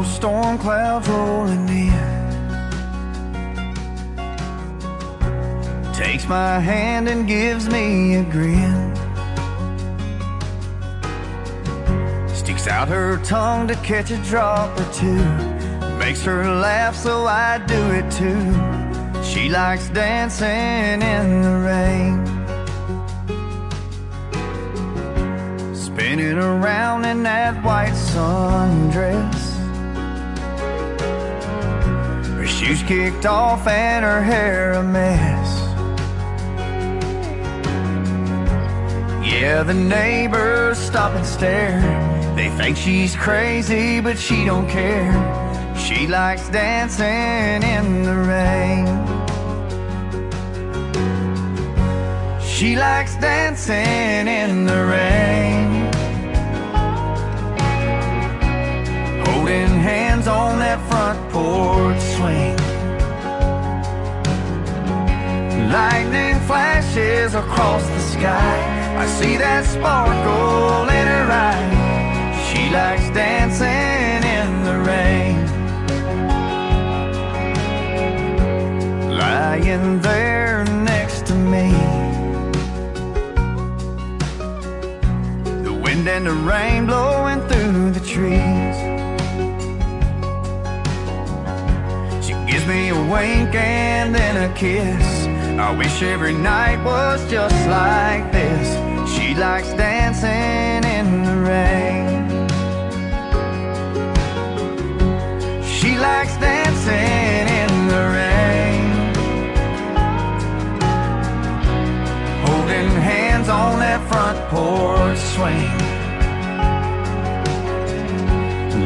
storm clouds rolling in. Takes my hand and gives me a grin. Sticks out her tongue to catch a drop or two. Makes her laugh so I do it too. She likes dancing in the rain. Spinning around in that white sundress. Her shoes kicked off and her hair a mess. Yeah, the neighbors stop and stare. They think she's crazy, but she don't care. She likes dancing in the rain. She likes dancing in the rain. Holding hands on that front porch swing. Lightning flashes across the sky. I see that sparkle in her eye. She likes dancing in the rain. Lying there next to me. The wind and the rain blowing through the trees. She gives me a wink and then a kiss. I wish every night was just like this. She likes dancing in the rain. She likes dancing in the rain. Holding hands on that front porch swing.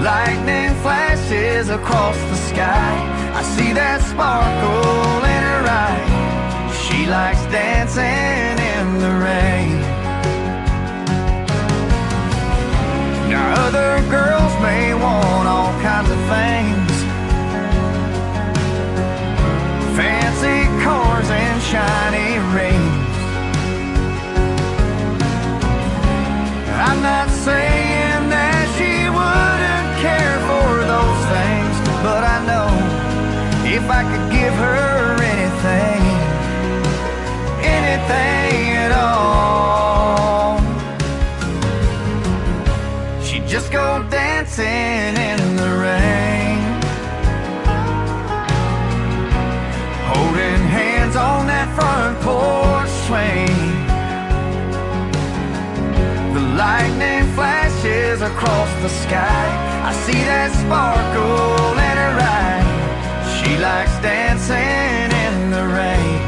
Lightning flashes across the sky. I see that sparkle in her eye. She likes dancing in the rain. Now other girls may want all kinds of things. Fancy cars and shiny rings. I'm not saying that she wouldn't care for those things, but I know if I could give her anything, anything at all, she'd just go dancing in the rain. Holding hands on that front porch swing. The lightning flashes across the sky. I see that sparkle in her eye. She likes dancing in the rain.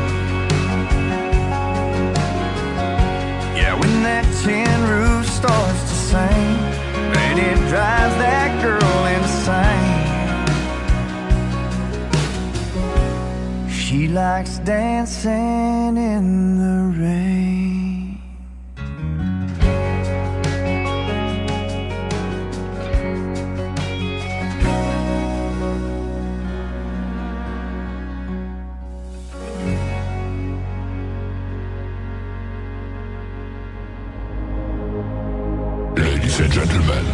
Yeah, when that tin roof starts to sing, and it drives that girl insane. She likes dancing in the rain. Ladies and gentlemen,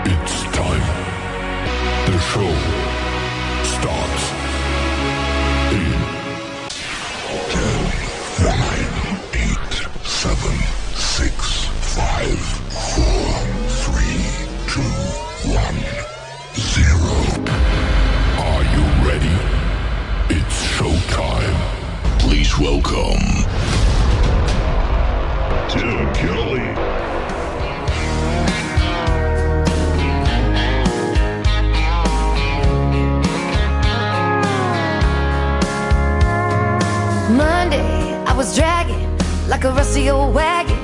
it's time. The show starts in 10, 9, 8, 7, 6, 5, 4, 3, 2, 1, 0. Are you ready? It's showtime. Please welcome Tim Kelly. Monday, I was dragging like a rusty old wagon.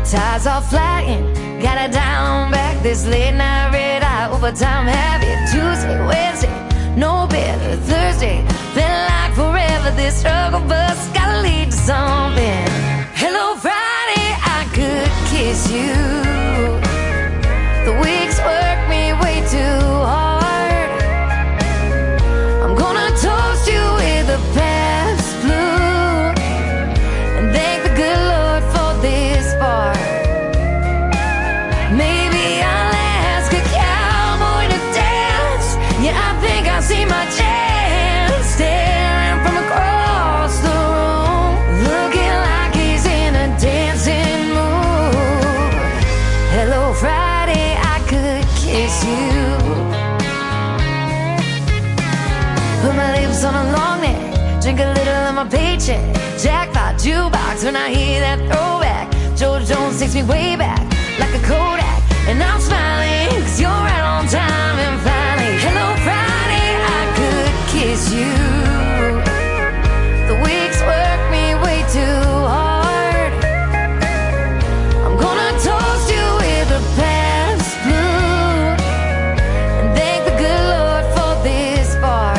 Tires all flying, got it down back. This late night red eye overtime habit. Tuesday, Wednesday, no better. Thursday, felt like forever. This struggle bus gotta lead to something. Hello, Friday, I could kiss you. The weeks work me way too hard. I'm gonna toast you with a past blue and thank the good Lord for this part. Maybe I'll ask see my chance staring from across the room, looking like he's in a dancing mood. Hello, Friday, I could kiss you. Put my lips on a long neck, drink a little of my paycheck. Jackpot jukebox when I hear that throwback. George Jones takes me way back like a Kodak, and I'm smiling 'cause you're right on time. And finally, hello Friday, I could kiss you. The weeks work me way too hard. I'm gonna toast you with a past blue and thank the good Lord for this bar.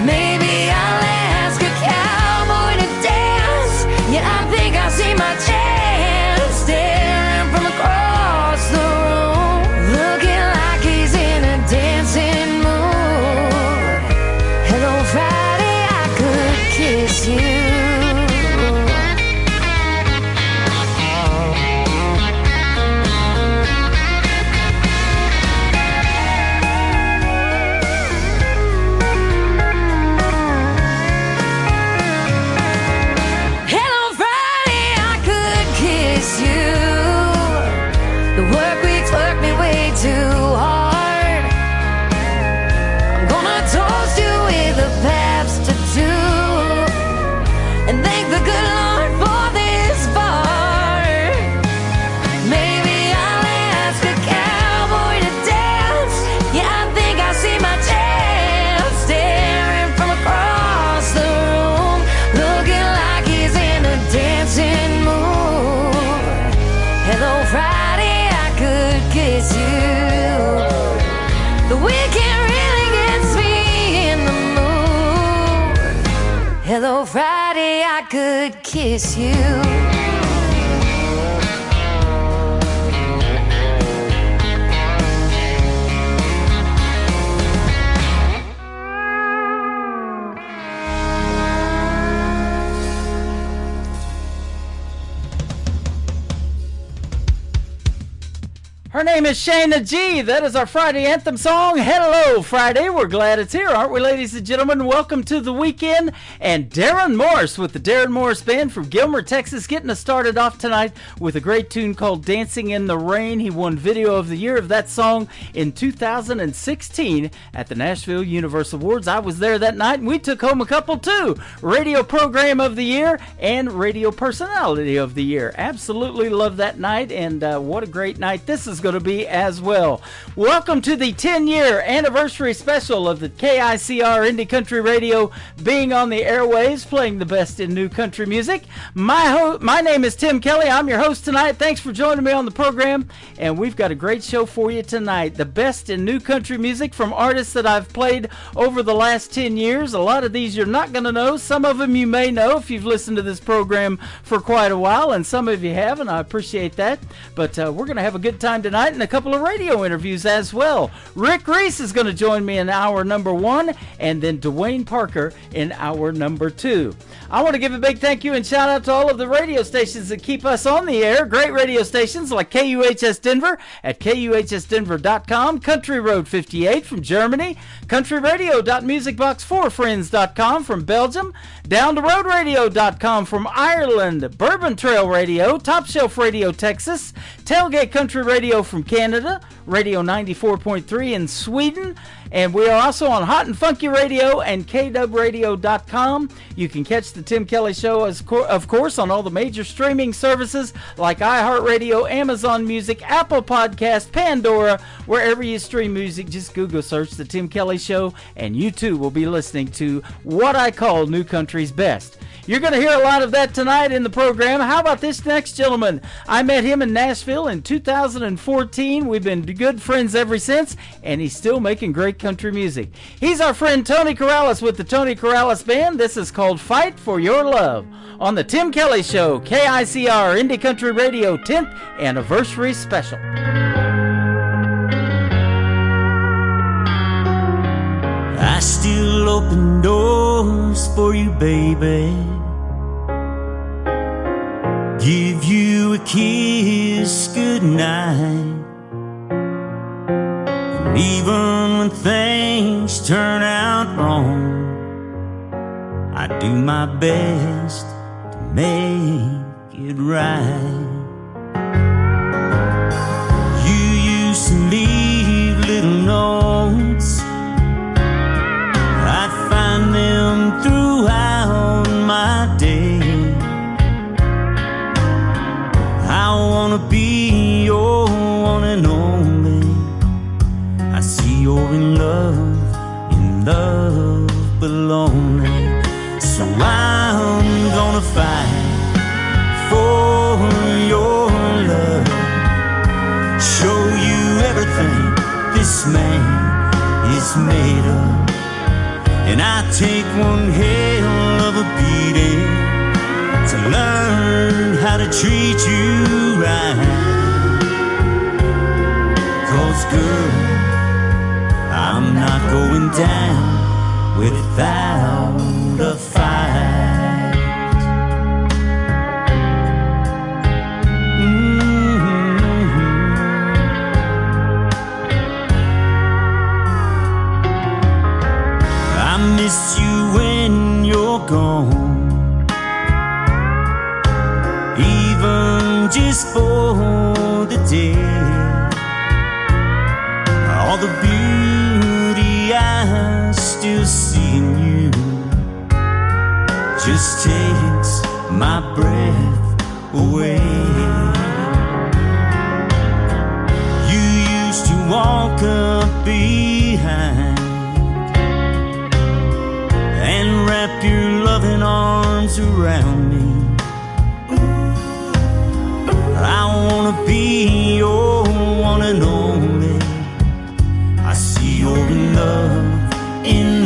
Maybe I'll ask a cowboy to dance. Yeah, I think I see my chance staring from across the room, looking like he's in a dancing mood. Hello Friday, I could kiss you. Hello Friday, I could kiss you. The work weeks work me way too hard. I'm gonna toast you with a Pabst to do and thank the good Lord for this bar. Maybe I'll ask a cowboy to dance. Yeah, I think I see my chance staring from across the room, looking like he's in a dancing mood. Hello Friday, I could kiss you. The weekend really gets me in the mood. Hello Friday, I could kiss you. Her name is Shayna G. That is our Friday anthem song. Hello, Friday. We're glad it's here, aren't we, ladies and gentlemen? Welcome to the weekend. And Darren Morris with the Darren Morris Band from Gilmer, Texas, getting us started off tonight with a great tune called Dancing in the Rain. He won Video of the Year of that song in 2016 at the Nashville Universal Awards. I was there that night, and we took home a couple, too. Radio Program of the Year and Radio Personality of the Year. Absolutely love that night, and what a great night this is going to be as well. Welcome to the 10-year anniversary special of the KICR Indie Country Radio being on the airwaves, playing the best in new country music. My name is Tim Kelly. I'm your host tonight. Thanks for joining me on the program, and we've got a great show for you tonight. The best in new country music from artists that I've played over the last 10 years. A lot of these you're not going to know. Some of them you may know if you've listened to this program for quite a while, and some of you haven't. I appreciate that. But we're going to have a good time tonight and a couple of radio interviews as well. Rick Reese is going to join me in hour number 1, and then Dwayne Parker in hour number 2. I want to give a big thank you and shout out to all of the radio stations that keep us on the air. Great radio stations like KUHS Denver at KUHSdenver.com, Country Road 58 from Germany, countryradio.musicbox4friends.com from Belgium, downtheroadradio.com from Ireland, Bourbon Trail Radio, Top Shelf Radio Texas, Tailgate Country Radio from Canada, Radio 94.3 in Sweden, and we are also on Hot and Funky Radio and KWradio.com. You can catch the Tim Kelly Show, of course, on all the major streaming services like iHeartRadio, Amazon Music, Apple Podcast, Pandora. Wherever you stream music, just Google search the Tim Kelly Show, and you too will be listening to what I call New Country's Best. You're going to hear a lot of that tonight in the program. How about this next gentleman? I met him in Nashville in 2014. We've been good friends ever since, and he's still making great country music. He's our friend Tony Corrales with the Tony Corrales Band. This is called Fight for Your Love on the Tim Kelly Show, KICR Indie Country Radio 10th Anniversary Special. I still open doors for you, baby. Give you a kiss goodnight. Even when things turn out wrong, I do my best to make it right. You used to leave little notes, I'd find them throughout my day. I wanna be your one and only. I see you're in love but lonely. So I'm gonna fight for your love, show you everything this man is made of. And I take one hell of a beating to learn how to treat you right. 'Cause girl, I'm not going down without a fight. I miss you when you're gone, even just for the day. All the beauty I still see in you just takes my breath away. You used to walk up behind and wrap your loving arms around me. I wanna be your one and only. I see you're in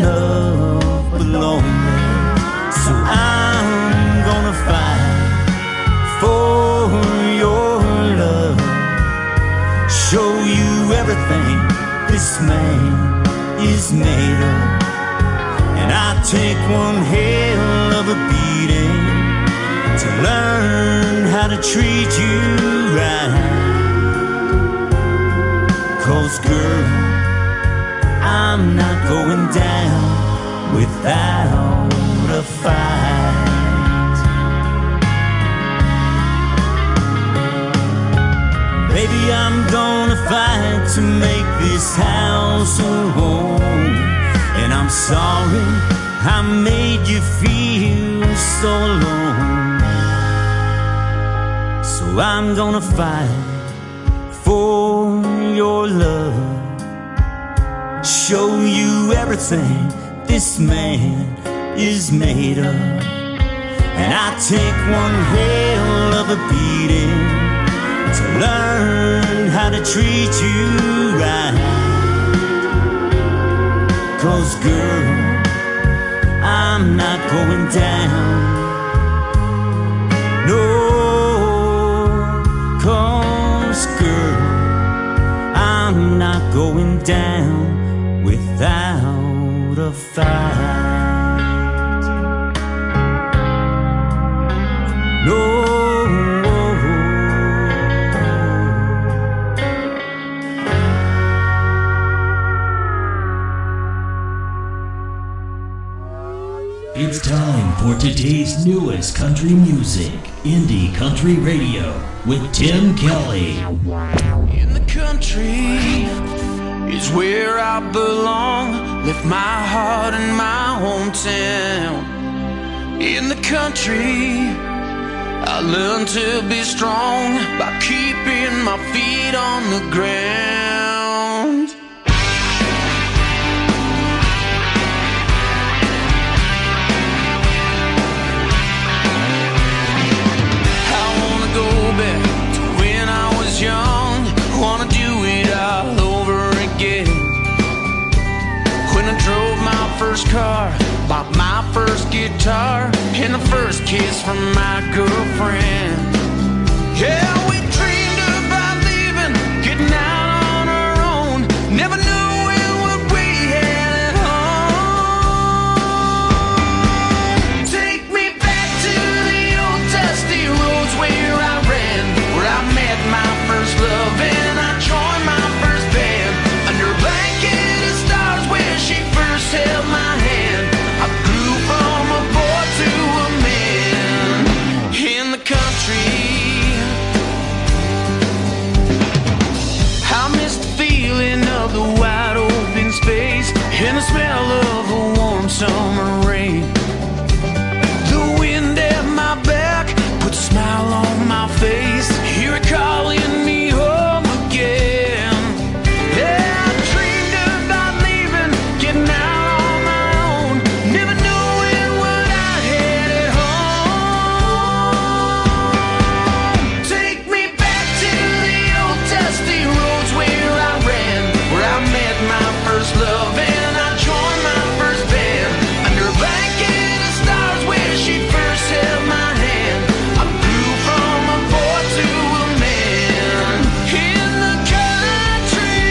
love but lonely. So I'm gonna fight for your love, show you everything this man is made of. And I take one hell of a beating to learn how to treat you right. 'Cause girl, I'm not going down without a fight. Baby, I'm gonna fight to make this house a home. And I'm sorry I made you feel so alone. So I'm gonna fight for your love, show you everything this man is made of. And I take one hell of a beating to learn how to treat you right. 'Cause girl, I'm not going down. No, 'cause girl, I'm not going down without a fight. No. It's time for today's newest country music, Indie Country Radio, with Tim Kelly. In the country is where I belong. Lift my heart in my hometown. In the country, I learned to be strong by keeping my feet on the ground. I wanna go back to when I was young. Wanna do it all over again. When I drove my first car, bought my first guitar, and the first kiss from my girlfriend. Yeah, we dreamed about leaving, getting out on our own. Never knew what we had at home. Take me back to the old dusty roads where I ran, where I met my first love and I joined my first band under blank the smell of a warm summer rain. The wind at my back puts a smile on my face. Hear it calling me home again. Yeah, I dreamed about leaving, getting out on my own, never knowing what I had at home. Take me back to the old dusty roads where I ran, where I met my first love and I joined my first band. Under a blanket of stars where she first held my hand, I grew from a boy to a man in the country.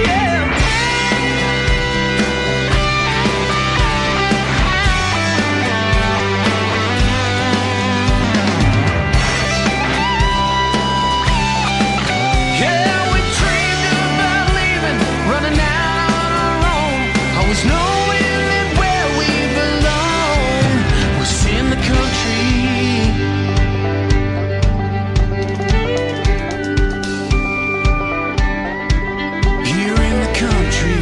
Yeah. Yeah, we dreamed about leaving, running out on our own. Always knowing that where we belong was in the country. Here in the country.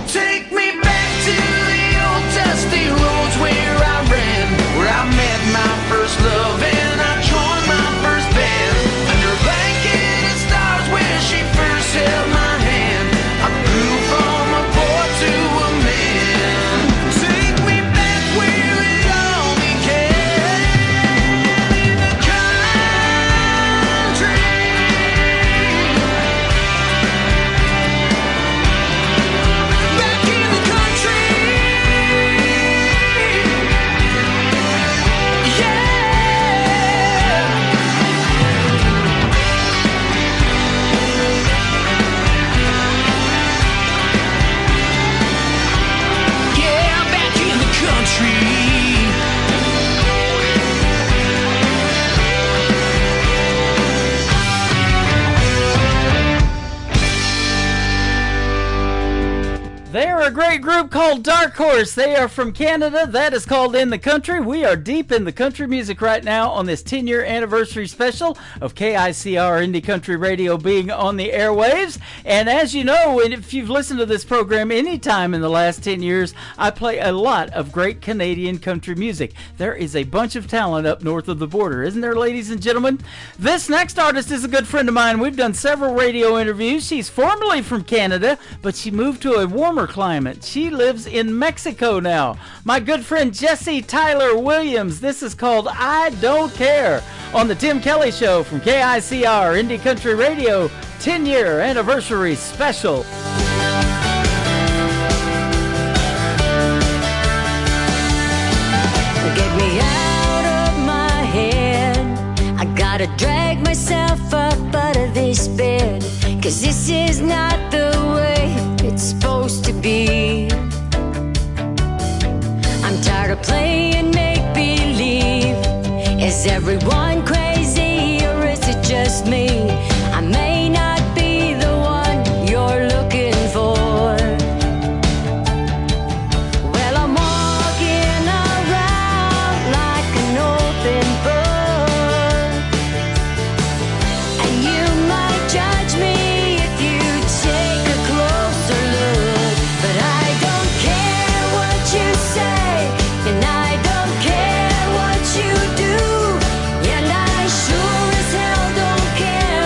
Take me back to the old dusty roads where I ran, where I met my first love and I joined my first band. Under a blanket of stars where she first held my hand, I grew from a boy to a man. Take me back where it all began, in the country. Back in the country. Yeah. Yeah, back in the country. They're a great group called Dark Horse. They are from Canada. That is called In the Country. We are deep in the country music right now on this 10-year anniversary special of KICR Indie Country Radio being on the airwaves. And as you know, and if you've listened to this program any time in the last 10 years, I play a lot of great Canadian country music. There is a bunch of talent up north of the border, isn't there, ladies and gentlemen? This next artist is a good friend of mine. We've done several radio interviews. She's formerly from Canada, but she moved to a warmer climate. She lives in Mexico now. My good friend Jesse Tyler Williams. This is called I Don't Care on the Tim Kelly Show from KICR Indie Country Radio 10-year anniversary special. Get me out of my head. I gotta drag myself up out of this bed, 'cause this is not the way it's supposed to be. I'm tired of playing make-believe. Is everyone crazy or is it just me? I may not be the one you're looking for. Well, I'm walking around like an open book, and you might judge me if you take a closer look. But I don't care what you say, and I don't care what you do, and I sure as hell don't care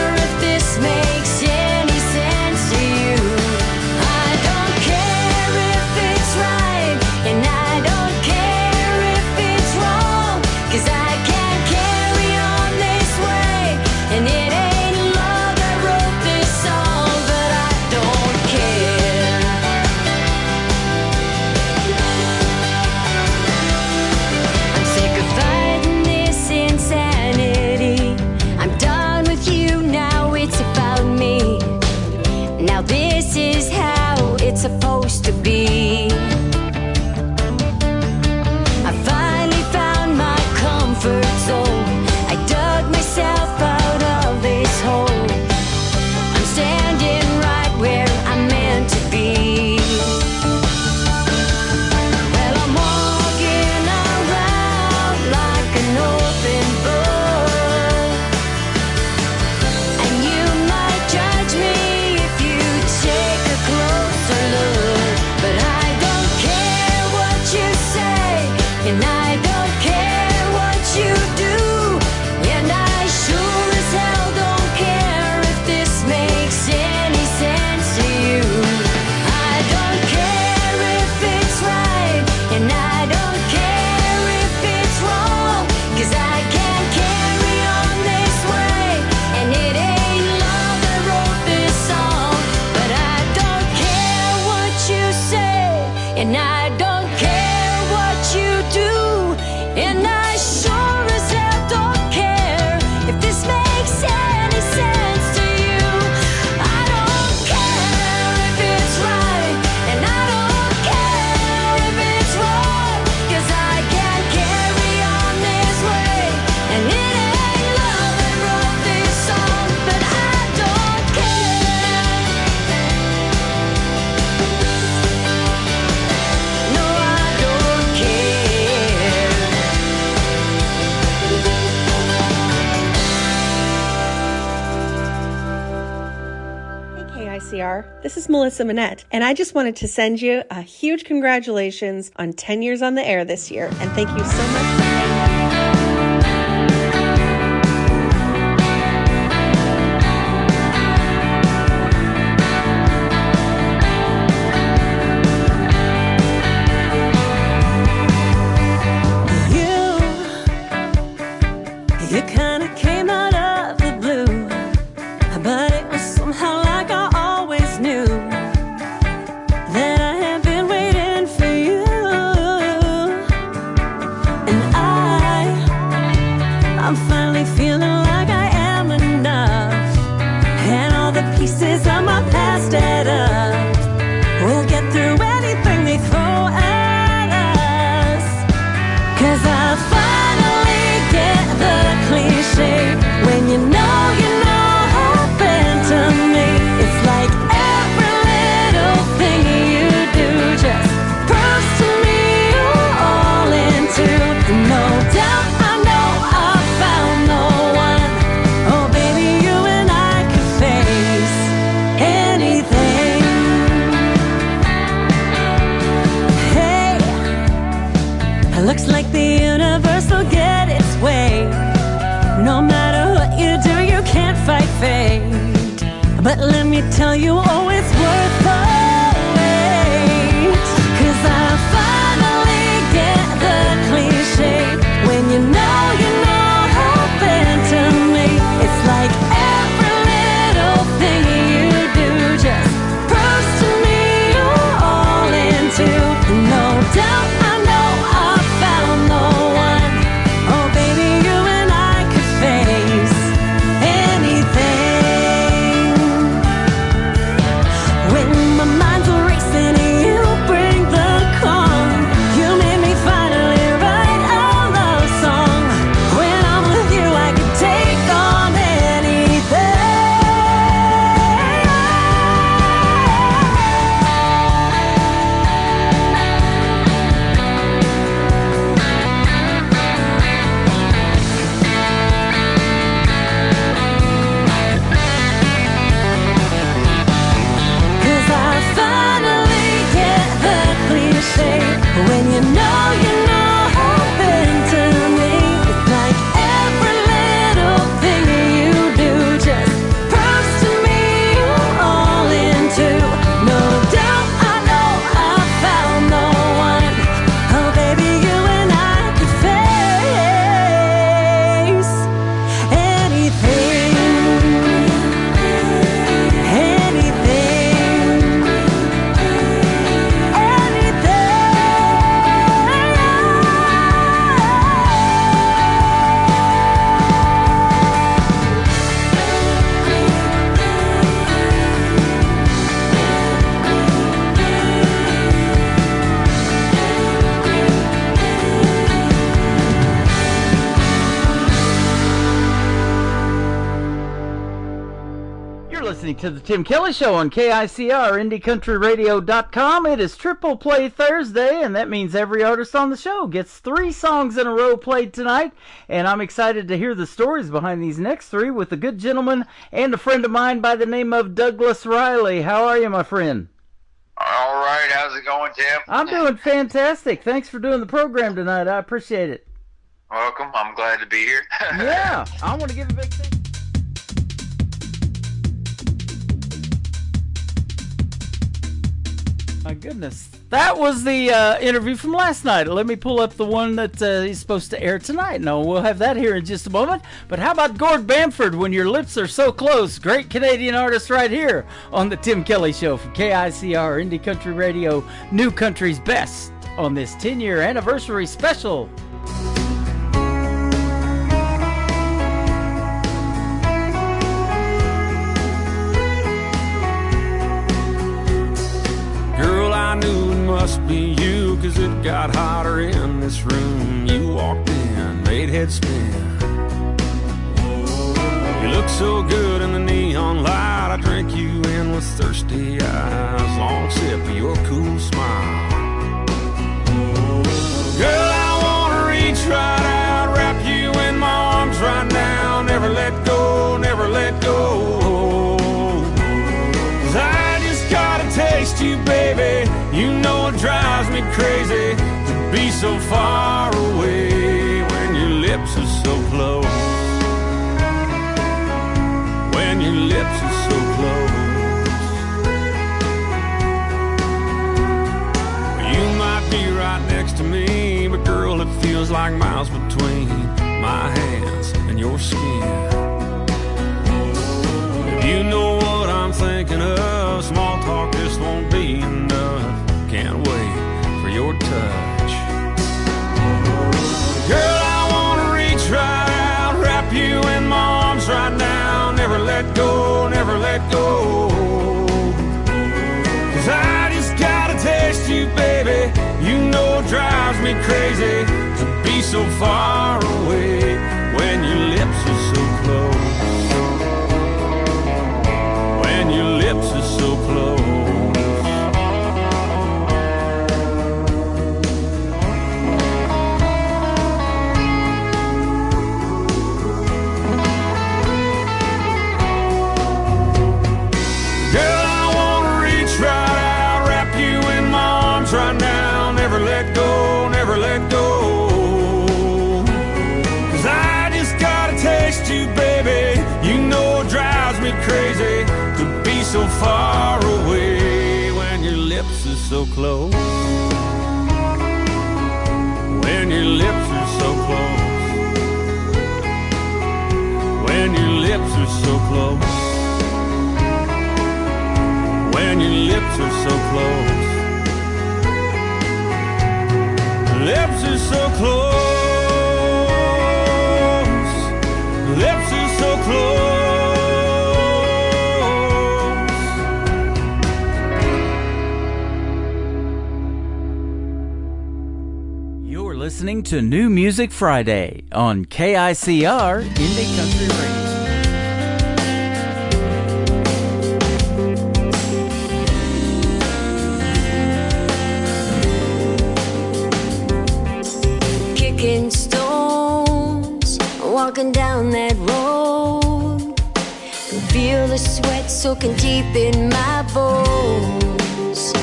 I sure as hell don't care if this makes any sense to you. I don't care if it's right, and I don't care if it's wrong, 'cause I can't carry on this way, and it ain't love that wrote this song, but I don't care. No, I don't care. Hey KICR, this is Melissa Manette, and I just wanted to send you a huge congratulations on 10 years on the air this year, and thank you so much for You kinda came out of the blue, but it was somehow like I always knew that I have been waiting for you. And I'm finally feeling like I am enough, and all the pieces of my past add up. We'll get through anything they throw at us, 'cause I finally get the cliche when you know happened to me. It's like every little thing you do just proves to me you're all into. No doubt I know I found the one. Oh baby, you and I could face anything. Hey, it looks like the universe will get its way. No matter what you do, you can't fight fate. But let me tell you, oh, it's worth the wait. 'Cause I finally get the cliche when you know happened to me. It's like every little thing you do just proves to me you're all into. No doubt I know I found the one. Oh baby, you and I could face anything. When my mind's racing and you bring the calm, you made me finally write a love song. When I'm with you, I can take on anything. Cause I finally get the cliche when you know happened to me. It's like every little thing you do just proves to me you're all into. No doubt I know I found the one. Oh baby, you and I could face anything. You're listening to the Tim Kelly Show on KICR, IndieCountryRadio.com. It is Triple Play Thursday, and that means every artist on the show gets 3 songs in a row played tonight. And I'm excited to hear the stories behind these next 3 with a good gentleman and a friend of mine by the name of Douglas Riley. How are you, my friend? All right, how's it going, Tim? I'm doing fantastic. Thanks for doing the program tonight. I appreciate it. Welcome. I'm glad to be here. Yeah, I want to give a big thank you. My goodness. That was the interview from last night. Let me pull up the one that is supposed to air tonight. No, we'll have that here in just a moment. But how about Gord Bamford, When Your Lips Are So Close? Great Canadian artist right here on the Tim Kelly Show for KICR, Indie Country Radio, New Country's Best on this 10-year anniversary special. 'cause it got hotter in this room. You walked in, made head spin. You look so good in the neon light. I drink you in with thirsty eyes. Long sip of your cool smile. Girl, I wanna reach right out, wrap you in my arms right now. Never let go, never let go. 'Cause I just gotta taste you, baby. You know it drives me crazy to be so far away when your lips are so close. When your lips are so close. Well, you might be right next to me, but girl, it feels like miles between my hands and your skin. If you know what I'm thinking of, small talk just won't be enough. Can't wait for your touch. Girl, I wanna reach right out, wrap you in my arms right now. Never let go, never let go. 'Cause I just gotta taste you, baby. You know it drives me crazy to be so far away when your lips are so close. When your lips are so close. Right now, never let go, never let go. 'Cause I just gotta taste you, baby. You know it drives me crazy to be so far away when your lips are so close. When your lips are so close. When your lips are so close. When your lips are so close. Lips are so close. Lips are so close. You're listening to New Music Friday on KICR Indie Country Radio. Stones, walking down that road, feel the sweat soaking deep in my bones.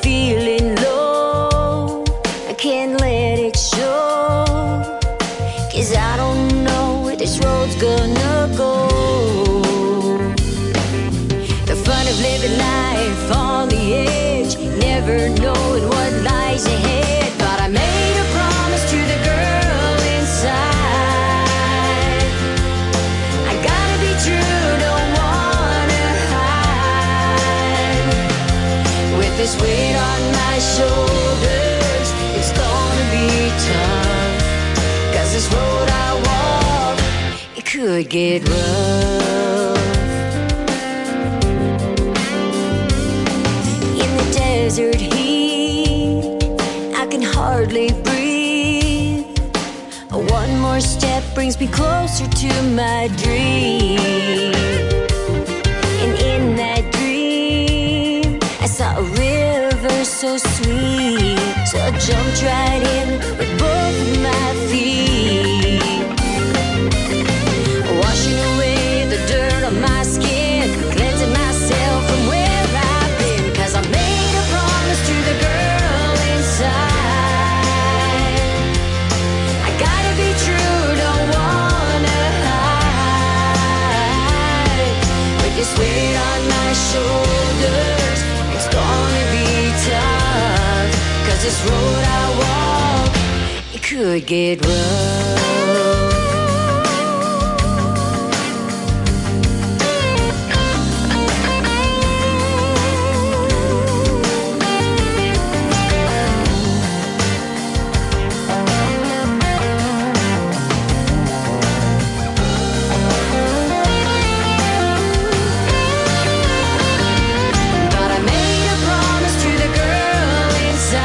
Feeling low, I can't let it show, 'cause I don't know where this road's gonna go. The fun of living life on the edge, never knowing what lies ahead. But I made a promise to the girl inside. I gotta be true, don't wanna hide. With this weight on my shoulders, it's gonna be tough. 'Cause this road I walk, it could get rough. In the desert heat, I can hardly breathe. One more step brings me closer to my dream. And in that dream, I saw a river so sweet. So I jumped right in with both of my feet. Washing away the dirt on my skin, cleansing myself from where I've been. 'Cause I made a promise to the girl inside. I gotta be true, don't wanna hide. With this weight on my shoulders, it's gonna be tough. 'Cause this road I walk, it could get rough. But I made a promise to the girl inside.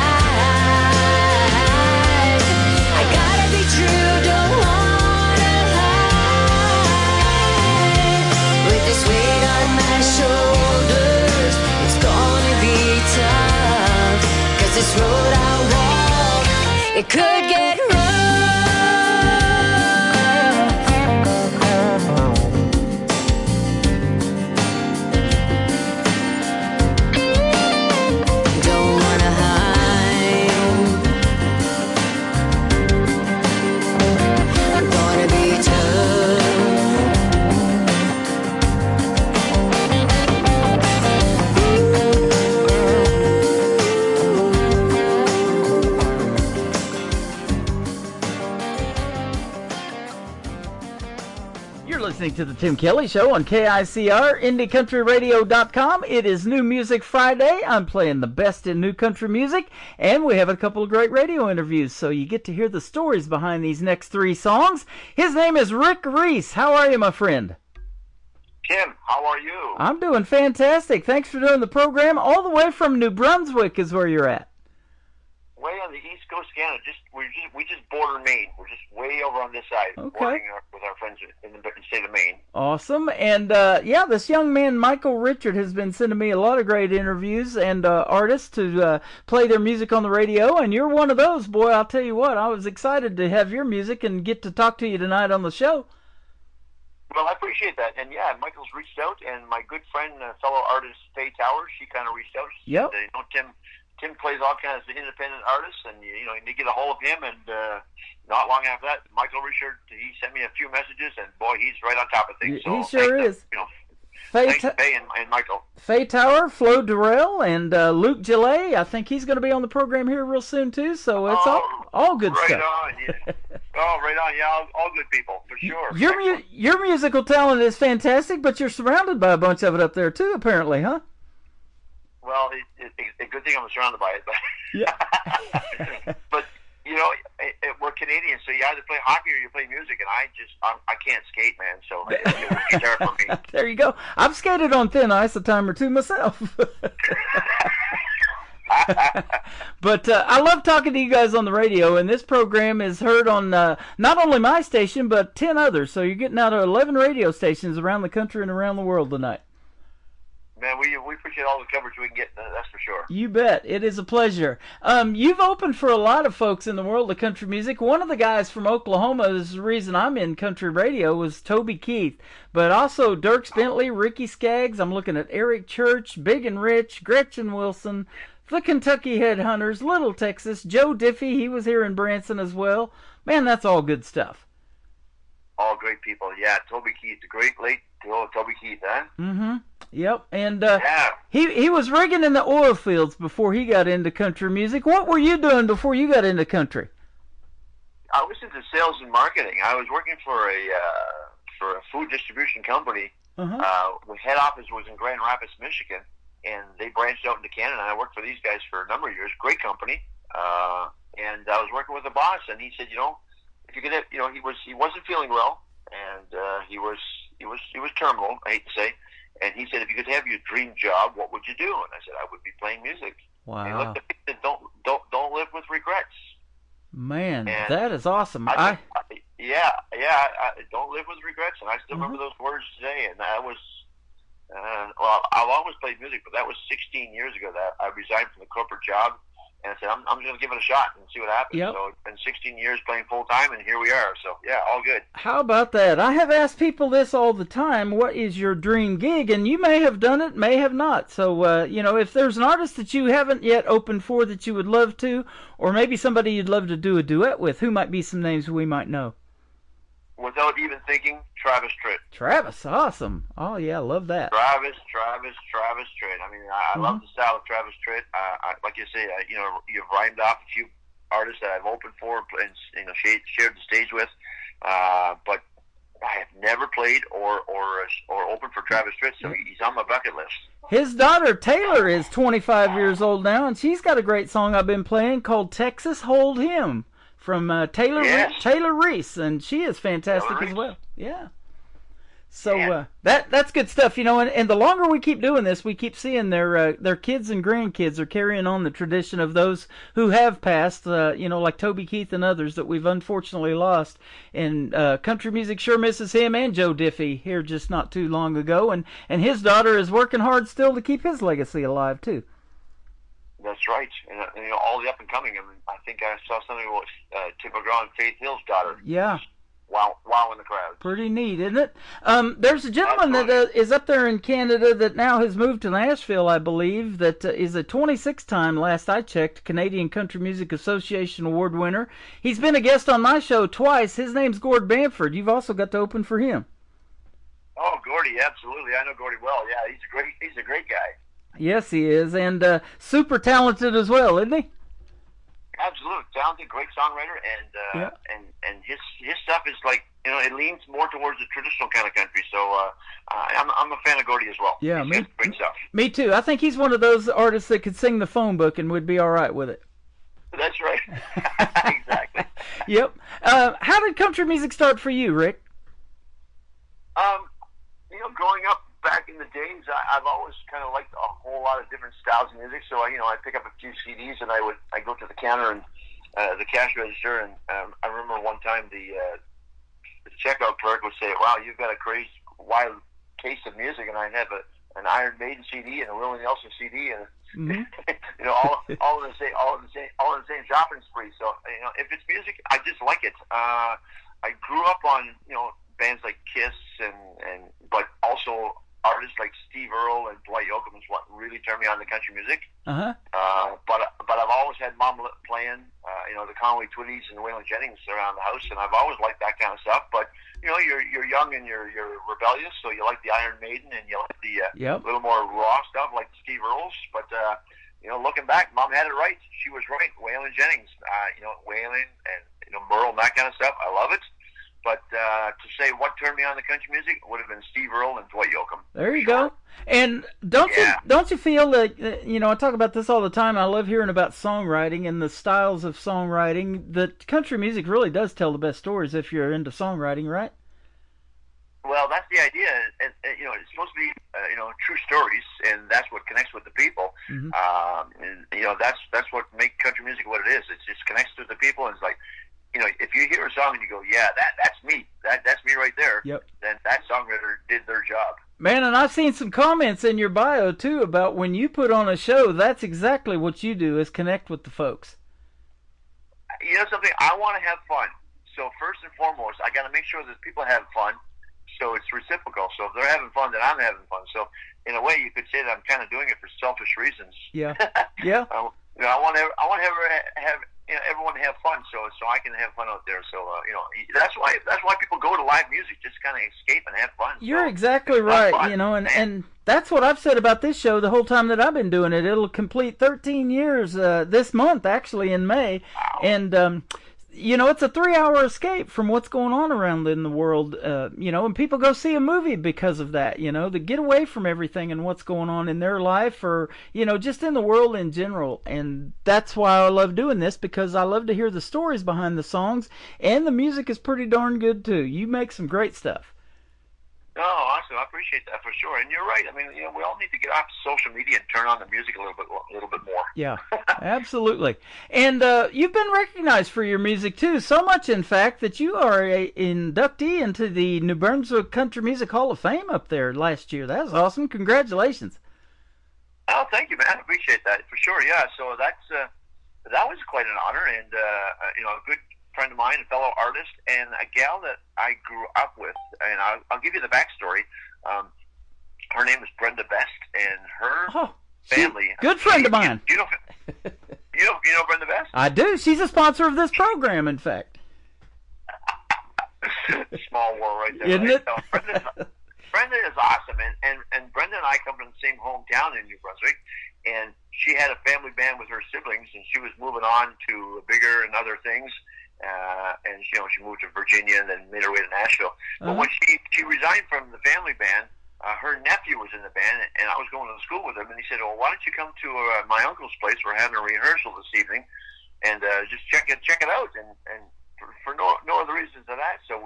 You're listening to the Tim Kelly Show on KICR, IndieCountryRadio.com. It is New Music Friday. I'm playing the best in new country music, and we have a couple of great radio interviews, so you get to hear the stories behind these next three songs. His name is Rick Reese. How are you, my friend? Tim, how are you? I'm doing fantastic. Thanks for doing the program. All the way from New Brunswick is where you're at. Way on the east coast of Canada. We just border Maine. We're just way over on this side, bordering with our friends in the state of Maine. Awesome. And this young man, Michael Richard, has been sending me a lot of great interviews and artists to play their music on the radio. And you're one of those, boy. I'll tell you what. I was excited to have your music and get to talk to you tonight on the show. Well, I appreciate that. And yeah, Michael's reached out, and my good friend, fellow artist Faye Towers, she kind of reached out. Yep. Said, Tim plays all kinds of independent artists, and you get a hold of him. And not long after that, Michael Richard, he sent me a few messages, and boy, he's right on top of things. He sure is. Thanks to Faye and Michael. Faye Tower, Flo Durrell, and Luke Gillet. I think he's going to be on the program here real soon too. So it's all good right stuff. On, yeah. Right on. Yeah, all good people for sure. Your musical talent is fantastic, but you're surrounded by a bunch of it up there too, apparently, huh? Well, it's a good thing I'm surrounded by it, but yeah. But we're Canadians, so you either play hockey or you play music, and I can't skate, man. So it's guitar for me. There you go. I've skated on thin ice a time or two myself. But I love talking to you guys on the radio, and this program is heard on not only my station but 10 others. So you're getting out of 11 radio stations around the country and around the world tonight. Man, we appreciate all the coverage we can get, that's for sure. You bet. It is a pleasure. You've opened for a lot of folks in the world of country music. One of the guys from Oklahoma, is the reason I'm in country radio, was Toby Keith. But also Dierks Bentley, Ricky Skaggs. I'm looking at Eric Church, Big and Rich, Gretchen Wilson, the Kentucky Headhunters, Little Texas, Joe Diffie. He was here in Branson as well. Man, that's all good stuff. All great people. Yeah, Toby Keith, the great late Toby Keith, huh? Mm-hmm. Yep, and he was rigging in the oil fields before he got into country music. What were you doing before you got into country? I was into sales and marketing. I was working for a food distribution company. The head office was in Grand Rapids, Michigan, and they branched out into Canada. And I worked for these guys for a number of years. Great company, and I was working with the boss, and he said, if you could, he wasn't feeling well, and he was terminal. I hate to say. And he said, if you could have your dream job, what would you do? And I said, I would be playing music. Wow. And he looked at me and said, don't live with regrets. Man, and that is awesome. Don't live with regrets. And I still remember those words today. And that was, I've always played music, but that was 16 years ago that I resigned from the corporate job. And I said, I'm just going to give it a shot and see what happens. Yep. So it's been 16 years playing full-time, and here we are. So, yeah, all good. How about that? I have asked people this all the time. What is your dream gig? And you may have done it, may have not. So, if there's an artist that you haven't yet opened for that you would love to, or maybe somebody you'd love to do a duet with, who might be some names we might know? Without even thinking, Travis Tritt. Travis, awesome. Oh, yeah, love that. Travis Tritt. I mean, I love the style of Travis Tritt. Like you say, you've rhymed off a few artists that I've opened for and shared the stage with, but I have never played or opened for Travis Tritt, so he's on my bucket list. His daughter Taylor is 25 years old now, and she's got a great song I've been playing called "Texas Hold Him" from Taylor Reese, and she is fantastic as well. Yeah. So that's good stuff, and the longer we keep doing this, we keep seeing their kids and grandkids are carrying on the tradition of those who have passed, like Toby Keith and others that we've unfortunately lost. And country music sure misses him, and Joe Diffie here just not too long ago, and his daughter is working hard still to keep his legacy alive too. That's right, and all the up and coming. I mean, I think I saw something about Tim McGraw and Faith Hill's daughter. Yeah. Wow in the crowd. Pretty neat, isn't it? There's a gentleman that is up there in Canada that now has moved to Nashville, I believe, that is a 26-time, last I checked, Canadian Country Music Association Award winner. He's been a guest on my show twice. His name's Gord Bamford. You've also got to open for him. Oh, Gordy, absolutely. I know Gordy well. Yeah, he's a great guy. Yes, he is, and super talented as well, isn't he? Absolutely talented, great songwriter, and his stuff is like, you know, it leans more towards the traditional kind of country. So I'm a fan of Gordy as well. Yeah, He's got great stuff. Me too. I think he's one of those artists that could sing the phone book and would be all right with it. That's right. Exactly. Yep. How did country music start for you, Rick? You know, growing up back in the days, I've always kind of liked a whole lot of different styles of music. So I pick up a few CDs and I go to the counter and the cash register, and I remember one time the checkout clerk would say, "Wow, you've got a crazy wild case of music," and I'd have an Iron Maiden CD and a Willie Nelson CD, and you know, all in the same shopping spree. So you know, if it's music, I just like it. I grew up on, you know, bands like Kiss and but also artists like Steve Earle and Dwight Yoakam is what really turned me on to country music. But I've always had mom playing, you know, the Conway Twitties and the Waylon Jennings around the house, and I've always liked that kind of stuff. But you know, you're young and you're rebellious, so you like the Iron Maiden and you like the little more raw stuff like Steve Earle's. But you know, looking back, mom had it right. She was right. Waylon Jennings, you know, Waylon and, you know, Merle and that kind of stuff. I love it. But to say what turned me on to country music would have been Steve Earle and Dwight Yoakam. There you go. And don't you feel that, you know, I talk about this all the time. I love hearing about songwriting and the styles of songwriting. That country music really does tell the best stories if you're into songwriting, right? Well, that's the idea. And you know, it's supposed to be, you know, true stories, and that's what connects with the people. And you know, that's what makes country music what it is. It just connects with the people, and it's like, you know, if you hear a song and you go, yeah, that's me, that's me right there, then that songwriter did their job. Man, and I've seen some comments in your bio, too, about when you put on a show, that's exactly what you do, is connect with the folks. You know something? I want to have fun. So first and foremost, I got to make sure that people have fun, so it's reciprocal. So if they're having fun, then I'm having fun. So in a way, you could say that I'm kind of doing it for selfish reasons. Yeah, yeah. You know, I want to have you know, everyone have fun, so I can have fun out there. So you know, that's why people go to live music, just kind of escape and have fun. You're exactly right. Fun, you know, and that's what I've said about this show the whole time that I've been doing it. It'll complete 13 years this month, actually, in May. Wow. And you know, it's a 3-hour escape from what's going on around in the world. You know, and people go see a movie because of that. You know, to get away from everything and what's going on in their life, or you know, just in the world in general. And that's why I love doing this, because I love to hear the stories behind the songs, and the music is pretty darn good too. You make some great stuff. Oh, awesome! I appreciate that for sure. And you're right. I mean, you know, we all need to get off social media and turn on the music a little bit more. Yeah, absolutely. And you've been recognized for your music too, so much in fact that you are a inductee into the New Brunswick Country Music Hall of Fame up there last year. That's awesome! Congratulations. Oh, thank you, man. I appreciate that for sure. Yeah. So that was quite an honor, and you know, a good friend of mine, a fellow artist, and a gal that I grew up with. And I'll give you the backstory. Her name is Brenda Best, and her family. Good friend of mine. You know Brenda Best? I do. She's a sponsor of this program, in fact. Small world right there. Isn't right? it? So Brenda is awesome, and Brenda and I come from the same hometown in New Brunswick, and she had a family band with her siblings, and she was moving on to bigger and other things. And you know, she moved to Virginia and then made her way to Nashville. But when she resigned from the family band, her nephew was in the band, and I was going to school with him. And he said, "Well, why don't you come to my uncle's place? We're having a rehearsal this evening, and just check it out." And for no other reasons than that, so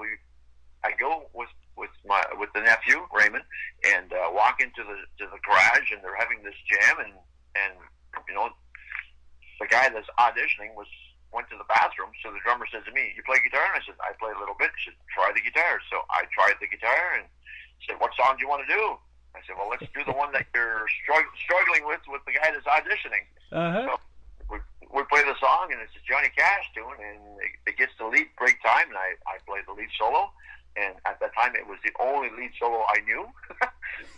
I go with the nephew Raymond, and walk into the garage, and they're having this jam, and you know, the guy that's auditioning went to the bathroom, so the drummer says to me, "You play guitar?" And I said, "I play a little bit." He said, "Try the guitar." So I tried the guitar and said, "What song do you want to do?" I said, "Well, let's do the one that you're struggling with the guy that's auditioning." So we play the song, and it's a Johnny Cash tune, and it gets to lead break time, and I play the lead solo. And at that time, it was the only lead solo I knew.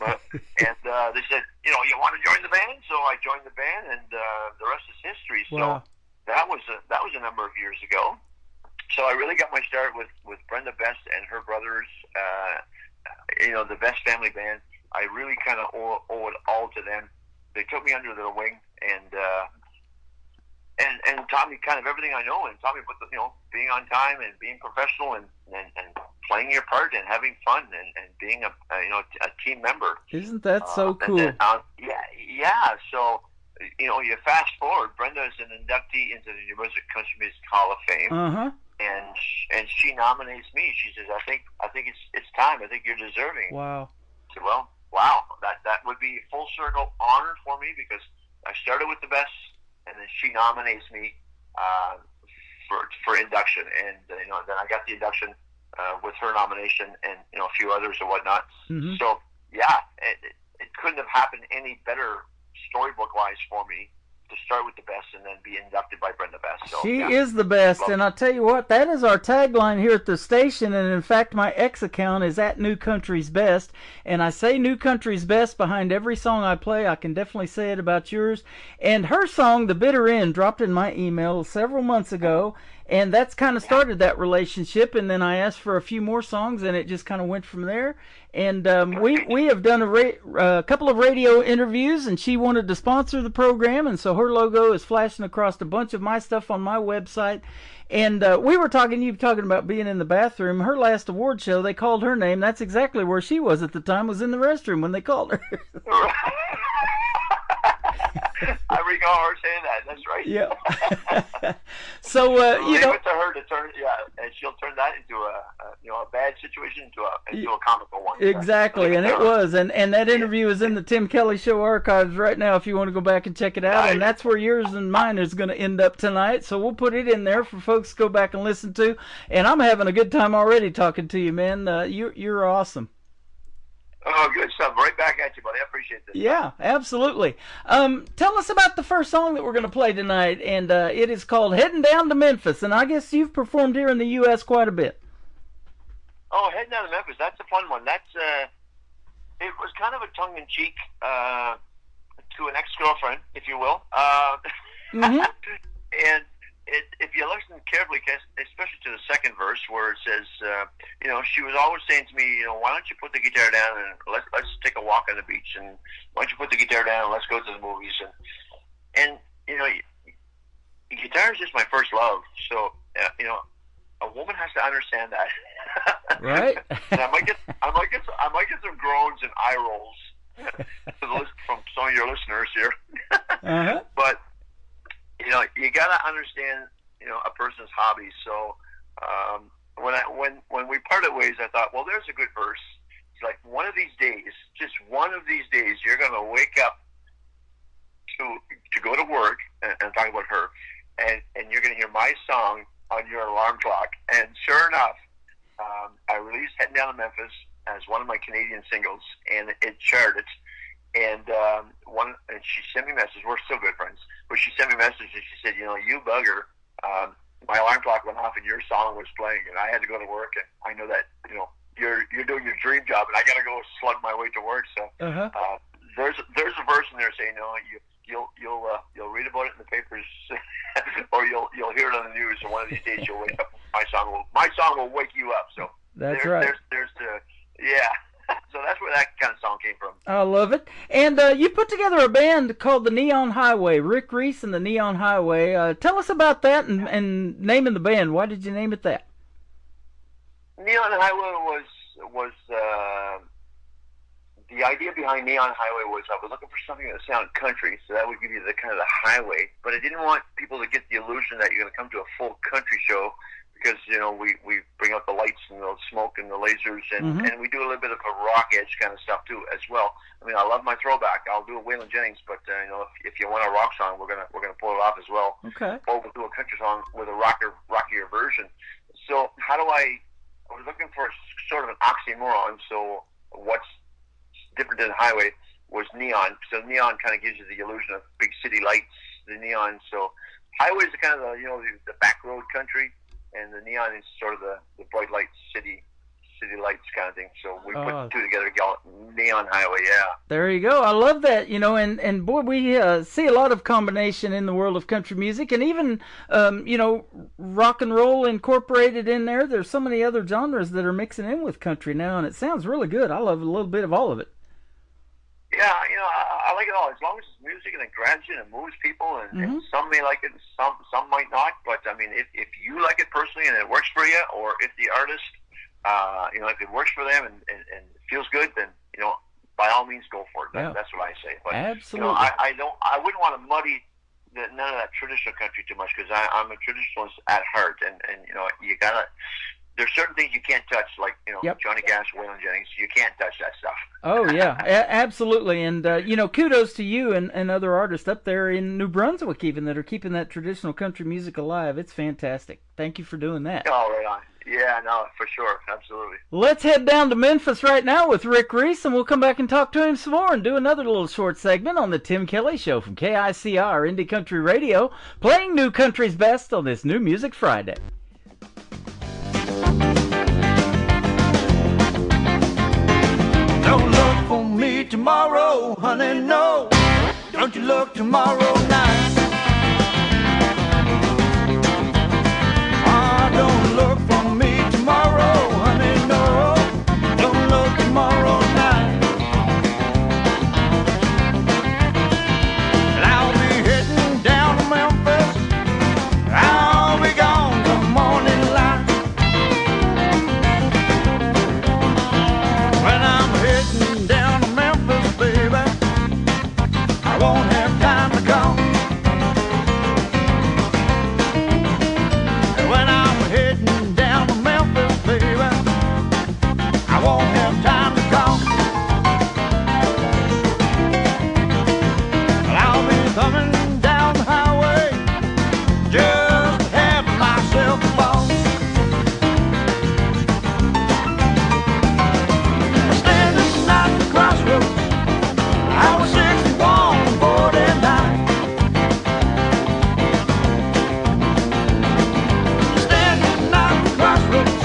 And they said, "You know, you want to join the band?" So I joined the band, and the rest is history. Wow. So that was a number of years ago. So I really got my start with Brenda Best and her brothers, you know, the Best Family Band. I really kind of owe it all to them. They took me under their wing, and and taught me kind of everything I know, and taught me about being on time and being professional and playing your part and having fun and being a team member. Isn't that so cool? Then, So you fast forward. Brenda is an inductee into the New Brunswick Country Music Hall of Fame. And she nominates me. She says, I think it's time. I think you're deserving. Wow. I said, well, wow, that would be a full circle honor for me, because I started with the best, and then she nominates me for induction, and then I got the induction with her nomination and a few others or whatnot. So yeah, it couldn't have happened any better storybook wise for me to start with the best and then be inducted by Brenda Best. So, she is the best, and I'll tell you what, that is our tagline here at the station, and in fact my X account is at New Country's Best, and I say New Country's Best behind every song I play. I can definitely say it about yours. And her song, The Bitter End, dropped in my email several months ago, and that's kind of started that relationship, and then I asked for a few more songs, and it just kind of went from there. And we have done a couple of radio interviews, and she wanted to sponsor the program, and so her logo is flashing across a bunch of my stuff on my website. And you were talking about being in the bathroom. Her last award show, they called her name. That's exactly where she was at the time, was in the restroom when they called her. I recall her saying that. That's right. Yeah. So leave it to her to turn. Yeah, and she'll turn that into a bad situation into a comical one. Exactly, and it was, and that interview is in the Tim Kelly Show archives right now if you want to go back and check it out. And that's where yours and mine is going to end up tonight. So we'll put it in there for folks to go back and listen to. And I'm having a good time already talking to you, man. You're awesome. Oh, good stuff. Right back at you, buddy. I appreciate this. Yeah, absolutely. Tell us about the first song that we're going to play tonight, and it is called Heading Down to Memphis, and I guess you've performed here in the U.S. quite a bit. Oh, Heading Down to Memphis, that's a fun one. That's it was kind of a tongue-in-cheek to an ex-girlfriend, if you will. And if you listen carefully, especially to the second verse where it says, she was always saying to me, why don't you put the guitar down and let's take a walk on the beach, and why don't you put the guitar down and let's go to the movies, and guitar is just my first love, so a woman has to understand that, right? And I might get some groans and eye rolls from some of your listeners here, but. You gotta understand, a person's hobby. So, when we parted ways, I thought, well, there's a good verse. It's like one of these days, just one of these days, you're gonna wake up to go to work, and I'm talking about her, and you're gonna hear my song on your alarm clock. And sure enough, I released Heading Down to Memphis as one of my Canadian singles, and it charted. And she sent me a message. We're still good friends, but she sent me a message and she said, you bugger, my alarm clock went off and your song was playing, and I had to go to work, and I know that you're doing your dream job, and I got to go slug my way to work. So there's a verse in there saying, you'll read about it in the papers, or you'll hear it on the news, and one of these days you'll wake up. My song will wake you up. So that's right. Yeah. So that's where that kind of song came from. I love it. And you put together a band called the Neon Highway, Rick Reese and the Neon Highway. Tell us about that and naming the band. Why did you name it that? Neon Highway was the idea behind Neon Highway was I was looking for something that sounded country, so that would give you the kind of the highway. But I didn't want people to get the illusion that you're going to come to a full country show, because we bring out the lights and the smoke and the lasers, and we do a little bit of a rock edge kind of stuff too as well. I mean, I love my throwback. I'll do a Waylon Jennings, but if you want a rock song, we're gonna pull it off as well. Okay. Or we'll do a country song with a rockier version. So I was looking for sort of an oxymoron. So what's different than highway was neon. So neon kind of gives you the illusion of big city lights, the neon. So highway is kind of the back road country, and the neon is sort of the bright light city lights kind of thing. So we put the two together, Neon Highway, yeah. There you go. I love that, and boy, we see a lot of combination in the world of country music, and even, rock and roll incorporated in there. There's so many other genres that are mixing in with country now, and it sounds really good. I love a little bit of all of it. Yeah, I like it all. As long as it's music and it grabs you and it moves people, and some may like it, and some might not. But I mean, if you like it personally and it works for you, or if the artist, if it works for them and it feels good, then by all means go for it. That's what I say. But absolutely, I wouldn't want to muddy none of that traditional country too much, because I'm a traditionalist at heart, and you gotta. There's certain things you can't touch, like Johnny Cash, Waylon Jennings. You can't touch that stuff. Oh yeah, absolutely. And kudos to you and other artists up there in New Brunswick, even, that are keeping that traditional country music alive. It's fantastic. Thank you for doing that. Oh, right on. Yeah, no, for sure, absolutely. Let's head down to Memphis right now with Rick Reese, and we'll come back and talk to him some more and do another little short segment on the Tim Kelly Show from KICR Indie Country Radio, playing new country's best on this New Music Friday. Don't look for me tomorrow, honey, no. Don't you look tomorrow night. Don't look for me tomorrow, honey, no. Don't look tomorrow night. And I'll be heading down to Memphis. I'll be gone the morning light. When I'm heading down to Memphis, baby, I won't have time to come. And when I'm heading down to Memphis, baby, I won't have time to come. But I'll be coming down the highway, just having myself a ball. Standing at the crossroads, I was 61, 49. Standing at the crossroads,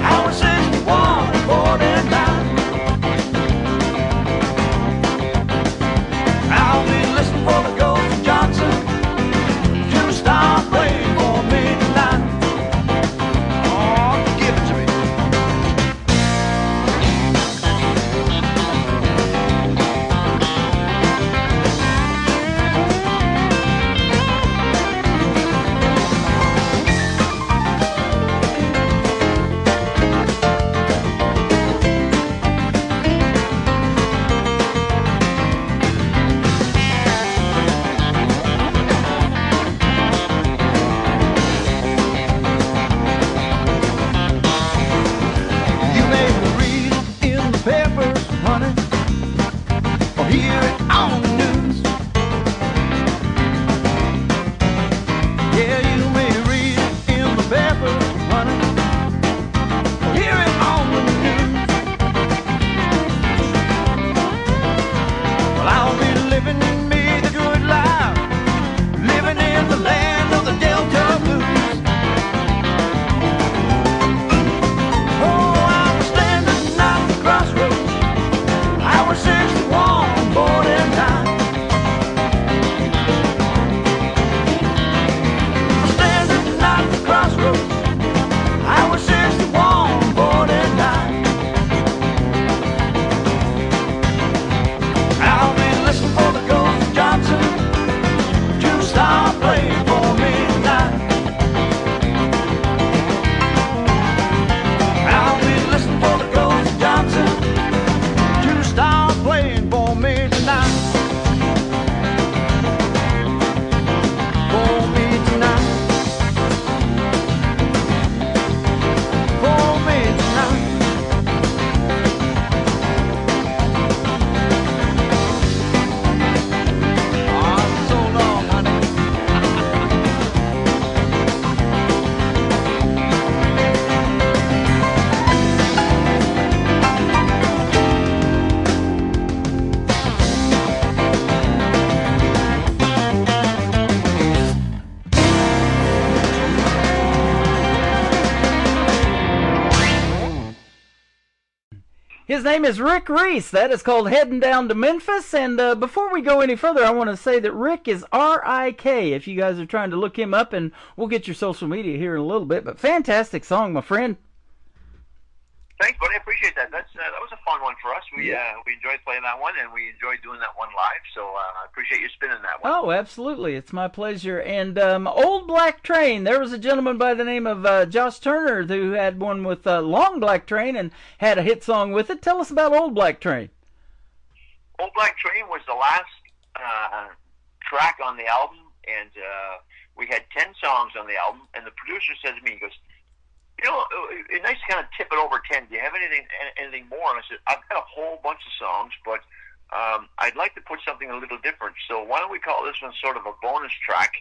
I was 61, 49. I'll be listening for the Ghost of Johnson to start playing for me tonight. Oh, give it to me. You may read it in the papers, honey, or hear it on the news. Yeah, you may read it in the papers, honey, or hear it on the news. Well, I'll be living me the good life, living in the land of the Delta Blues. Oh, I was standing at the crossroads, I was 61, 49. Standing at the crossroads, I was 61, 49. I'll be listening for the Ghost of Johnson to start playing for me tonight. I'll be listening for the Ghost of Johnson to start playing for me tonight. For me tonight. For me tonight. Oh, so long, honey. His name is Rick Reese. That is called Heading Down to Memphis. And before we go any further, I want to say that Rick is R-I-K, if you guys are trying to look him up, and we'll get your social media here in a little bit. But fantastic song, my friend. Thanks, buddy. I appreciate that. That was a fun one for us. We enjoyed playing that one, and we enjoyed doing that one live. So I appreciate you spinning that one. Oh, absolutely. It's my pleasure. And Old Black Train, there was a gentleman by the name of Josh Turner who had one with Long Black Train and had a hit song with it. Tell us about Old Black Train. Old Black Train was the last track on the album, and we had 10 songs on the album, and the producer said to me, he goes, you know, it's nice to kind of tip it over 10. Do you have anything more? And I said, I've got a whole bunch of songs, but I'd like to put something a little different. So why don't we call this one sort of a bonus track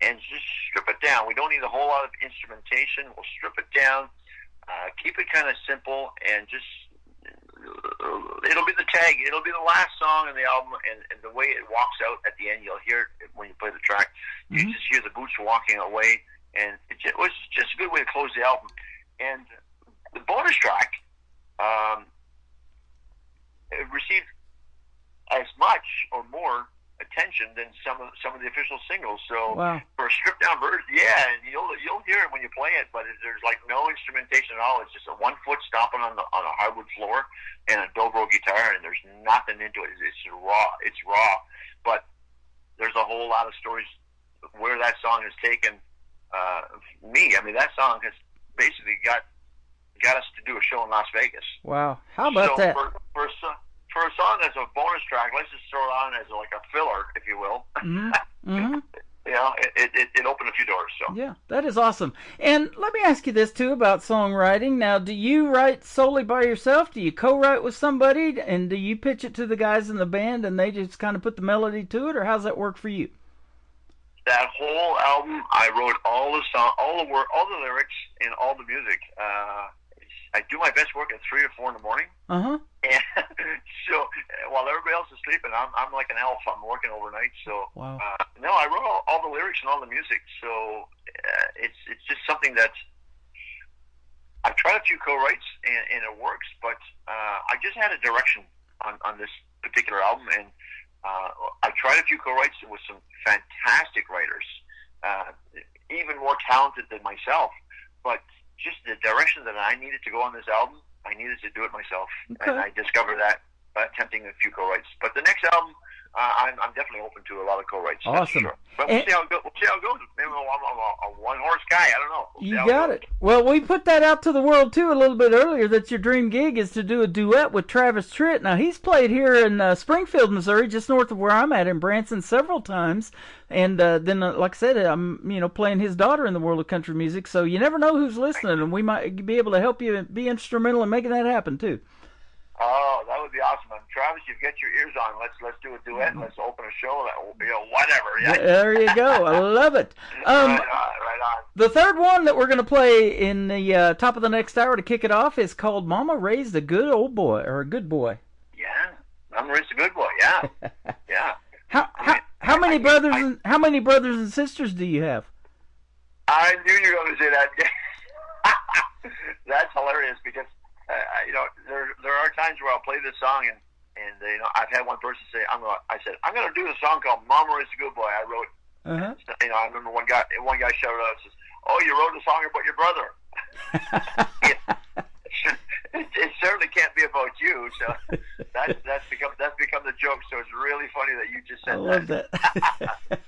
and just strip it down? We don't need a whole lot of instrumentation. We'll strip it down, keep it kind of simple, and just it'll be the tag. It'll be the last song on the album, and the way it walks out at the end, you'll hear it when you play the track. You just hear the boots walking away. And it was just a good way to close the album. And the bonus track it received as much or more attention than some of the official singles. So for a stripped down version, and you'll hear it when you play it, but there's like no instrumentation at all. It's just a 1 foot stomping on a hardwood floor and a dobro guitar, and there's nothing into it. It's raw. It's raw. But there's a whole lot of stories where that song is taken. Me, I mean, that song has basically got us to do a show in Las Vegas. Wow, how about that? For a song that's a bonus track, let's just throw it on as like a filler, if you will. You know, it opened a few doors. So yeah, that is awesome. And let me ask you this too about songwriting. Now, do you write solely by yourself? Do you co-write with somebody, and do you pitch it to the guys in the band, and they just kind of put the melody to it, or how's that work for you? That whole album, I wrote all the song, all the work, all the lyrics, and all the music. I do my best work at 3 or 4 in the morning. And so while everybody else is sleeping, I'm like an elf. I'm working overnight. So no, I wrote all the lyrics and all the music. So it's just something that I've tried a few co-writes and it works. But I just had a direction on this particular album, and I tried a few co-writes with some fantastic writers, even more talented than myself. But just the direction that I needed to go on this album, I needed to do it myself. And I discovered that by attempting a few co-writes. But the next album, I'm definitely open to a lot of co-writes. Awesome. Sure. But we'll see how it goes. Maybe I'm a one-horse guy. I don't know. You got it. Well, we put that out to the world, too, a little bit earlier, that your dream gig is to do a duet with Travis Tritt. Now, he's played here in Springfield, Missouri, just north of where I'm at in Branson several times. And then, like I said, I'm playing his daughter in the world of country music. So you never know who's listening, and we might be able to help you be instrumental in making that happen, too. Oh, that would be awesome. Travis, you've got your ears on. Let's do a duet. Let's open a show. Whatever. Yeah. There you go. I love it. Right on. The third one that we're going to play in the top of the next hour to kick it off is called "Mama Raised a Good Old Boy" or "A Good Boy." Yeah, Mama Raised a Good Boy. Yeah, yeah. How many brothers and sisters do you have? I knew you were going to say that. That's hilarious because. There are times where I'll play this song and I've had one person say I'm gonna do the song called "Mama Is a Good Boy." I wrote. I remember one guy shouted out and says, "Oh, you wrote a song about your brother." it certainly can't be about you. So that's become the joke. So it's really funny that you just said that. I love that.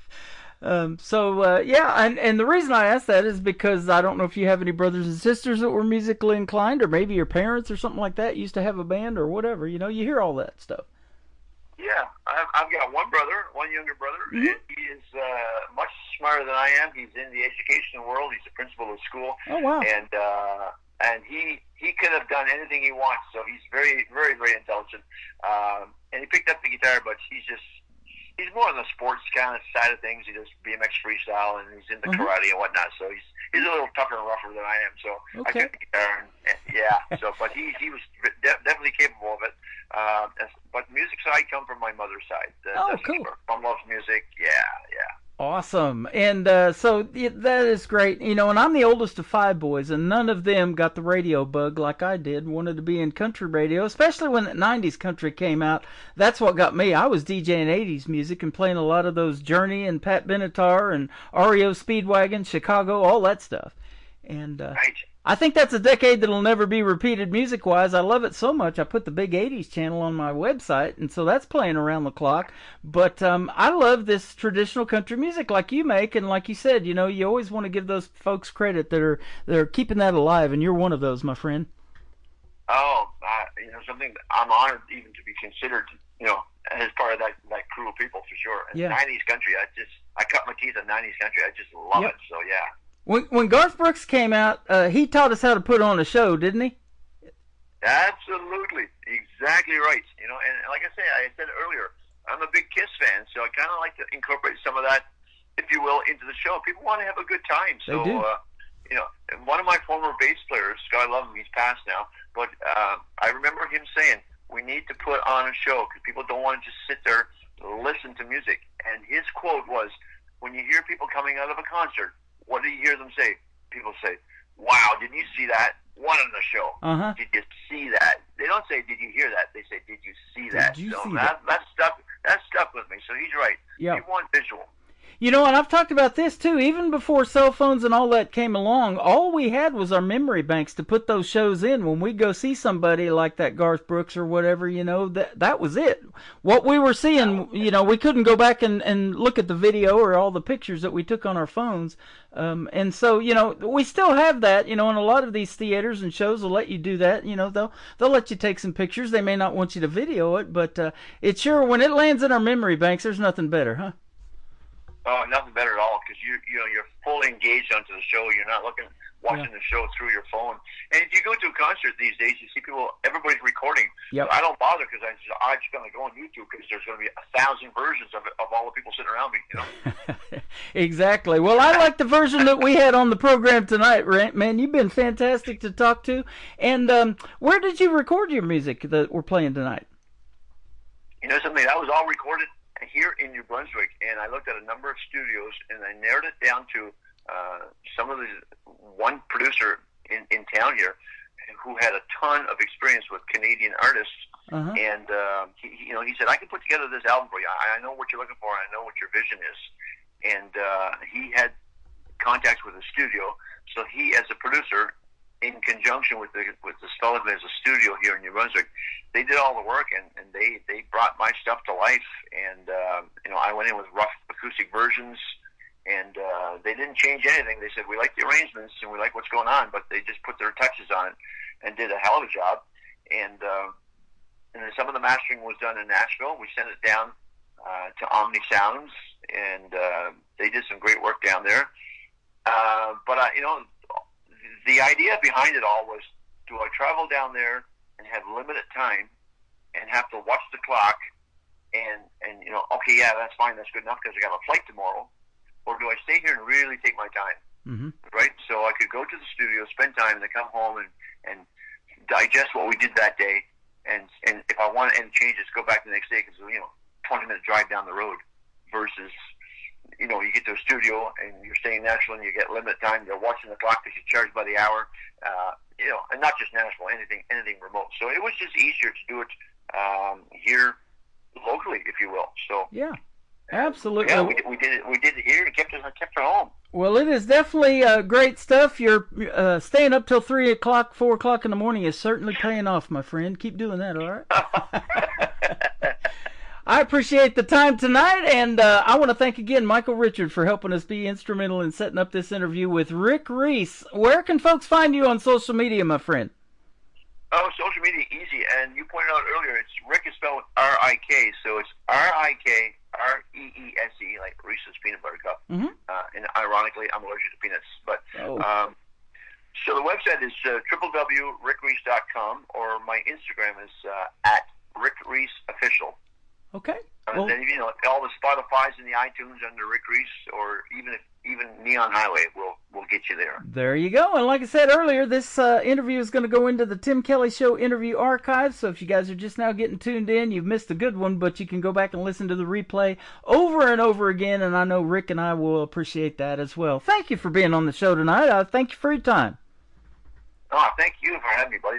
And the reason I asked that is because I don't know if you have any brothers and sisters that were musically inclined, or maybe your parents or something like that used to have a band or whatever. You hear all that stuff. Yeah, I've got one younger brother, and he is much smarter than I am. He's in the education world. He's the principal of school. Oh, wow. And he could have done anything he wants, so he's very, very, very intelligent. And he picked up the guitar, but he's more on the sports kind of side of things. He does BMX freestyle, and he's into karate and whatnot. So he's a little tougher and rougher than I am. So I took the guitar, but he was definitely capable of it. But music side come from my mother's side. Cool. Mom loves music. Yeah. Awesome. And so that is great. And I'm the oldest of 5 boys, and none of them got the radio bug like I did, wanted to be in country radio, especially when the 90s country came out. That's what got me. I was DJing 80s music and playing a lot of those Journey and Pat Benatar and REO Speedwagon, Chicago, all that stuff. And I think that's a decade that'll never be repeated music-wise. I love it so much. I put the Big 80s channel on my website, and so that's playing around the clock. But I love this traditional country music like you make, and like you said, you always want to give those folks credit that are keeping that alive, and you're one of those, my friend. Oh, something I'm honored even to be considered, as part of that crew of people for sure. And 90s country, I cut my teeth on 90s country. I just love it. So yeah. When Garth Brooks came out, he taught us how to put on a show, didn't he? Absolutely, exactly right. And like I said earlier, I'm a big Kiss fan, so I kind of like to incorporate some of that, if you will, into the show. People want to have a good time, so they do. And one of my former bass players, Scott, I love him, he's passed now, but I remember him saying, we need to put on a show because people don't want to just sit there and listen to music. And his quote was, when you hear people coming out of a concert, what do you hear them say? People say, wow, did you see that? One on the show. Uh-huh. Did you see that? They don't say, did you hear that? They say, did you see that? Did you so see that stuck with me. So he's right. Yeah. You want visual. And I've talked about this too. Even before cell phones and all that came along, all we had was our memory banks to put those shows in. When we go see somebody like that Garth Brooks or whatever, that was it. What we were seeing, we couldn't go back and look at the video or all the pictures that we took on our phones. And so, we still have that, and a lot of these theaters and shows will let you do that. They'll let you take some pictures. They may not want you to video it, but it's sure when it lands in our memory banks, there's nothing better, huh? Oh, nothing better at all, because you're fully engaged onto the show. You're not watching the show through your phone. And if you go to a concert these days, you see everybody's recording. Yep. I don't bother because I'm just going to go on YouTube because there's going to be 1,000 versions of all the people sitting around me. Exactly. Well, I like the version that we had on the program tonight, man. You've been fantastic to talk to. And where did you record your music that we're playing tonight? Something that was all recorded here in New Brunswick, and I looked at a number of studios, and I narrowed it down to one producer in town here who had a ton of experience with Canadian artists, and he said, I can put together this album for you. I know what you're looking for. I know what your vision is. And he had contacts with the studio, so he, as a producer, in conjunction with the fellow that has a studio here in New Brunswick, they did all the work, and they brought my stuff to life. And I went in with rough acoustic versions, and they didn't change anything. They said, we like the arrangements and we like what's going on, but they just put their touches on it and did a hell of a job. And then some of the mastering was done in Nashville. We sent it down to Omni Sounds, and they did some great work down there. But the idea behind it all was, do I travel down there and have limited time and have to watch the clock and okay, yeah, that's fine, that's good enough because I got a flight tomorrow, or do I stay here and really take my time? Mm-hmm. Right? So I could go to the studio, spend time, and then come home and digest what we did that day, and if I want any changes, go back the next day because 20-minute drive down the road versus you get to a studio and you're staying in Nashville and you get limited time. You're watching the clock because you're charged by the hour. And not just Nashville, anything remote. So it was just easier to do it here locally, if you will. So yeah, absolutely. Yeah, we did it here and kept it home. Well, it is definitely great stuff. You're staying up till 3 o'clock, 4 o'clock in the morning is certainly paying off, my friend. Keep doing that, all right? I appreciate the time tonight, and I want to thank again Michael Richard for helping us be instrumental in setting up this interview with Rick Reese. Where can folks find you on social media, my friend? Oh, social media, easy. And you pointed out earlier, Rick is spelled R-I-K, so it's R-I-K-R-E-E-S-E, like Reese's Peanut Butter Cup. Mm-hmm. And ironically, I'm allergic to peanuts. But so the website is www.rickreese.com, or my Instagram is at Rick Reese Official. Okay. Well, then all the Spotify's and the iTunes under Rick Reese, or even Neon Highway will get you there. There you go. And like I said earlier, this interview is going to go into the Tim Kelly Show interview archive. So if you guys are just now getting tuned in, you've missed a good one, but you can go back and listen to the replay over and over again. And I know Rick and I will appreciate that as well. Thank you for being on the show tonight. Thank you for your time. Oh, thank you for having me, buddy.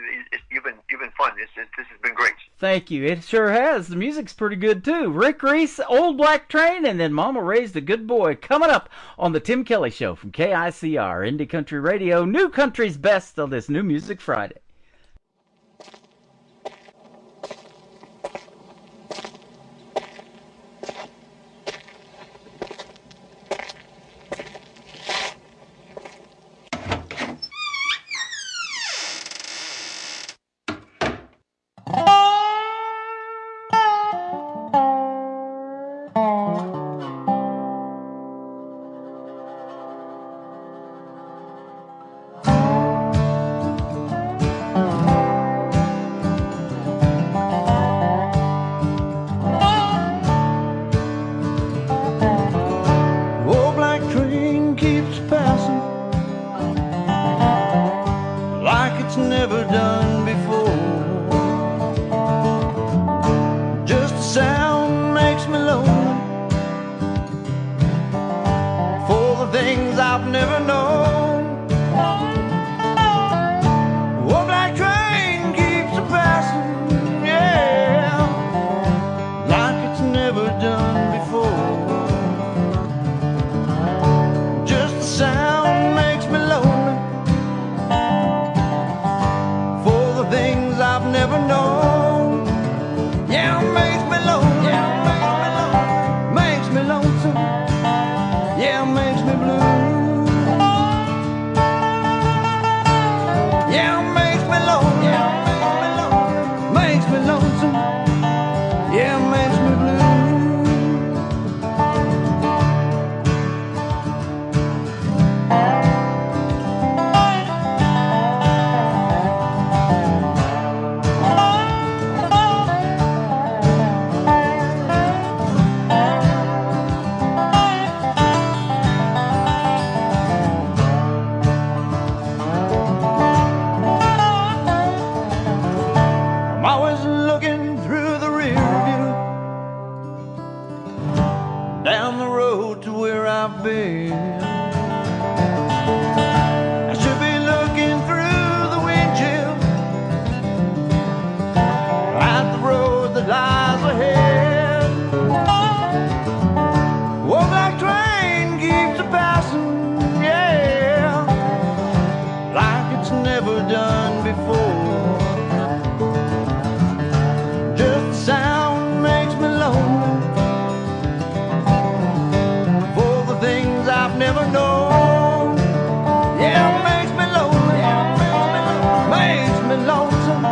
You've been fun. This has been great. Thank you. It sure has. The music's pretty good, too. Rick Reese, Old Black Train, and then Mama Raised a Good Boy. Coming up on the Tim Kelly Show from KICR, Indie Country Radio, New Country's Best on this New Music Friday. Old black train keeps passing like it's never done before. Just the sound makes me lonely for the things I've never known. Old black train keeps a passing, yeah, like it's never done before. Just the sound makes me lonely for the things I've never known. Yeah, it makes me lonely, makes me lonesome. Yeah, it makes me blue. Yeah, it makes me lonely, makes me lonesome. Yeah, it makes me blue. I'm always looking through the rear view, down the road to where I've been. I should be looking through the windshield at the road that lies ahead. Old black train keeps a passing, yeah, like it's never done before. Just the sound makes me lonely for the things I've never known. Yeah, it makes me lonely, makes me lonesome.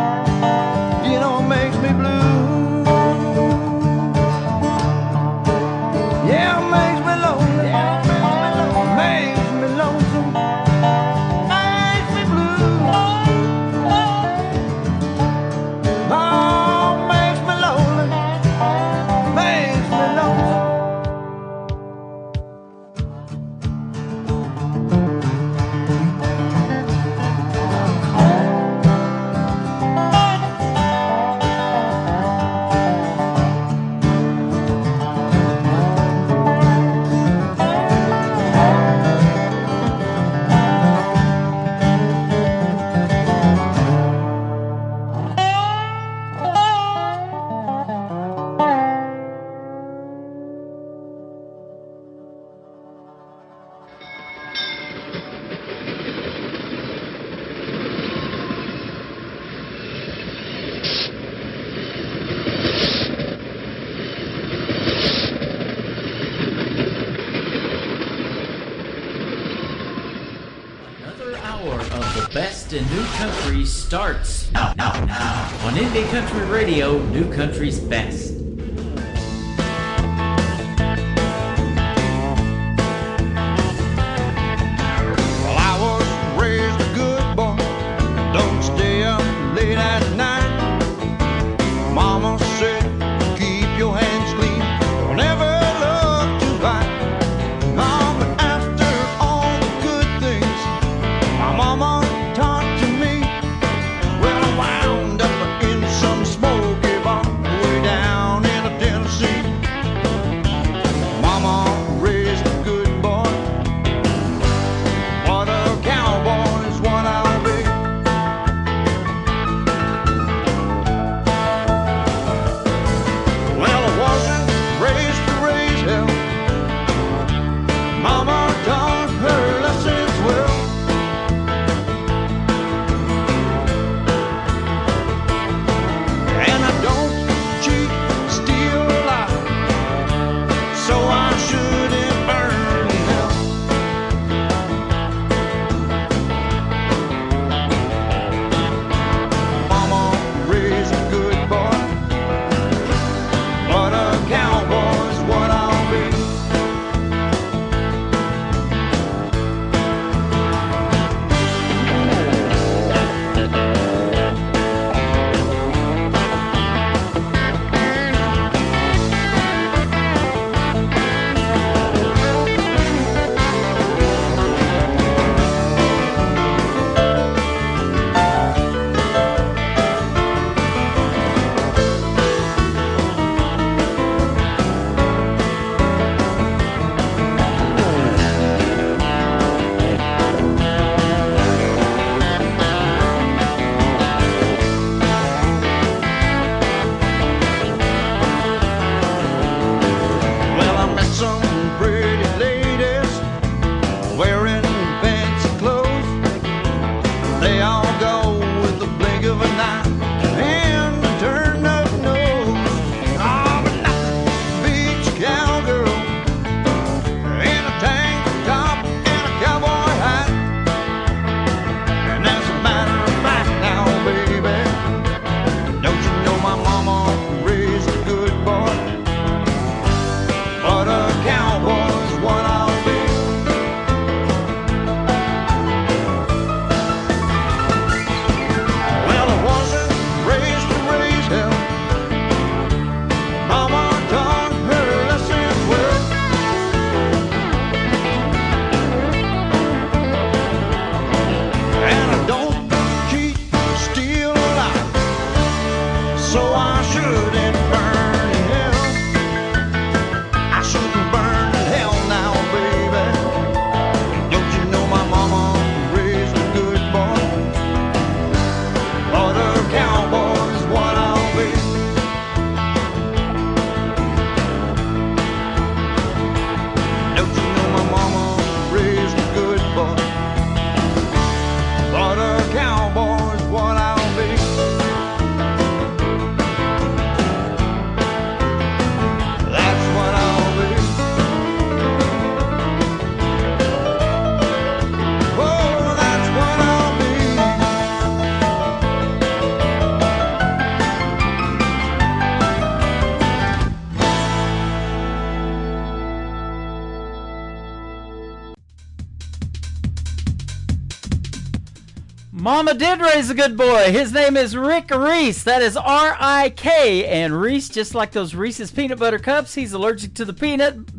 You know, it makes me blue. Yeah, it makes me lonely, makes me lonesome, makes me blue. Oh, makes me lonely, makes me lonesome. Another hour of the best in new country starts now on Indie Country Radio, New Country's Best. Well, I was raised a good boy, don't stay up late at night. Mama said, keep your hands clean, don't ever look too bright. Oh, but after all the good things my mama taught to me, well, I wound up in some smoky bar way down so I shouldn't burn in hell. I shouldn't burn in hell now, baby. Don't you know my mama raised a good boy? But a cowboy's what I'll be. Don't you know my mama raised a good boy? But a cowboy's what I'll be. That's what I'll be. Oh, that's what I'll be. Mama did raise a good boy. His name is Rick Reese. That is R-I-K. And Reese, just like those Reese's peanut butter cups, he's allergic to the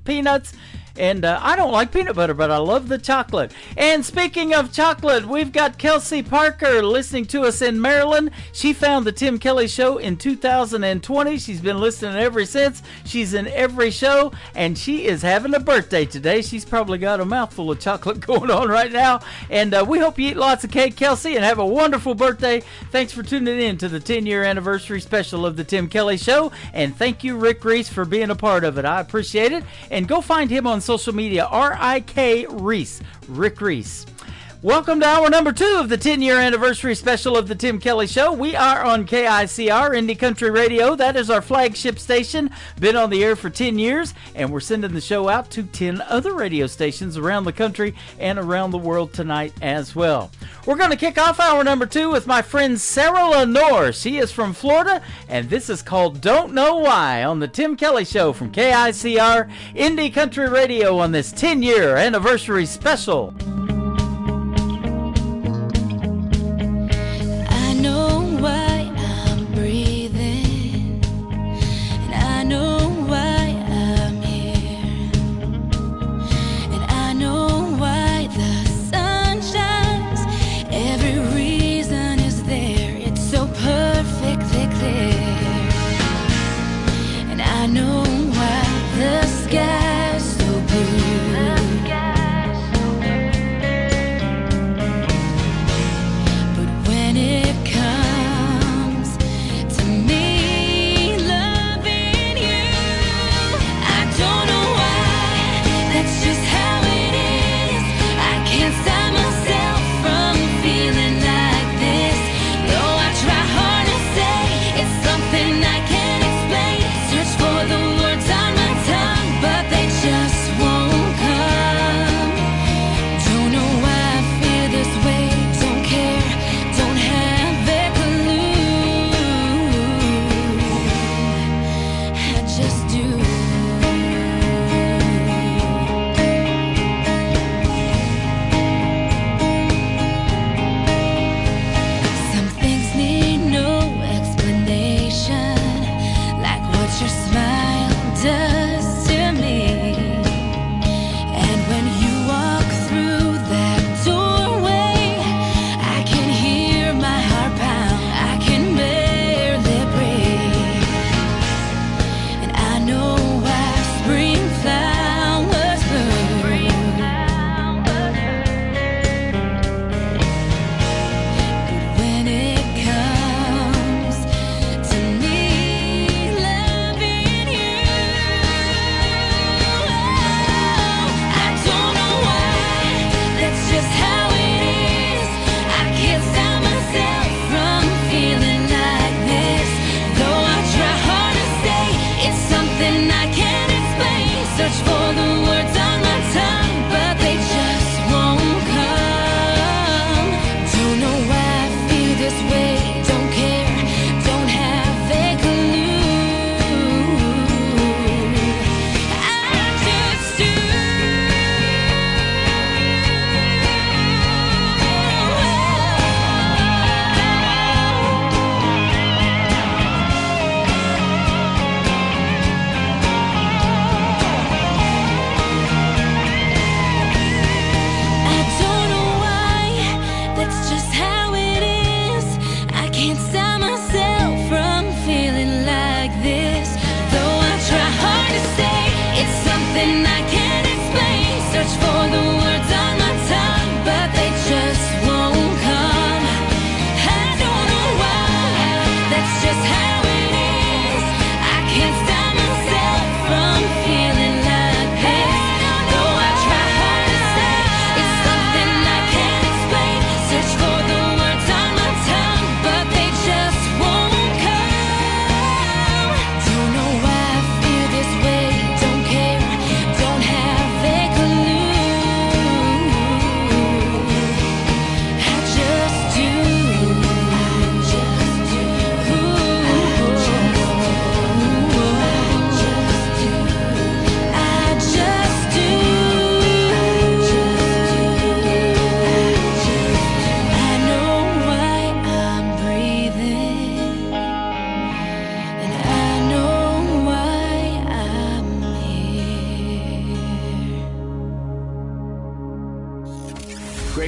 peanuts. And I don't like peanut butter, but I love the chocolate. And speaking of chocolate, we've got Kelsey Parker listening to us in Maryland. She found the Tim Kelly Show in 2020. She's been listening ever since. She's in every show, and she is having a birthday today. She's probably got a mouthful of chocolate going on right now. And we hope you eat lots of cake, Kelsey, and have a wonderful birthday. Thanks for tuning in to the 10-year anniversary special of the Tim Kelly Show. And thank you, Rick Reese, for being a part of it. I appreciate it. And go find him on social media, R-I-K Reese, Rick Reese. Welcome to hour number 2 of the 10-year anniversary special of the Tim Kelly Show. We are on KICR, Indie Country Radio. That is our flagship station. Been on the air for 10 years, and we're sending the show out to 10 other radio stations around the country and around the world tonight as well. We're going to kick off hour number 2 with my friend Sarah Lenore. She is from Florida, and this is called Don't Know Why on the Tim Kelly Show from KICR, Indie Country Radio on this 10-year anniversary special. I know why I'm breathing, and I know why I'm here, and I know why the sun shines. Every reason is there, it's so perfectly clear, and I know why the sky's so blue.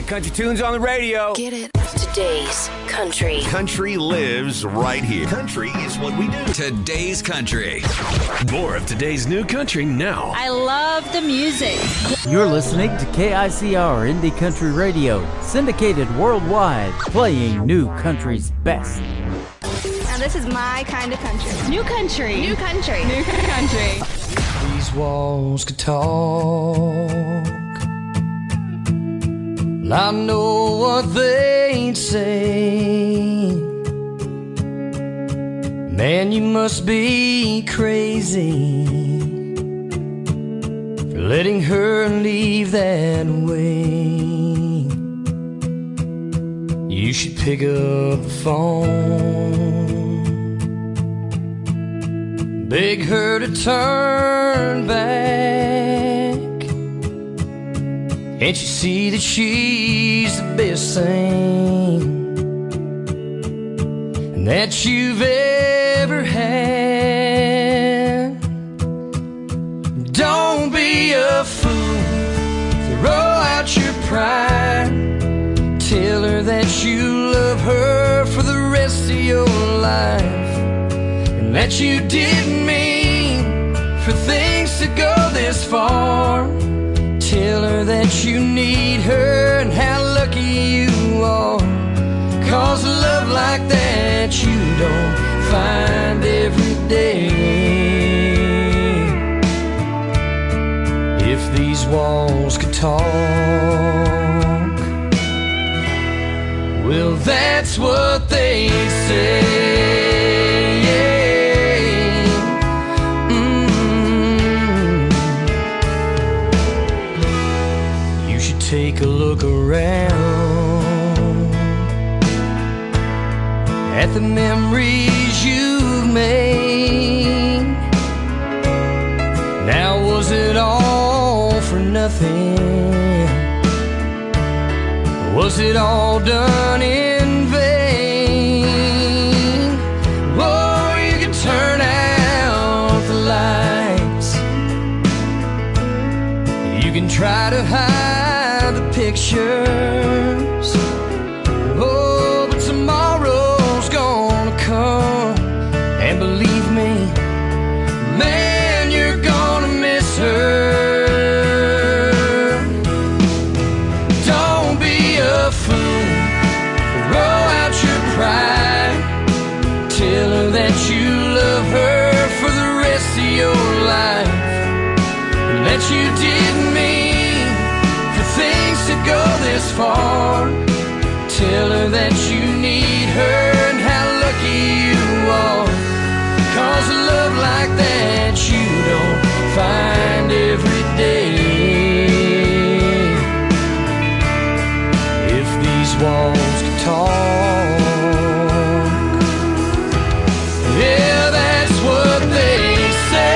Country tunes on the radio. Get it? Today's country. Country lives right here. Country is what we do. Today's country. More of today's new country now. I love the music. You're listening to KICR Indie Country Radio, syndicated worldwide, playing new country's best. Now this is my kind of country. New country. New country. New country. These walls could talk. I know what they'd say. Man, you must be crazy for letting her leave that way. You should pick up the phone, beg her to turn back. Can't you see that she's the best thing that you've ever had? Don't be a fool, throw out your pride. Tell her that you love her for the rest of your life, and that you didn't mean for things to go this far. Tell her that you need her and how lucky you are, 'cause a love like that you don't find every day. If these walls could talk, well, that's what they'd say. Take a look around at the memories you've made. Now was it all for nothing? Was it all done in vain? Oh, you can turn out the lights, you can try to hide the pictures, oh, but tomorrow's gonna come, and believe me, man, you're gonna miss her. Don't be a fool, throw out your pride. Tell her that you love her for the rest of your life, and that you didn't mean things to go this far. Tell her that you need her and how lucky you are, 'cause a love like that you don't find every day. If these walls could talk, yeah, that's what they say.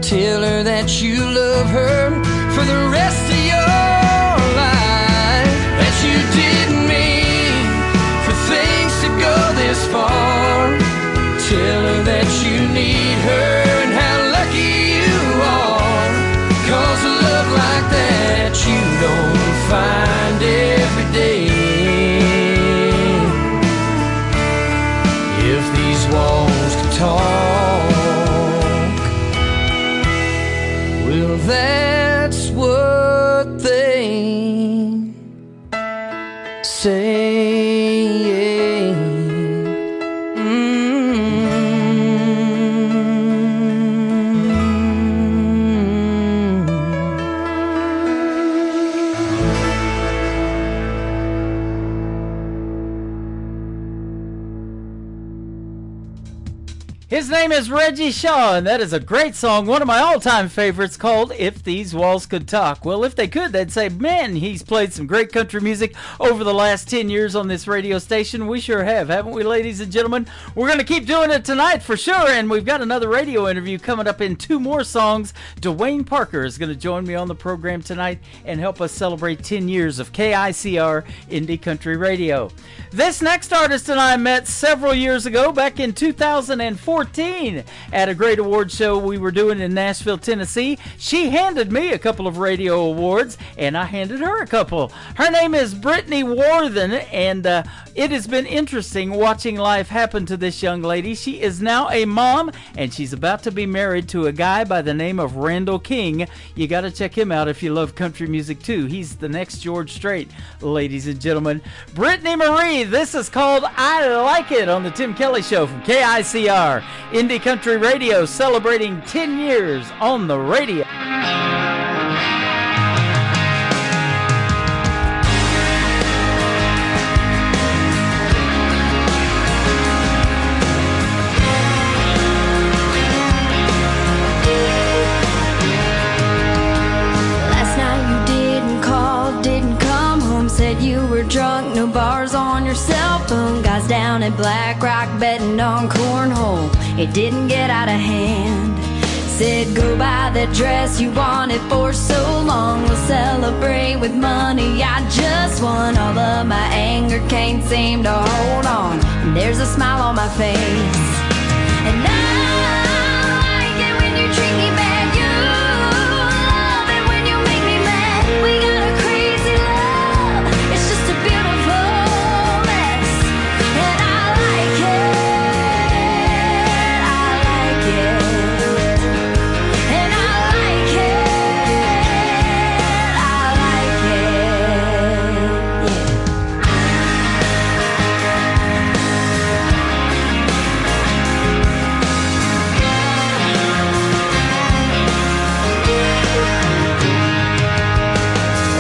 Tell her that you love her for the rest of your life, that you didn't mean for things to go this far. Tell her that you need her and how lucky you are, 'cause a love like that you don't find every day. If these walls could talk, well, that's what they say. His name is Reggie Shaw, and that is a great song, one of my all-time favorites, called If These Walls Could Talk. Well, if they could, they'd say, man, he's played some great country music over the last 10 years on this radio station. We sure have, haven't we, ladies and gentlemen? We're going to keep doing it tonight for sure, and we've got another radio interview coming up in 2 more songs. Dwayne Parker is going to join me on the program tonight and help us celebrate 10 years of KICR Indie Country Radio. This next artist and I met several years ago, back in 2014, at a great award show we were doing in Nashville, Tennessee. She handed me a couple of radio awards, and I handed her a couple. Her name is Brittany Worthen, and it has been interesting watching life happen to this young lady. She is now a mom, and she's about to be married to a guy by the name of Randall King. You got to check him out if you love country music too. He's the next George Strait, ladies and gentlemen. Brittany Marie, this is called I Like It on the Tim Kelly Show from KICR Indie Country Radio, celebrating 10 years on the radio. Last night you didn't call, didn't come home, said you were drunk, no bars on your cell phone. Guys down at Black Rock betting on cornhole, it didn't get out of hand. Said go buy the dress you wanted for so long, we'll celebrate with money I just won. All of my anger can't seem to hold on, and there's a smile on my face. And I like it when you treat me bad, you love it when you make me mad. We got a crazy love, it's just a beautiful mess. And I like it, I like it. And I like it, I like it, yeah.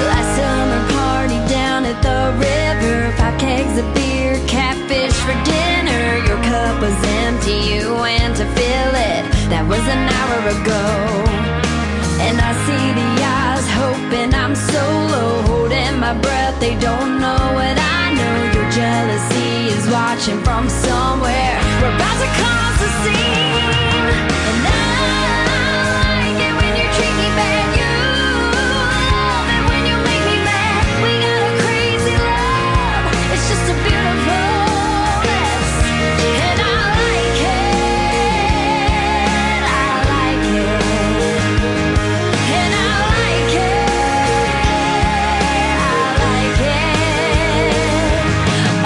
Last summer party down at the river, 5 kegs of beer, catfish for dinner. Your cup was empty, you went to fill it. That was an hour ago. And I see the eyes hoping I'm solo, holding my breath, they don't know what I know. Your jealousy is watching from somewhere. We're about to cause a scene. And I like it when you treat me bad, you love it when you make me mad. We got a crazy love, it's just a beautiful mess. And I like it, I like it. And I like it, I like it.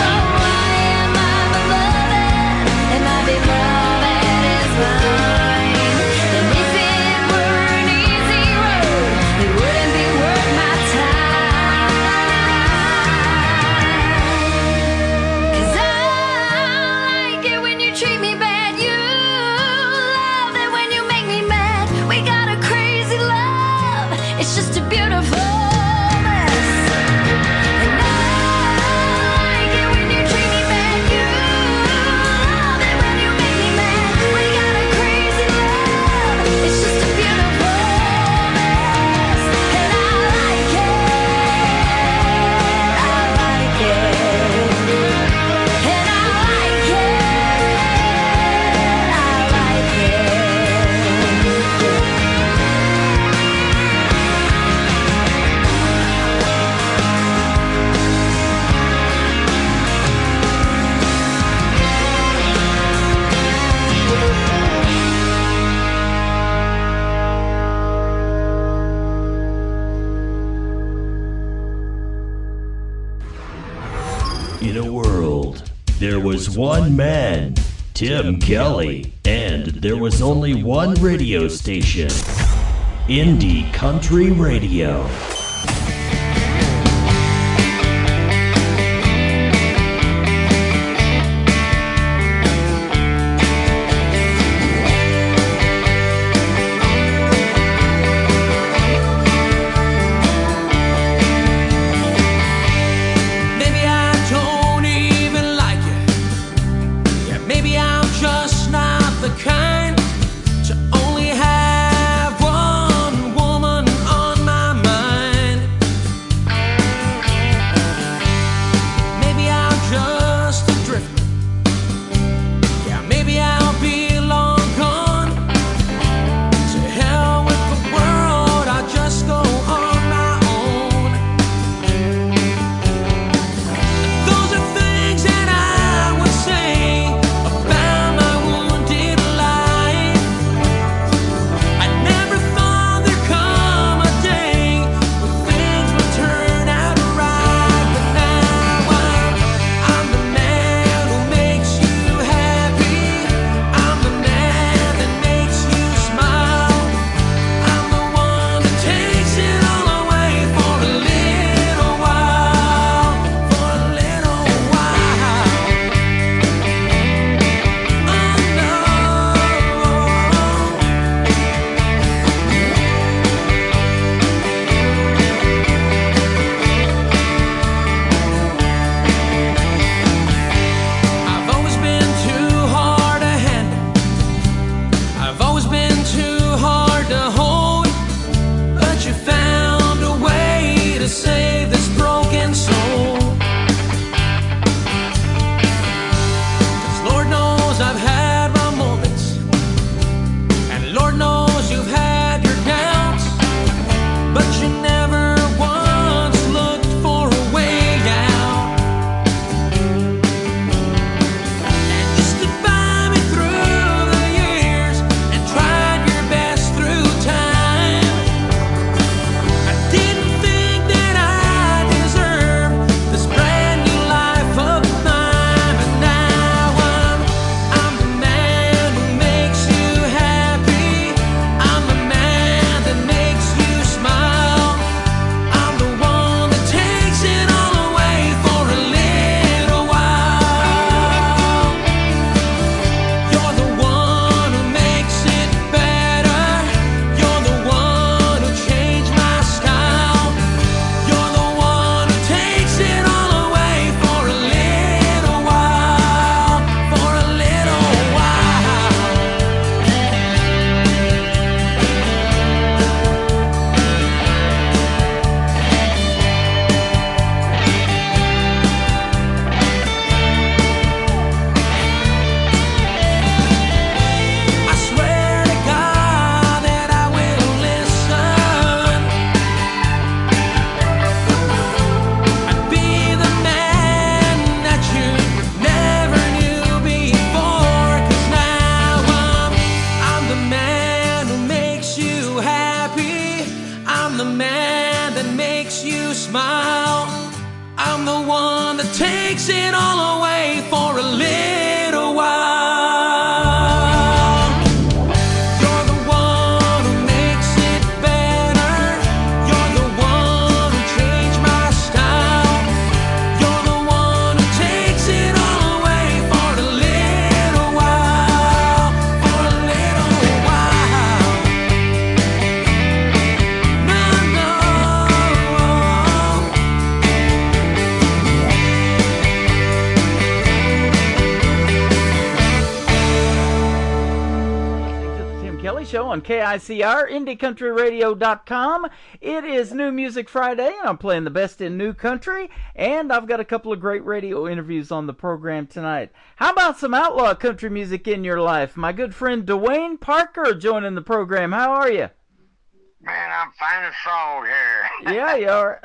Oh, why am I beloved? And my beloved is mine. And if it were an easy road, it wouldn't be worth my time. 'Cause I like it when you treat me bad, you love it when you make me mad. We got a crazy love, it's just a beautiful mess. And I like it when you treat me bad, you love it when you make me mad. We got a crazy love, it's just a beautiful mess. And I like it, I like it. And I like it, I like it. In a world, there was one man, Tim Kelly, and there was only one radio station, Indie Country Radio. Maybe I don't even like it. Yeah, maybe I'm just not the the one that takes it all away for a little while. You're the one who makes it better. You're the one who changed my style. You're the one who takes it all away for a little while. For a little while. No, no. Tim Kelly Show on KICR, IndieCountryRadio.com. It is New Music Friday, and I'm playing the best in new country, and I've got a couple of great radio interviews on the program tonight. How about some outlaw country music in your life? My good friend Dwayne Parker joining the program. How are you? Man, I'm fine as frog here. Yeah, you are.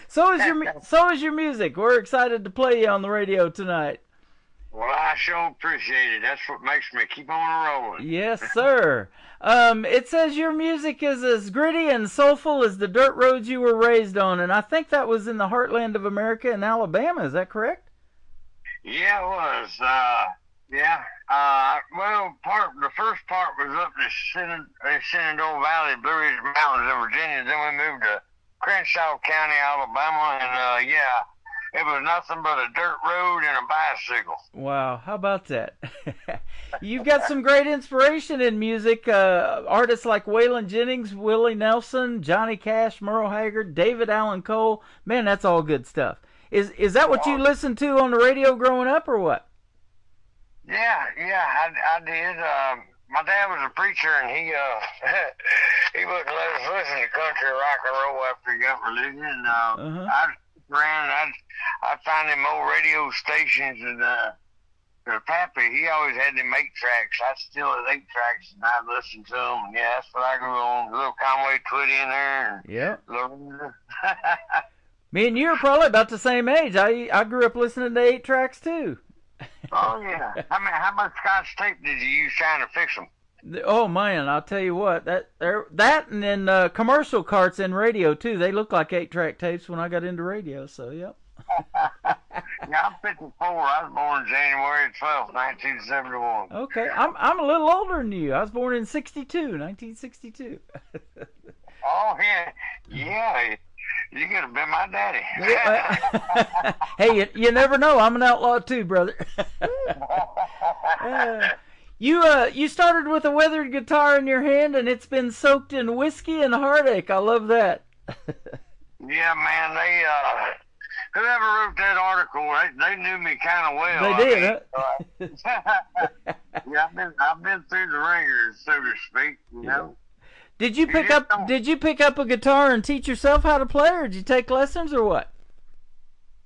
So is your music. We're excited to play you on the radio tonight. Well, I sure appreciate it. That's what makes me keep on rolling. Yes, sir. It says your music is as gritty and soulful as the dirt roads you were raised on, and I think that was in the heartland of America in Alabama. Is that correct? Yeah, it was. Yeah. Well, the first part was up in the Shenandoah Valley, Blue Ridge Mountains in Virginia. Then we moved to Crenshaw County, Alabama, and yeah, it was nothing but a dirt road and a bicycle. Wow, how about that? You've got some great inspiration in music. Artists like Waylon Jennings, Willie Nelson, Johnny Cash, Merle Haggard, David Allan Coe. Man, that's all good stuff. Is that what you listened to on the radio growing up, or what? Yeah, I did. My dad was a preacher, and he he wouldn't let us listen to country rock and roll after he got religion. And I'd find them old radio stations, and Pappy, he always had them 8-tracks. I'd steal his 8-tracks, and I'd listen to them. And yeah, that's what I grew on. Little Conway Twitty in there. Yeah. Little... Me and you are probably about the same age. I grew up listening to 8-tracks too. Oh yeah. I mean, how much Scotch tape did you use trying to fix them? Oh man, I'll tell you what. That and then commercial carts in radio too. They look like 8-track tapes when I got into radio. So yep. Yeah, I'm 54. I was born January 12th, 1971. Okay, I'm a little older than you. I was born in 1962. Oh yeah. You could have been my daddy. Hey, you never know. I'm an outlaw too, brother. You started with a weathered guitar in your hand, and it's been soaked in whiskey and heartache. I love that. Yeah, man. They whoever wrote that article, they knew me kind of well. They did, huh? Yeah, I've been through the ringers, so to speak. You know. Did you pick up a guitar and teach yourself how to play, or did you take lessons, or what?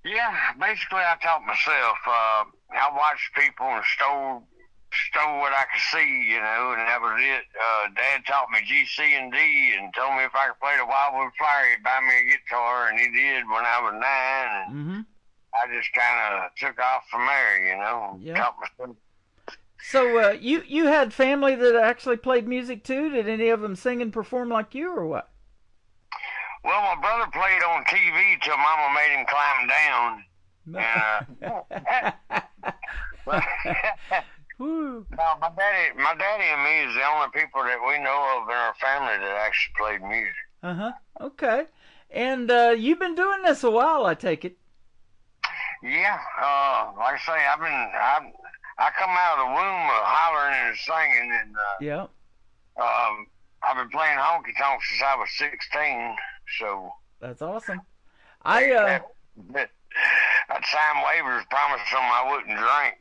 Yeah, basically I taught myself. I watched people and stole what I could see, you know, and that was it. Dad taught me G, C, and D, and told me if I could play the Wildwood Flyer, he'd buy me a guitar, and he did when I was 9. And I just kind of took off from there, you know. Yeah. Taught myself. So you had family that actually played music too? Did any of them sing and perform like you, or what? Well, my brother played on TV till Mama made him climb down. No, my daddy and me is the only people that we know of in our family that actually played music. Okay. And you've been doing this a while, I take it. Yeah. Like I say, I come out of the womb hollering and singing, and I've been playing honky tonk since I was 16. So that's awesome. I'd sign waivers promising them I wouldn't drink.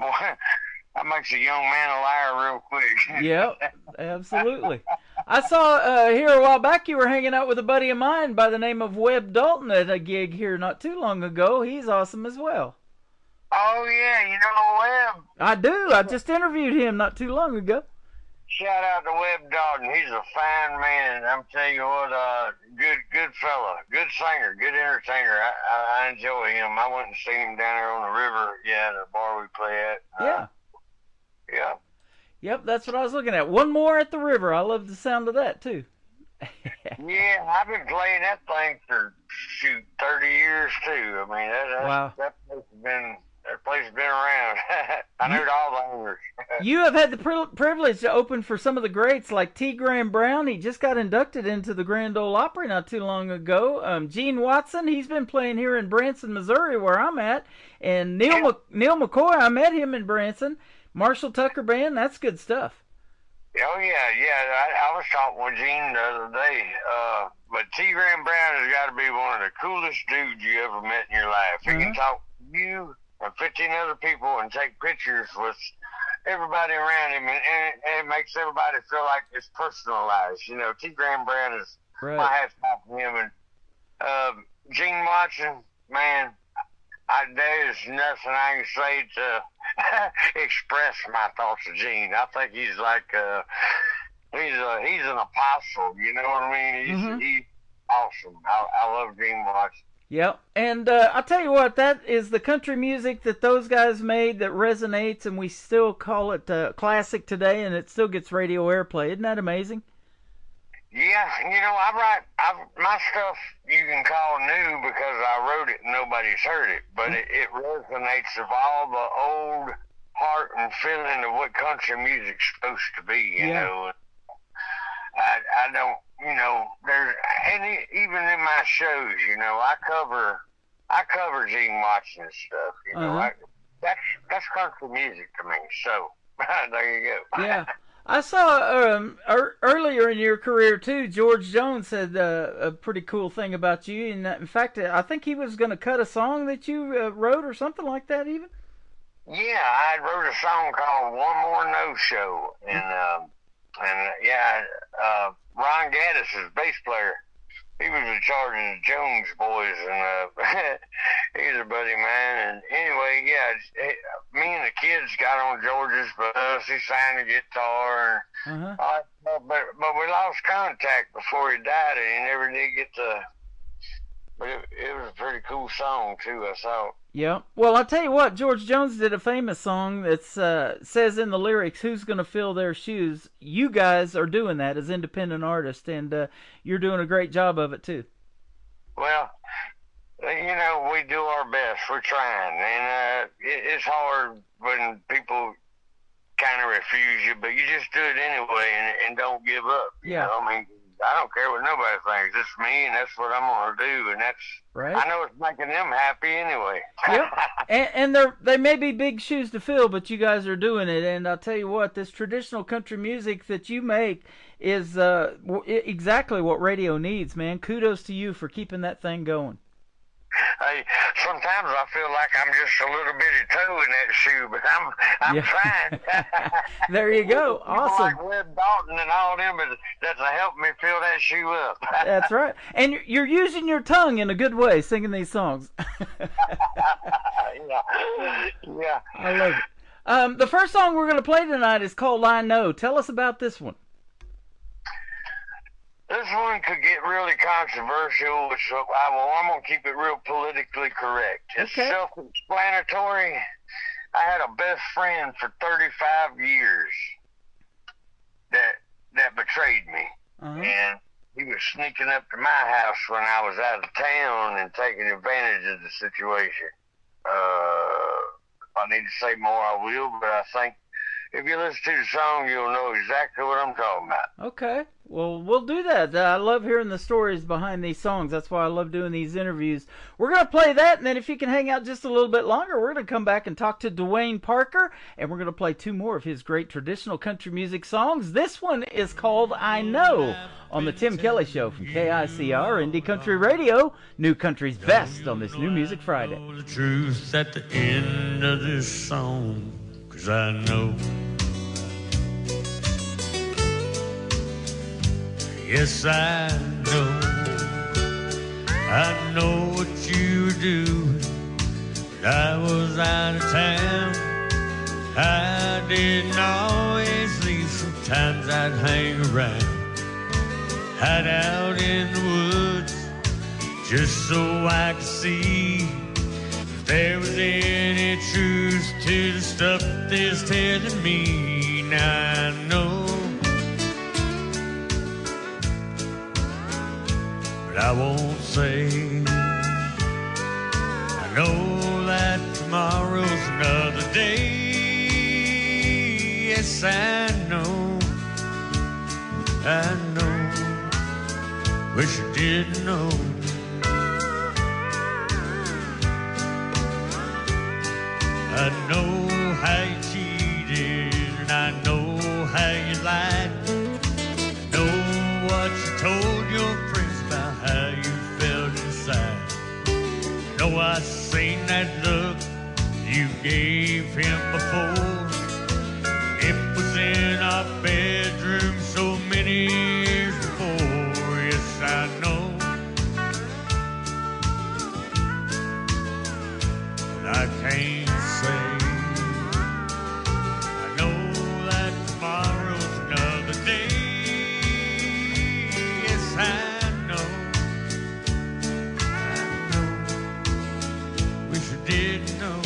Boy, that makes a young man a liar real quick. Yep, absolutely. I saw here a while back you were hanging out with a buddy of mine by the name of Webb Dalton at a gig here not too long ago. He's awesome as well. Oh, yeah, you know Webb? I do. I just interviewed him not too long ago. Shout out to Webb Dalton. He's a fine man. I'm telling you what, good fella, good singer, good entertainer. I enjoy him. I went and seen him down there on the river, the bar we play at. Yeah. Yep, that's what I was looking at. One more at the river. I love the sound of that, too. Yeah, I've been playing that thing for 30 years too. I mean, Wow. that place has been around. I know all the owners. You have had the privilege to open for some of the greats like T. Graham Brown. He just got inducted into the Grand Ole Opry not too long ago. Gene Watson, he's been playing here in Branson, Missouri, where I'm at. And Neil McCoy, I met him in Branson. Marshall Tucker Band, that's good stuff. Oh, yeah. I was talking with Gene the other day. But T. Graham Brown has got to be one of the coolest dudes you ever met in your life. He can talk to you and 15 other people and take pictures with everybody around him, and it makes everybody feel like it's personalized. You know, T. Graham Brown is my hat's off to him. And Gene Watson, man, there's nothing I can say to express my thoughts of Gene. I think he's like he's an apostle. You know what I mean? He's awesome. I love Gene Watson. Yep, and I'll tell you what, that is the country music that those guys made that resonates, and we still call it classic today, and it still gets radio airplay. Isn't that amazing? Yeah, you know, my stuff you can call new because I wrote it and nobody's heard it, but it resonates of all the old heart and feeling of what country music's supposed to be, you know. I don't, you know, even in my shows, you know, I cover Gene Watson and stuff, you know. That's country music to me, so there you go. Yeah. I saw earlier in your career, too, George Jones said a pretty cool thing about you. And in fact, I think he was going to cut a song that you wrote or something like that even. Yeah, I wrote a song called One More No Show. And Ron Gaddis, his bass player, he was in charge of the Jones boys, and he's a buddy of mine. And anyway, me and the kids got on George's bus. He signed a guitar, but we lost contact before he died, and he never did get to. But it was a pretty cool song too, I thought. Yeah. Well, I'll tell you what, George Jones did a famous song that says in the lyrics, "Who's gonna fill their shoes?" You guys are doing that as independent artists, and you're doing a great job of it too. Well, you know, we do our best. We're trying, and it's hard when people kind of refuse you, but you just do it anyway and don't give up. Yeah. You know? I mean, I don't care what nobody thinks. It's me, and that's what I'm going to do, and that's right. I know it's making them happy anyway. Yep. And they may be big shoes to fill, but you guys are doing it. And I'll tell you what, this traditional country music that you make is exactly what radio needs, man. Kudos to you for keeping that thing going. Hey, sometimes I feel like I'm just a little bitty toe in that shoe, but I'm trying. There you go. People Awesome. like Webb Dalton and all them that's helping me fill that shoe up. That's right. And you're using your tongue in a good way singing these songs. Yeah. I love it. The first song we're going to play tonight is called I Know. Tell us about this one. This one could get really controversial, so I'm going to keep it real politically correct. It's self-explanatory. I had a best friend for 35 years that betrayed me. And he was sneaking up to my house when I was out of town and taking advantage of the situation. If I need to say more, I will, but I think if you listen to the song, you'll know exactly what I'm talking about. Okay. Well, we'll do that. I love hearing the stories behind these songs. That's why I love doing these interviews. We're going to play that, and then if you can hang out just a little bit longer, we're going to come back and talk to Dwayne Parker, and we're going to play two more of his great traditional country music songs. This one is called I Know on the Tim Kelly Show from KICR, Indie Country Radio, New Country's best on this New Music Friday. The truth at the end of this song, 'cause I know. Yes, I know what you were doing. I was out of town. I didn't always leave. Sometimes I'd hang around, hide out in the woods, just so I could see if there was any truth to the stuff they're telling me. Now I know I won't say. I know that tomorrow's another day. Yes, I know. I know. Wish I didn't know. I know how you cheated, and I know how you lied. Know what you told your friends about how you felt inside. Know I seen that look you gave him before. It was in our bedroom so many years before. Yes, I know. But I can't say. I know that tomorrow's another day. Yes, I know. I know. Wish I did know.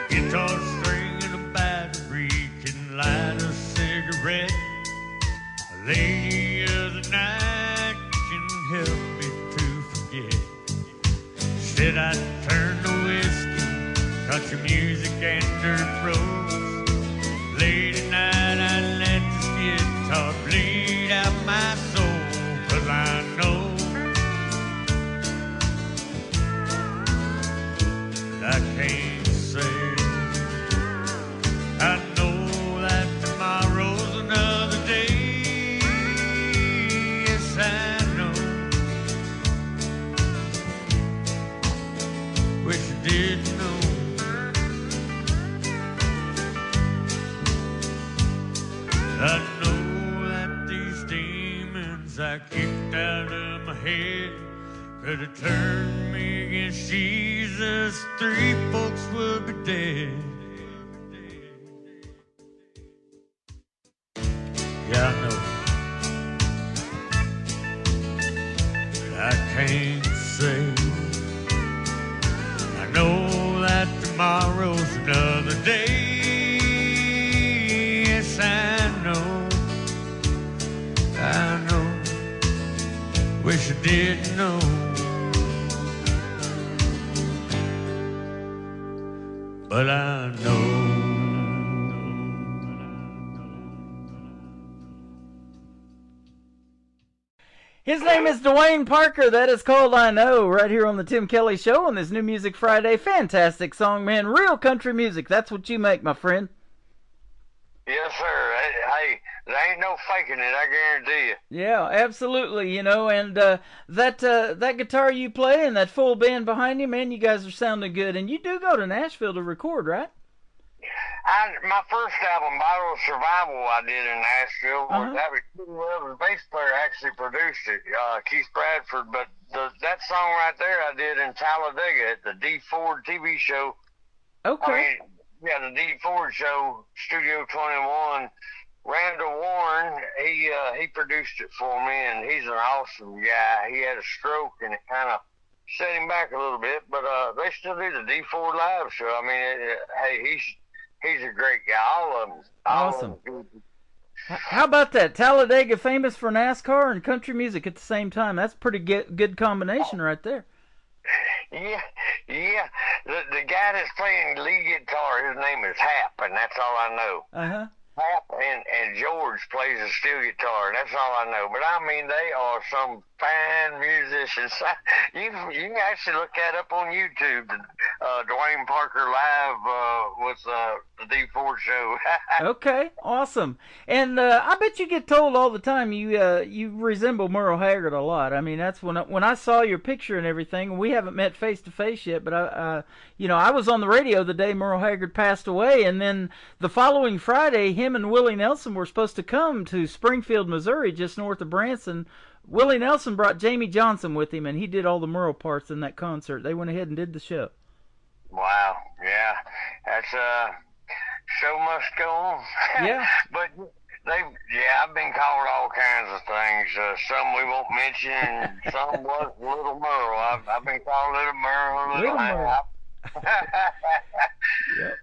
Guitar string and a battery can light a cigarette. A lady of the night can help me to forget. Said I'd turn to whiskey, country music and dirt roads. Late at night I'd let this guitar bleed out my soul. 'Cause I know I can't say. I know that tomorrow's another day. Yes, I know. Wish I did know. I know that these demons I kicked out of my head could have turned me against Jesus. 3 folks would be dead. Yeah, I know. But I can't say. I know that tomorrow's another day. Yes, I know. I know. Wish I didn't know. But I know. His name is Dwayne Parker. That is called I Know, right here on the Tim Kelly Show on this New Music Friday. Fantastic song, man. Real country music. That's what you make, my friend. Yes, sir. Hey, there ain't no faking it, I guarantee you. Yeah, absolutely. You know, and that guitar you play and that full band behind you, man, you guys are sounding good. And you do go to Nashville to record, right? My first album, Bottle of Survival, I did in Nashville. That was the bass player actually produced it, Keith Bradford. But that song right there I did in Talladega at the D Ford TV show. Okay. I mean, yeah, the D Ford show, Studio 21. Randall Warren, he produced it for me, and he's an awesome guy. He had a stroke, and it kind of set him back a little bit, but they still do the D Ford live show. I mean, hey, he's a great guy. All of them. Awesome. How about that? Talladega, famous for NASCAR and country music at the same time. That's pretty good combination right there. Yeah. The guy that's playing lead guitar, his name is Hap, and that's all I know. Hap, and George plays a steel guitar. That's all I know. But I mean, they are some fine musicians. You can actually look that up on YouTube. Dwayne Parker live with the D Ford Show. Okay, awesome. And I bet you get told all the time you resemble Merle Haggard a lot. I mean, that's when I saw your picture and everything. We haven't met face to face yet, but I was on the radio the day Merle Haggard passed away, and then the following Friday, him and Willie Nelson were supposed to come to Springfield, Missouri, just north of Branson. Willie Nelson brought Jamie Johnson with him, and he did all the Merle parts in that concert. They went ahead and did the show. Wow, yeah, that's show must go on. Yeah, but I've been called all kinds of things. Some we won't mention, some was Little Merle. I've been called Little Merle, Little Merle. Yep.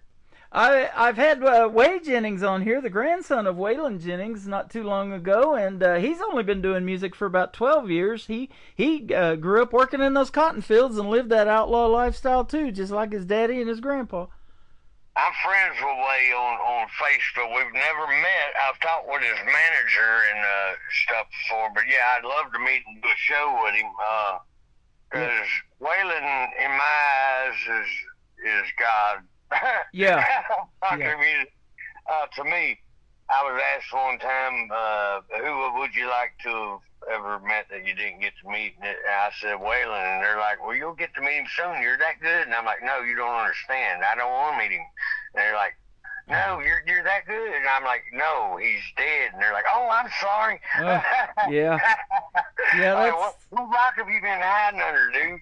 I've had Wade Jennings on here, the grandson of Waylon Jennings, not too long ago, and he's only been doing music for about 12 years. He grew up working in those cotton fields and lived that outlaw lifestyle too, just like his daddy and his grandpa. I'm friends with Wade on Facebook. We've never met. I've talked with his manager and stuff before, but yeah, I'd love to meet and do a show with him. Because Waylon, in my eyes, is God. Yeah. To me, I was asked one time, who would you like to have ever met that you didn't get to meet? And I said, Waylon. And they're like, well, you'll get to meet him soon. You're that good. And I'm like, no, you don't understand. I don't want to meet him. And they're like, no, you're that good. And I'm like, no, he's dead. And they're like, oh, I'm sorry. Yeah. Yeah, that's... What rock have you been hiding under, dude?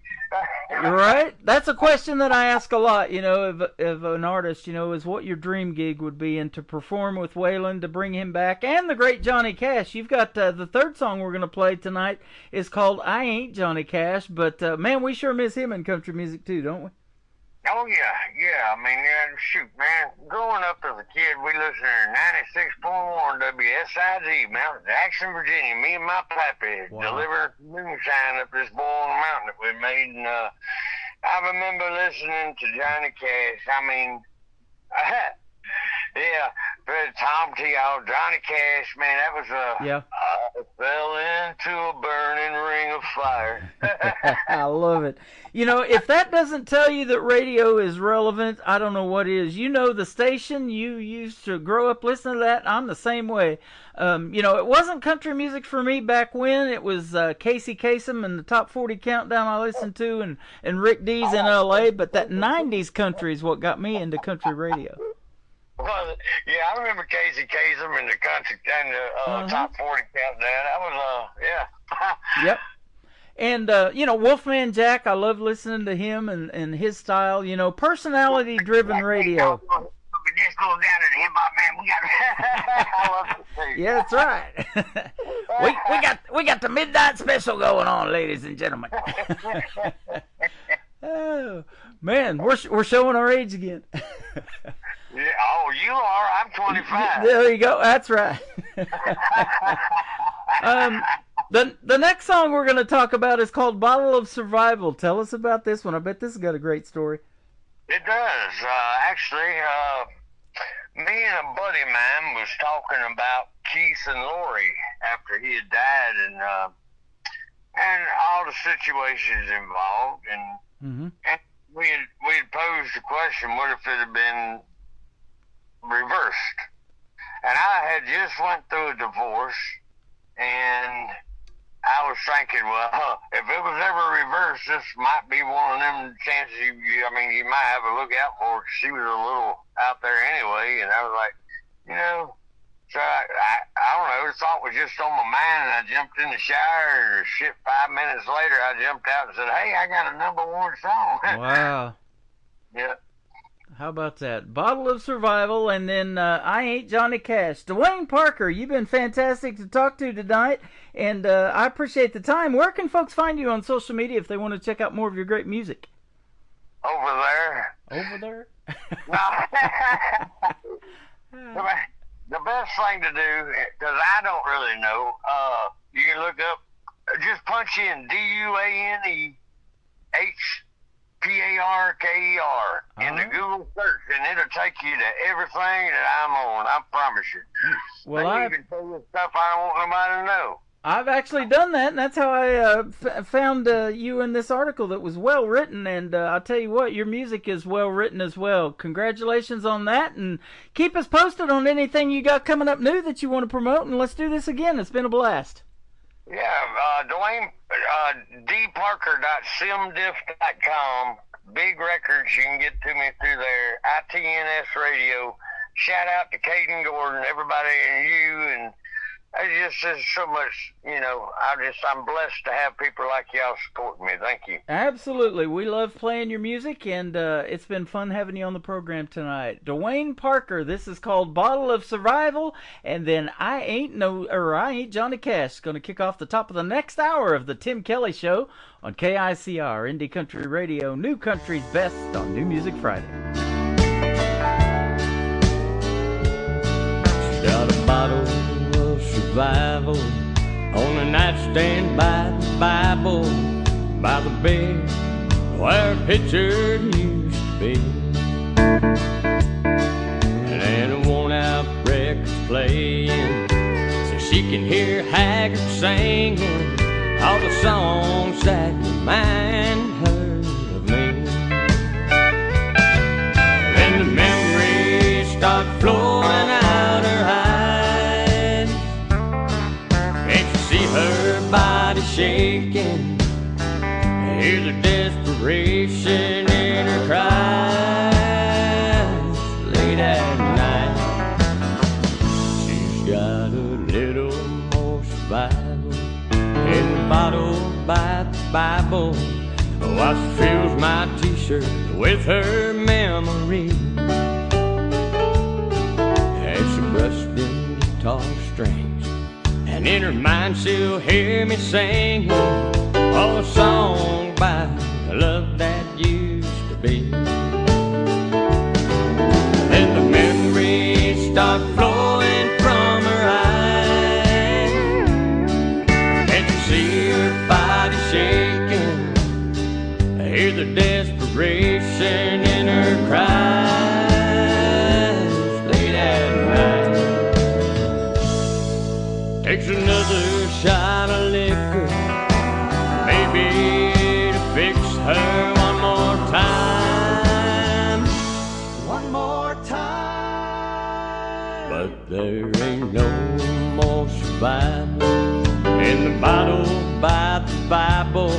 Right? That's a question that I ask a lot, of an artist, is what your dream gig would be, and to perform with Waylon, to bring him back, and the great Johnny Cash. You've got the third song we're going to play tonight is called I Ain't Johnny Cash, but man, we sure miss him in country music too, don't we? Oh, yeah. I mean, shoot, man. Growing up as a kid, we listened to 96.1 WSID, Mount Jackson, Virginia. Me and my pappy delivering moonshine up this boiling mountain that we made. And I remember listening to Johnny Cash. I mean, yeah, but Tom T. Johnny Cash, man, that was I fell into a burning ring of fire. I love it. If that doesn't tell you that radio is relevant, I don't know what is. The station, you used to grow up listening to that. I'm the same way. It wasn't country music for me back when. It was Casey Kasem and the Top 40 Countdown I listened to, and Rick Dees in L.A., but that 90s country is what got me into country radio. Well, yeah, I remember Casey Kasem and the country and the Top 40 Countdown. That was, yeah. Yep. And, Wolfman Jack, I love listening to him and his style, personality-driven radio. Just go down to the hip-hop, man. We got I love it too. Yeah, that's right. we got the midnight special going on, ladies and gentlemen. Oh, man, we're showing our age again. Yeah, oh, you are. I'm 25. There you go. That's right. The next song we're going to talk about is called Bottle of Survival. Tell us about this one. I bet this has got a great story. It does. Actually, me and a buddy of mine was talking about Keith and Lori after he had died, and all the situations involved, and we had posed the question, what if it had been reversed? And I had just went through a divorce, and I was thinking, well, if it was ever reversed, this might be one of them chances you might have a look out for, because she was a little out there anyway. And I was like, so I don't know, the thought was just on my mind, and I jumped in the shower, and 5 minutes later, I jumped out and said, hey, I got a #1 song. Wow. Yeah. How about that? Bottle of Survival, and then I Ain't Johnny Cash. Dwayne Parker, you've been fantastic to talk to tonight, and I appreciate the time. Where can folks find you on social media if they want to check out more of your great music? Over there. Over there? The best thing to do, because I don't really know, you can look up, just punch in DUANEH Parker in the Google search, and it'll take you to everything that I'm on. I promise you. Well, I even tell you stuff I don't want nobody to know. I've actually done that, and that's how I found you in this article that was well written. And I'll tell you what, your music is well written as well. Congratulations on that, and keep us posted on anything you got coming up new that you want to promote. And let's do this again. It's been a blast. Yeah, Dwayne, dparker.simdiff.com. Big records, you can get to me through there. ITNS Radio. Shout out to Caden Gordon, everybody, and you, and it's just so much, I'm blessed to have people like y'all supporting me. Thank you. Absolutely. We love playing your music, and it's been fun having you on the program tonight. Dwayne Parker, this is called Bottle of Survival, and then I Ain't Johnny Cash. Going to kick off the top of the next hour of the Tim Kelly Show on KICR, Indie Country Radio, New Country's Best on New Music Friday. Got a bottle of survival on a nightstand by the Bible, by the bed where a picture used to be, and a worn-out record's playing so she can hear Haggard singing all the songs that remind her of me. Then the memories start flowing out her eyes, and she see her body shaking, hear the desperation in her cries. Late at night, she's got a little more survival in the bottle by the Bible, while she fills my t-shirt with her memory. As she brushed in guitar strings, and in her mind she'll hear me sing a song about love that used to be. Then the memories start flowing from her eyes, and you see her body shaking, hear the desperation in her cries. Late at night, takes another shot of liquor, maybe to fix her one more time. One more time. But there ain't no more survival in the bottle by the Bible,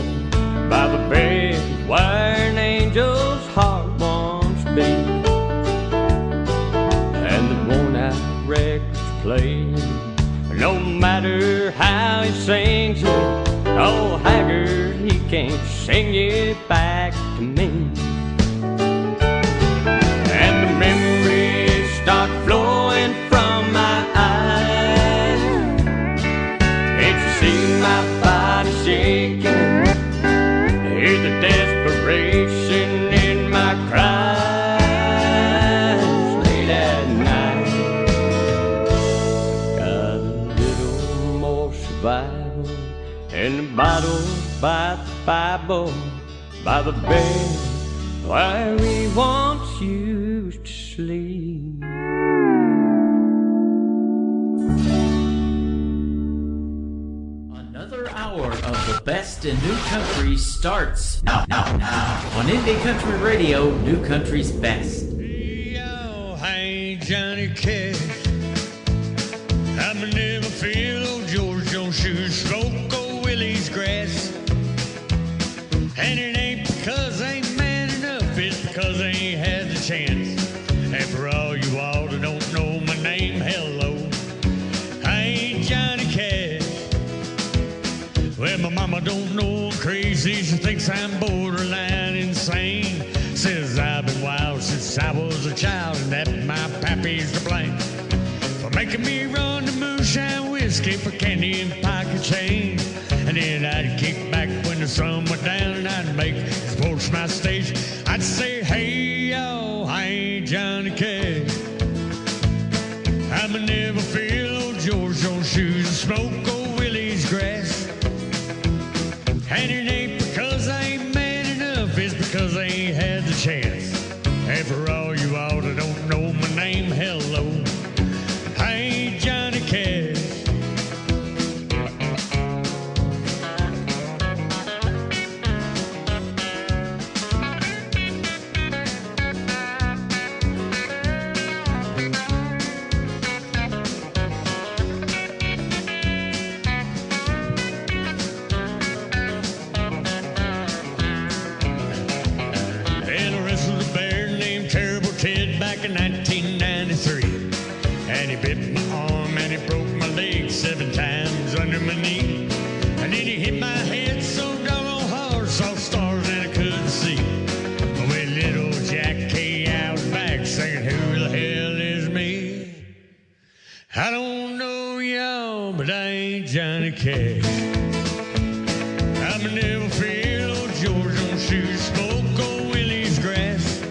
by the bed where an angel's heart once beat, and the worn-out record's playing. No matter how he sings it, oh Haggard, he can't sing it back to me. And the memories start flowing from my eyes, and you see my body shaking, hear the desperation in my cries. Late at night, got a little more survival in the bottle by the Bible, by the bed where we once used to sleep. Another hour of the best in new country starts now on Indie Country Radio, New Country's Best. Yo, hey Johnny Cash, I'ma never feel old George Jones shoes, smoke old Willie's grass. And it ain't because I ain't man enough, it's because I ain't had the chance. And for all you all that don't know my name, hello, I ain't Johnny Cash. Well, my mama don't know I'm crazy, she thinks I'm borderline insane. Says I've been wild since I was a child, and that my pappy's to blame for making me run the moonshine whiskey for candy and pocket change. And then I'd kick back when the sun went down, and I'd make sports my stage. I'd say, hey, yo, I ain't Johnny Cash. I'ma never feel old George Jones shoes and smoke old Willie's grass. And it ain't because I ain't man enough, it's because I ain't in 1993. And he bit my arm and he broke my leg 7 times under my knee. And then he hit my head so doggone hard, saw stars and I couldn't see. With little Jack K out back singing, who the hell is me? I don't know y'all, but I ain't Johnny Cash. I'm never feel old George on shoes, smoke old Willie's grass.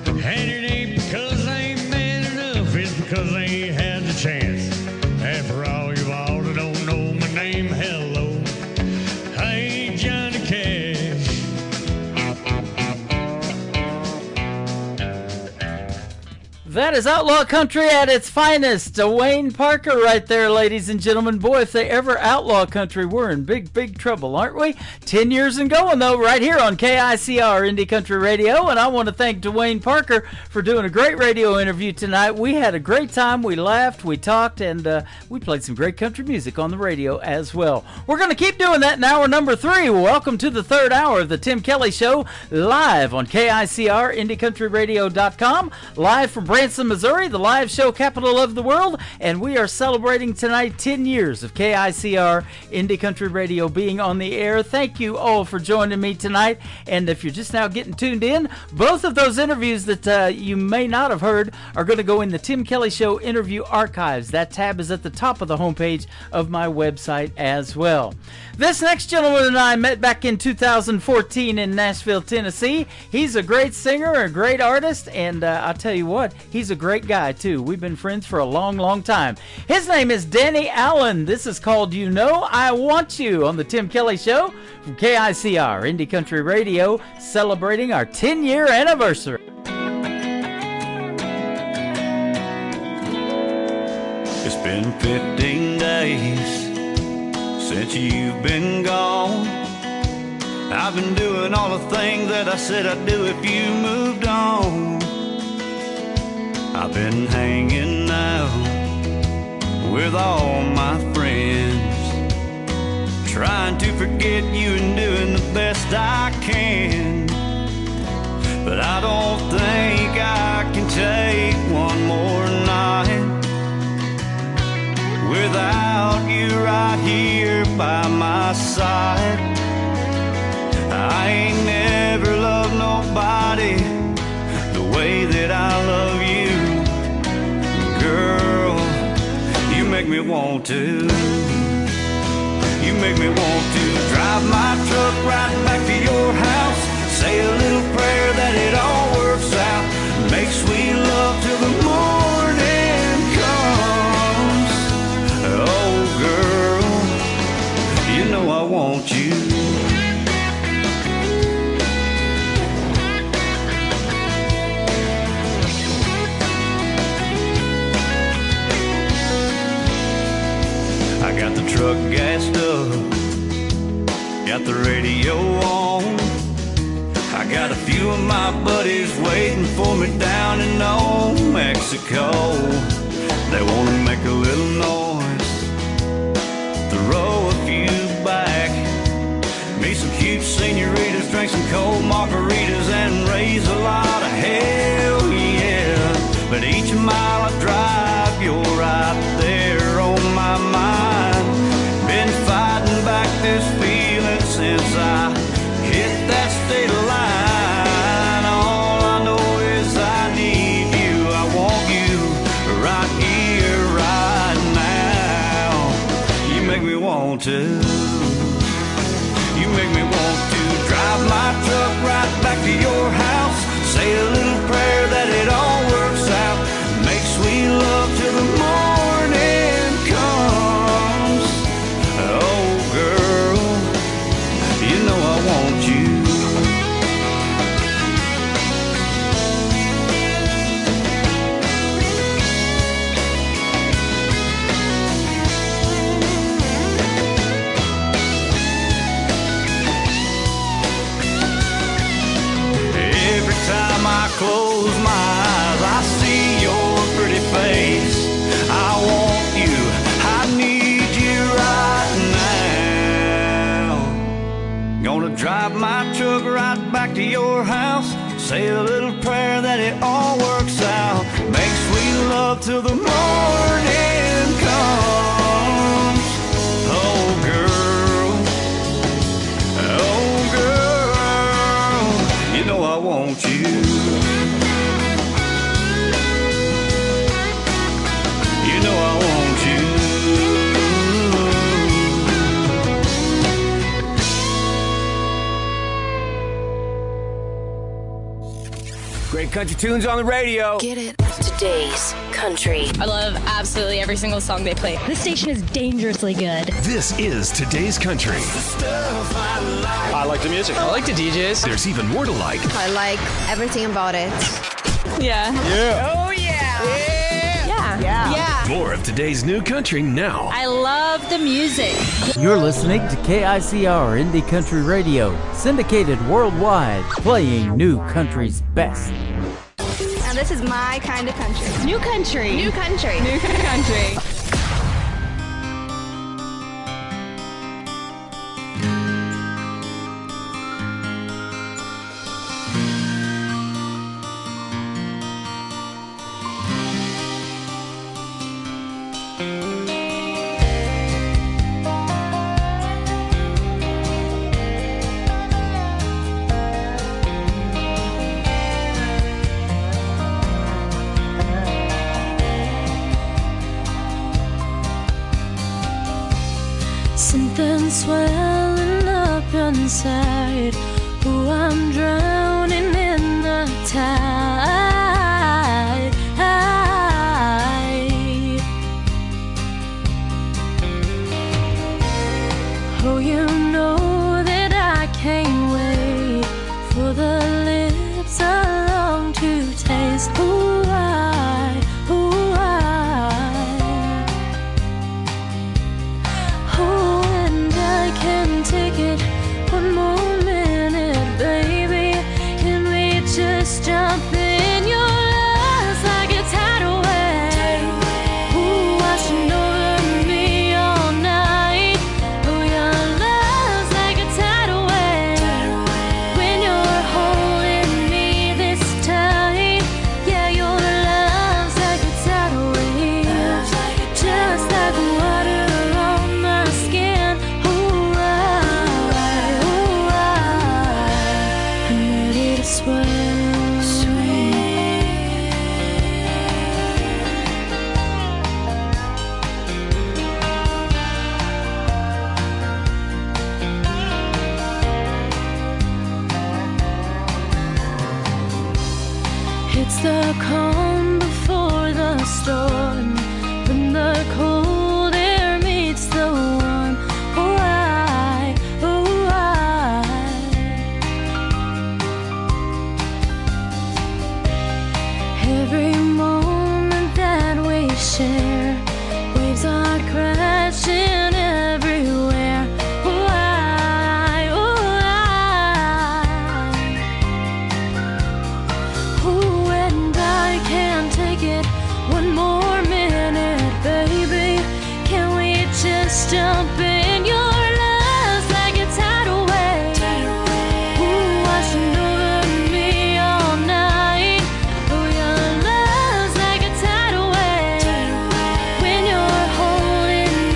And it ain't because I ain't man enough, it's because I ain't had the chance. And for all you all that don't know my name, hello, I ain't Johnny Cash. That is outlaw country at its finest. Wayne Parker right there, ladies and gentlemen. Boy, if they ever outlaw country, we're in big, big trouble, aren't we? 10 years and going, though, right here on KICR Indie Country Radio. And I want to thank Dwayne Parker for doing a great radio interview tonight. We had a great time. We laughed, we talked, and we played some great country music on the radio as well. We're going to keep doing that in hour number 3. Welcome to the 3rd hour of the Tim Kelly Show, live on KICR, IndieCountryRadio.com, live from Branson, Missouri, the live show capital of the world, and we are celebrating tonight 10 years of KICR Indie Country Radio being on the air. Thank you all for joining me tonight, and if you're just now getting tuned in, both of those interviews that you may not have heard are going to go in the Tim Kelly Show interview archives. That tab is at the top of the homepage of my website as well. This next gentleman and I met back in 2014 in Nashville, Tennessee. He's a great singer, a great artist, and I'll tell you what, he's a great guy too. We've been friends for a long, long time. His name is Danny Allen. This is called You Know I Want You on the Tim Kelly Show from KICR Indie Country Radio, celebrating our 10-year anniversary. It's been 15 days since you've been gone. I've been doing all the things that I said I'd do if you moved on. I've been hanging out with all my friends, trying to forget you and doing the best I can. But I don't think I can take one more night without you right here by my side. I ain't never loved nobody the way that I love you. Girl, you make me want to. You make me want to drive my truck right back to your house, say a little prayer that it all works out, make sweet love till the morning comes. Oh girl, you know I want you. I got the truck gassed up, got the radio on. I got a few of my buddies waiting for me down in Old Mexico. They wanna make a little noise, throw a few back, meet some cute senoritas, drink some cold margaritas, and raise a lot of hell, yeah. But each mile I drive, you're right there on my mind. Been fighting back this feeling since I hit that state line. All I know is I need you, I want you right here, right now. You make me want to. You make me want to drive my truck right back to your house, say a little prayer that it all works out, make sweet love till the morning comes. Oh girl, you know I want you. Every time I close my eyes, I see your pretty face. I want you, I need you right now. Gonna drive my truck right back to your house, Say a little prayer that it all works out. Make sweet love till the morning comes. Oh girl, you know I want you. You know I want you. Great country tunes on the radio. Get it? Today's country. I love absolutely every single song they play. This station is dangerously good. This is Today's Country. I like the music. I like the DJs. There's even more to like. I like everything about it. Yeah. Yeah. Oh, yeah. Yeah. Yeah. More of today's new country now. I love the music. You're listening to KICR Indie Country Radio, syndicated worldwide, playing new country's best. Now this is my kind of country. New country. New country. New country. Something swelling up inside. Oh, I'm drowning in the tide. Oh, you know that I can't wait for the lips I long to taste. Ooh, oh, and I can't take it one more minute, baby. Can we just jump in your eyes like a tidal wave? Ooh, washing over me all night. Oh, your love's like a tidal wave. When you're holding me this tight, yeah, your love's like a tidal wave. Just like water on my skin. Ooh, I'm ready to swim. It's the calm before the storm, when the cold air meets the warm. Oh, every moment that we share, waves are crashing everywhere. Oh, oh, and I can't take it one more minute, baby. Can we just jump in your love's like a tidal wave? Ooh, washing over me all night. Oh, your love's like a tidal wave. When you're holding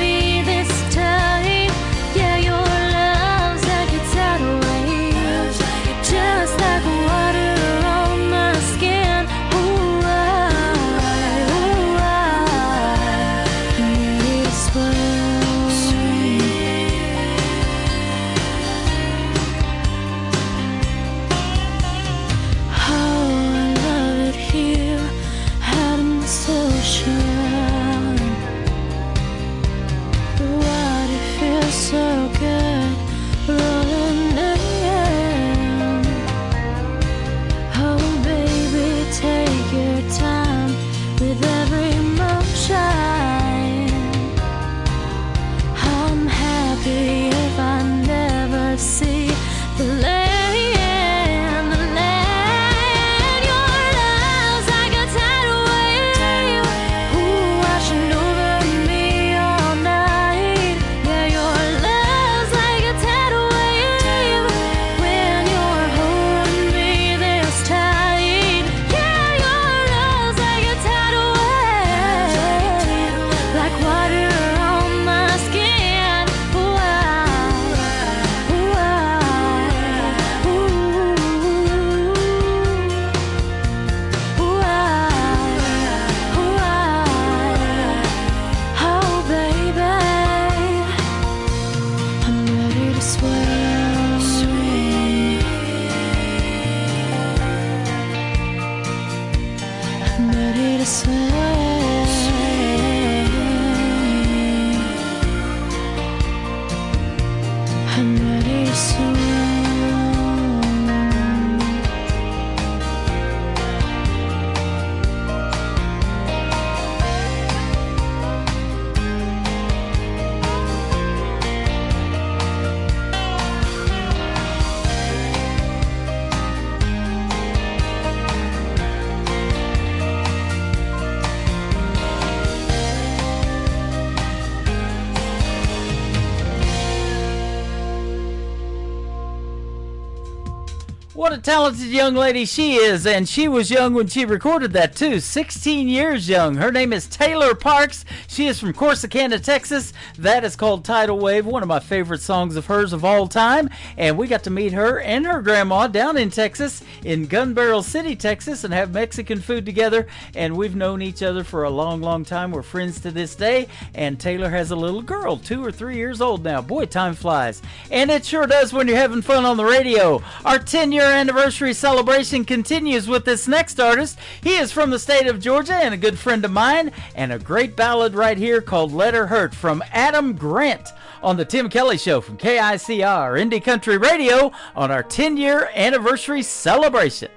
What a talented young lady she is, and she was young when she recorded that too, 16 years young. Her name is Taylor Parks. She is from Corsicana, Texas. That is called Tidal Wave, one of my favorite songs of hers of all time, and we got to meet her and her grandma down in Texas, in Gun Barrel City, Texas, and have Mexican food together, and we've known each other for a long, long time. We're friends to this day, and Taylor has a little girl, 2 or 3 years old now. Boy, time flies. And it sure does when you're having fun on the radio. Our 10-year anniversary celebration continues with this next artist. He is from the state of Georgia and a good friend of mine, and a great ballad right here called Let Her Hurt from Adam Grant on the Tim Kelly Show from KICR Indie Country Radio on our 10-year anniversary celebration.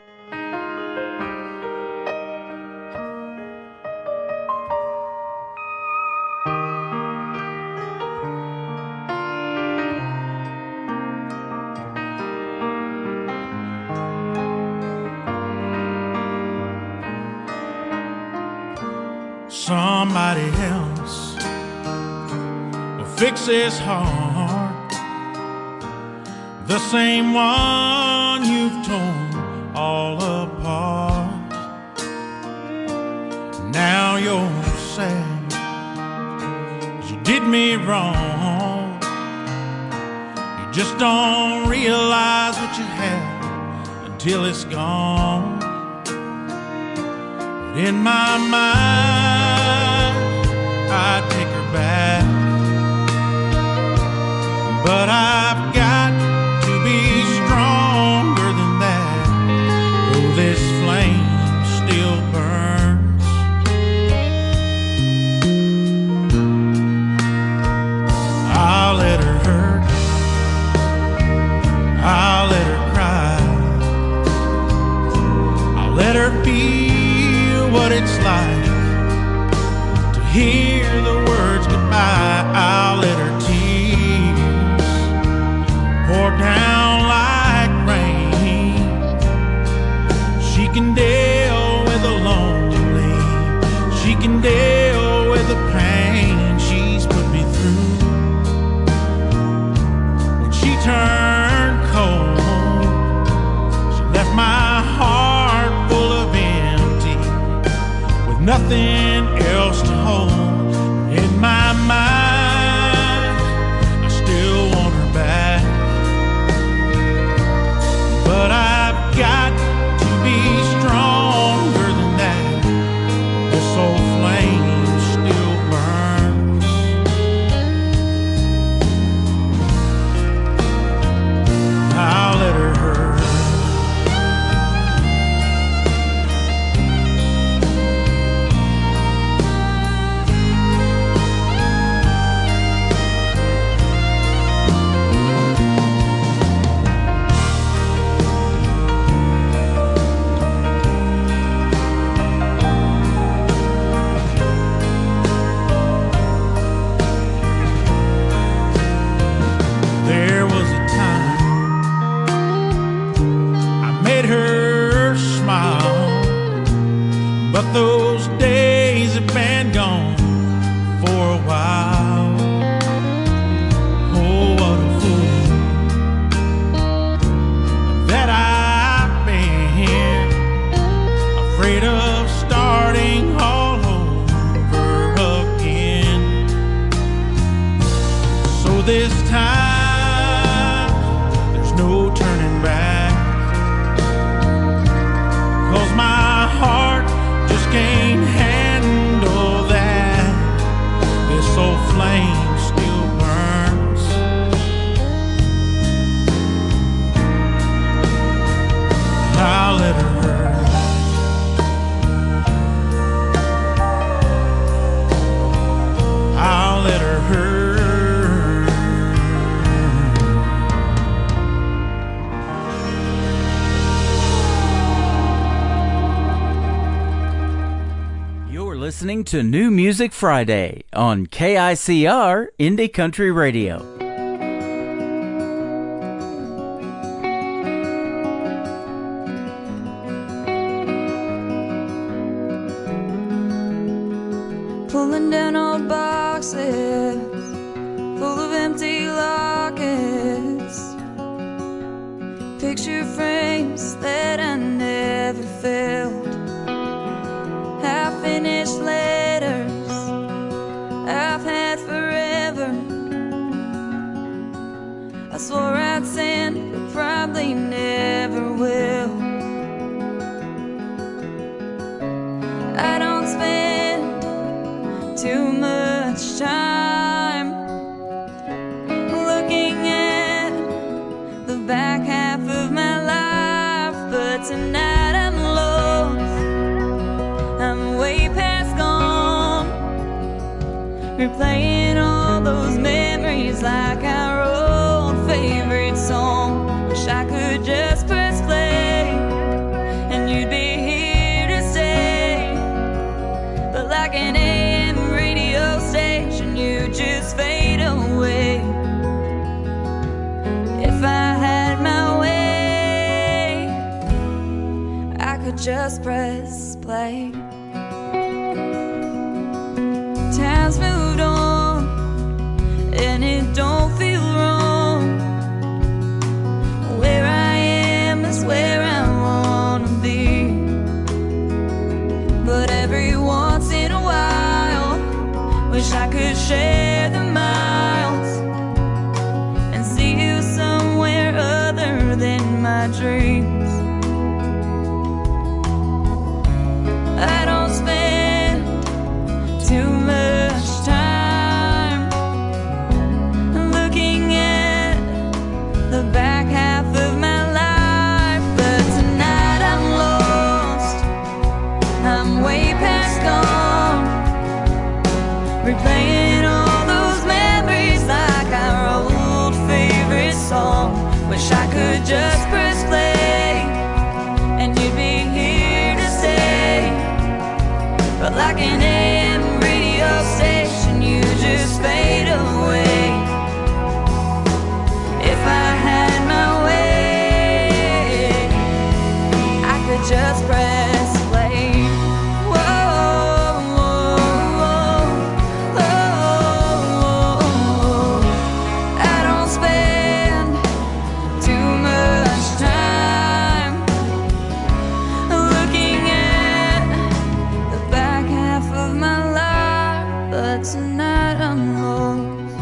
Somebody else will fix his heart, the same one you've torn all apart. Now you're sad, 'cause you did me wrong. You just don't realize what you have until it's gone. But in my mind, I'd take her back, but I've got to be stronger than that. Oh, this flame still burns. I'll let her hurt, I'll let her cry, I'll let her feel what it's like to hear the words goodbye. I'll let her tears pour down like rain. She can deal with the lonely, she can deal with the pain she's put me through. When she turned cold, she left my heart full of empty, with nothing else to hold. In my mind, I still want her back, but I've got to be stronger than that. This old flame still burns. I'll let her hurt, but those days have been gone for a while. Oh, what a fool that I've been, afraid of starting all over again. So this time there's no turning back, 'cause my heart just can't handle that. This old flame still burns. I'll let her hurt, I'll let her hurt. Listening to New Music Friday on KICR Indie Country Radio. Pulling down old boxes full of empty lockets, picture frames that I never felt, half-finished letters I've had forever. I swore I'd send, but probably never will. I don't spend too much time looking at the back half of my life, but tonight I'm lost. I'm way past gone, replaying all those memories like our old favorite song. Wish I could just press play and you'd be here to stay, but like an AM radio station, you just fade away. If I had my way, I could just press play. Time's moved on, and it don't feel wrong. Where I am is where I wanna be, but every once in a while, wish I could share the miles and see you somewhere other than my dreams. I don't spend too much time looking at the back half of my life, but tonight I'm lost. I'm way past gone, replaying all those memories like our old favorite song. Wish I could just press play and you'd be here to stay, but like an AM radio station, you just fade away. If I had my way, I could just press play. Whoa, whoa, whoa, whoa. I don't spend too much time looking at the back half of my life, but tonight I'm lost,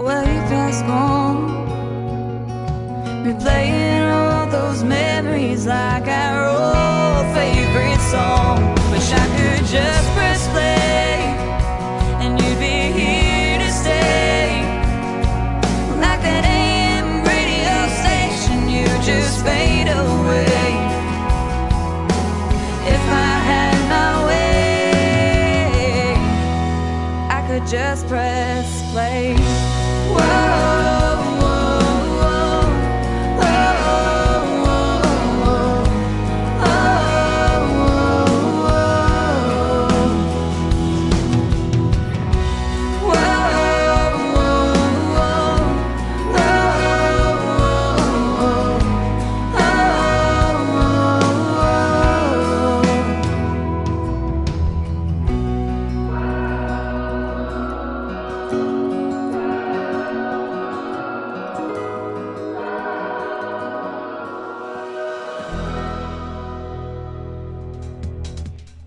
way past gone, replaying all those memories like our old favorite song. Wish I could just press play and you'd be here to stay, like that AM radio station, you just fade away. If I had my way, I could just press play. Whoa, whoa, whoa, whoa, whoa,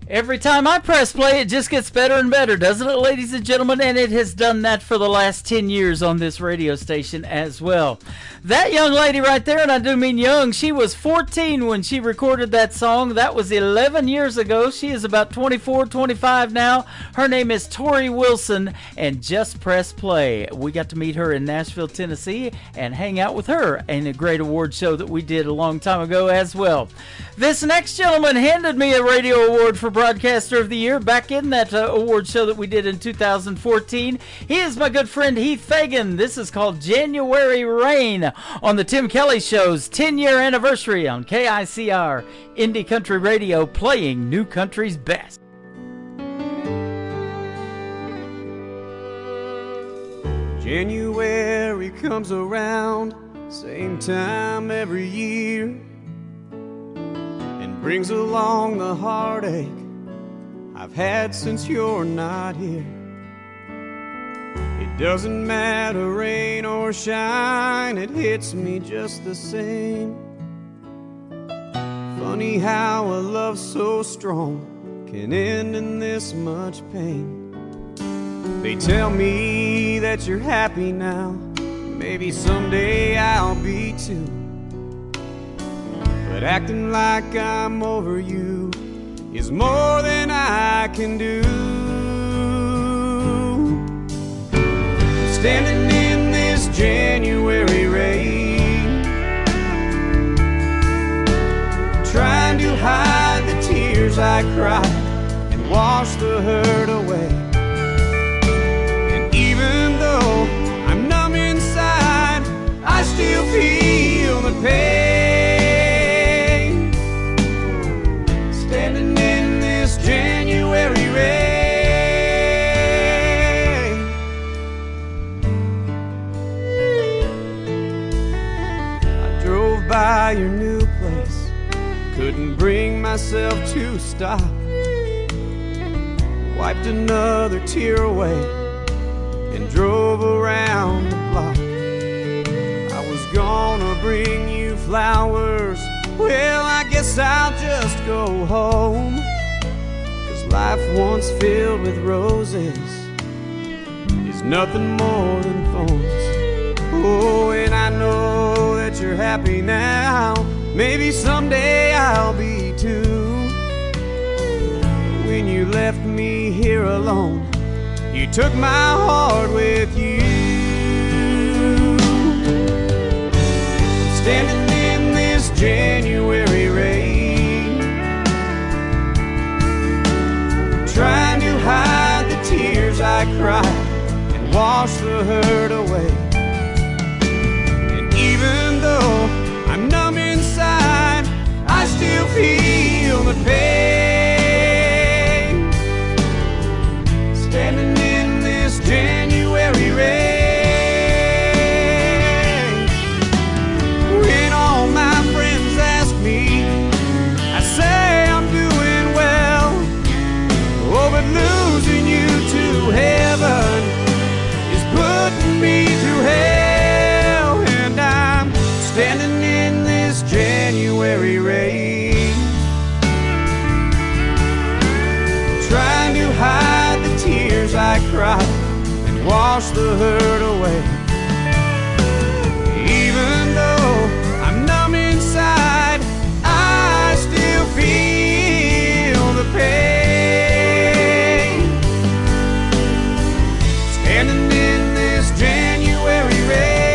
Every time I press play, it just gets better and better, doesn't it, ladies and gentlemen? And it has done that for the last 10 years on this radio station as well. That young lady right there, and I do mean young, she was 14 when she recorded that song. That was 11 years ago. She is about 24, 25 now. Her name is Tori Wilson, and Just Press Play. We got to meet her in Nashville, Tennessee, and hang out with her in a great award show that we did a long time ago as well. This next gentleman handed me a radio award for Broadcaster of the Year back in that award show that we did in 2014. He is my good friend Heath Fagan. This is called January Rain on the Tim Kelly Show's 10-year anniversary on KICR Indie Country Radio, playing New Country's best. January comes around, same time every year, and brings along the heartache I've had since you're not here. It Doesn't matter rain or shine, it hits me just the same. Funny how a love so strong can end in this much pain. They tell me that you're happy now, maybe someday I'll be too. But acting like I'm over you is more than I can do. Standing in this January rain, trying to hide the tears I cried and wash the hurt away. And even though I'm numb inside, I still feel the pain. Standing in this January rain, by your new place, couldn't bring myself to stop. Wiped another tear away and drove around the block. I was gonna bring you flowers, well, I guess I'll just go home. 'Cause life once filled with roses is nothing more than thorns. Oh, and I know that you're happy now, maybe someday I'll be too. When you left me here alone, you took my heart with you. Standing in this January rain, trying to hide the tears I cried and wash the hurt away. Even though I'm numb inside, I still feel the pain. Standing in this January rain, when all my friends ask me, I say I'm doing well. Oh, but losing you to heaven is putting me through hell. Standing in this January rain, trying to hide the tears I cried and wash the hurt away. Even though I'm numb inside, I still feel the pain. Standing in this January rain,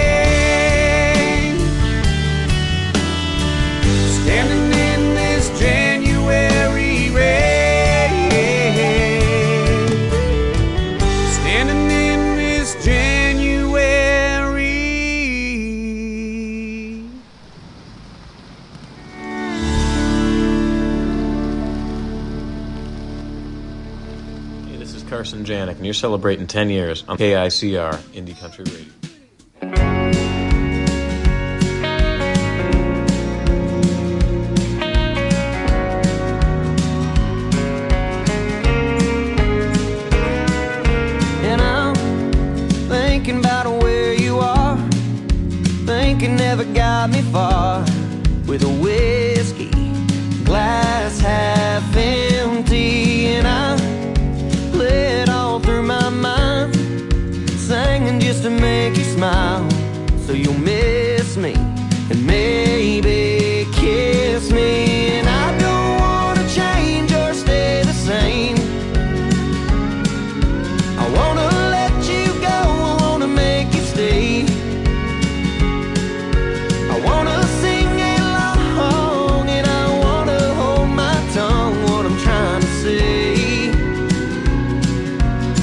standing in this January rain, standing in this January. Hey, this is Carson Janik, and you're celebrating 10 years on KICR Indie Country Radio. Never got me far with a whiskey glass half empty, and I play it all through my mind, singing just to make you smile, so you'll miss me and maybe kiss me. And I don't want to change or stay the same. I want to let you go, I want to make you stay. I wanna sing along and I wanna hold my tongue, what I'm trying to say.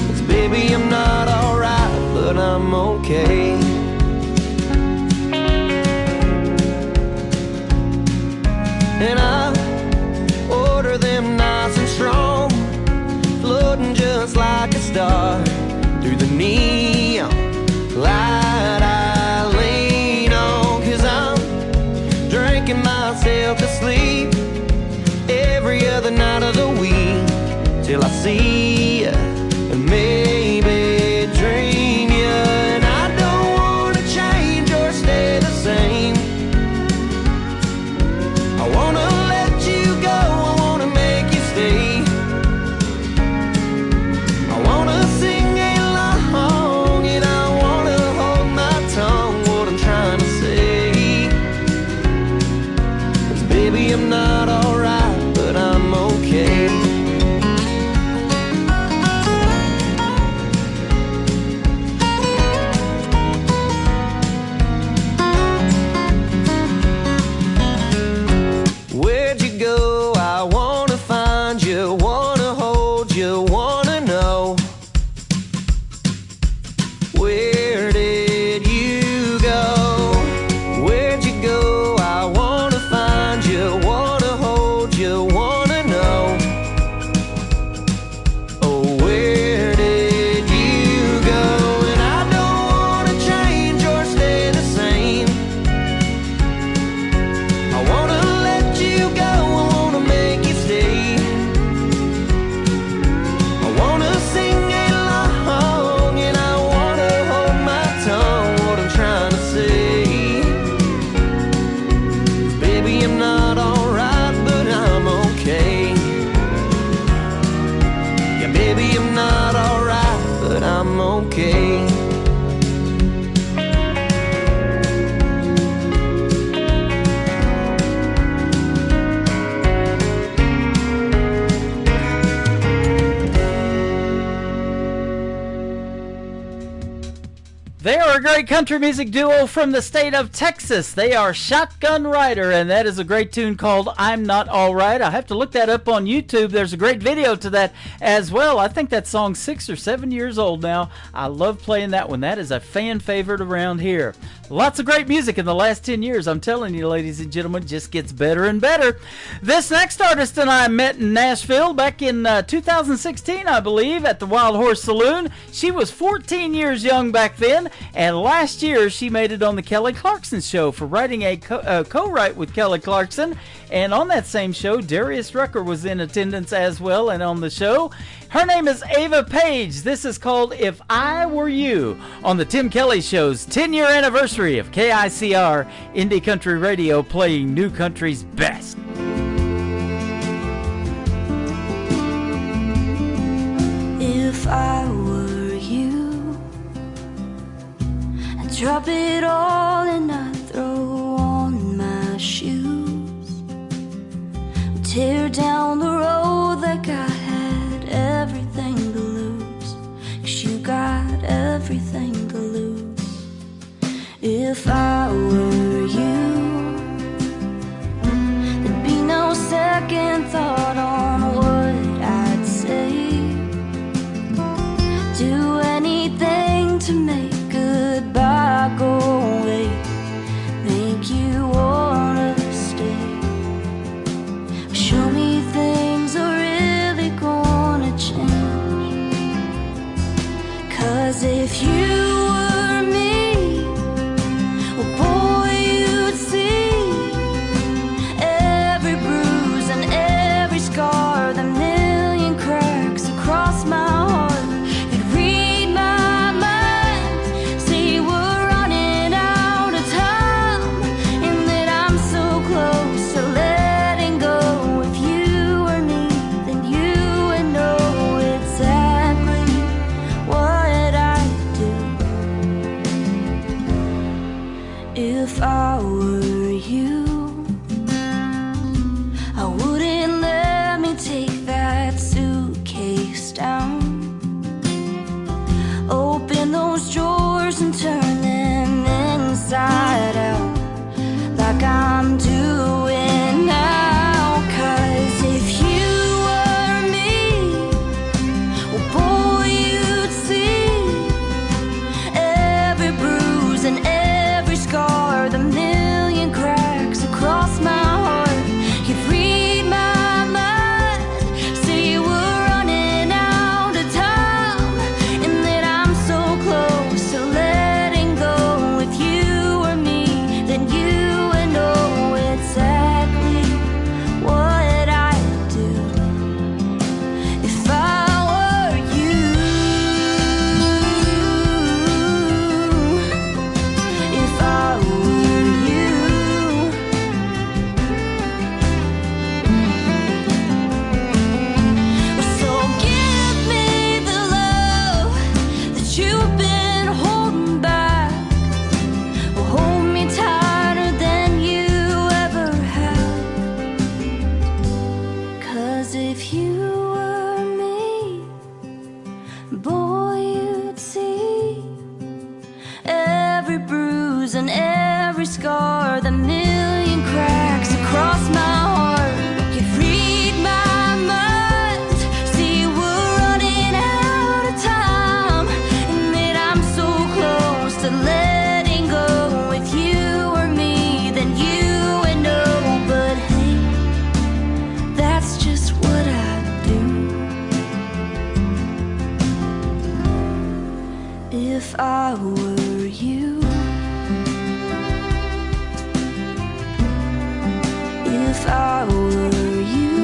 'Cause baby, I'm not alright, but I'm okay. And I order them nice and strong, floating just like a star through the neon light I lean on. 'Cause I'm drinking myself to sleep every other night of the week till I see you and maybe dream you okay. They are a great country music duo from the state of Texas. They are Shotgun Rider, and that is a great tune called I'm Not Alright. I have to look that up on YouTube. There's a great video to that as well. I think that song's 6 or 7 years old now. I love playing that one. That is a fan favorite around here. Lots of great music in the last 10 years. I'm telling you, ladies and gentlemen, just gets better and better. This next artist and I met in Nashville back in 2016, I believe, at the Wild Horse Saloon. She was 14 years young back then, and last year she made it on the Kelly Clarkson Show for writing a co-write with Kelly Clarkson. And on that same show, Darius Rucker was in attendance as well and on the show. Her name is Ava Page. This is called If I Were You on the Tim Kelly Show's 10-year anniversary of KICR Indie Country Radio, playing new country's best. If I were you, I'd drop it all and I'd throw on my shoes, tear down the road that God had everything to lose, 'cause you got everything to lose. If I were you, there'd be no second thought on what I'd say. Do anything to make goodbye go away, make you wanna stay. Show me things are really gonna change. 'Cause if you were me, well, boy, you'd see every bruise and every scar, the million cracks across my heart. You'd read my mind, see we're running out of time, and that I'm so close to letting go. If you were me, then you would know exactly what I'd do. If I were you, I wouldn't let me take that suitcase down. Open those drawers and turn them inside out, like I'm doing now. 'Cause if you were me, well, boy, you'd see every bruise and every scar, the million cracks across my heart. You'd read my mind, see we're running out of time, and that I'm so close to letting go. If you were me, then you would know exactly what I'd do. If I were you, if I were you. So give me the love that you've been holding back. Hold me tighter than you ever have. 'Cause if you were me, boy, you'd see every bruise and every scar, the million cracks across my heart. You'd read my mind, see we're running out of time, and that I'm so close to letting go. If you were me, then you would know. But hey, that's just what I do. If I were you, if I were you,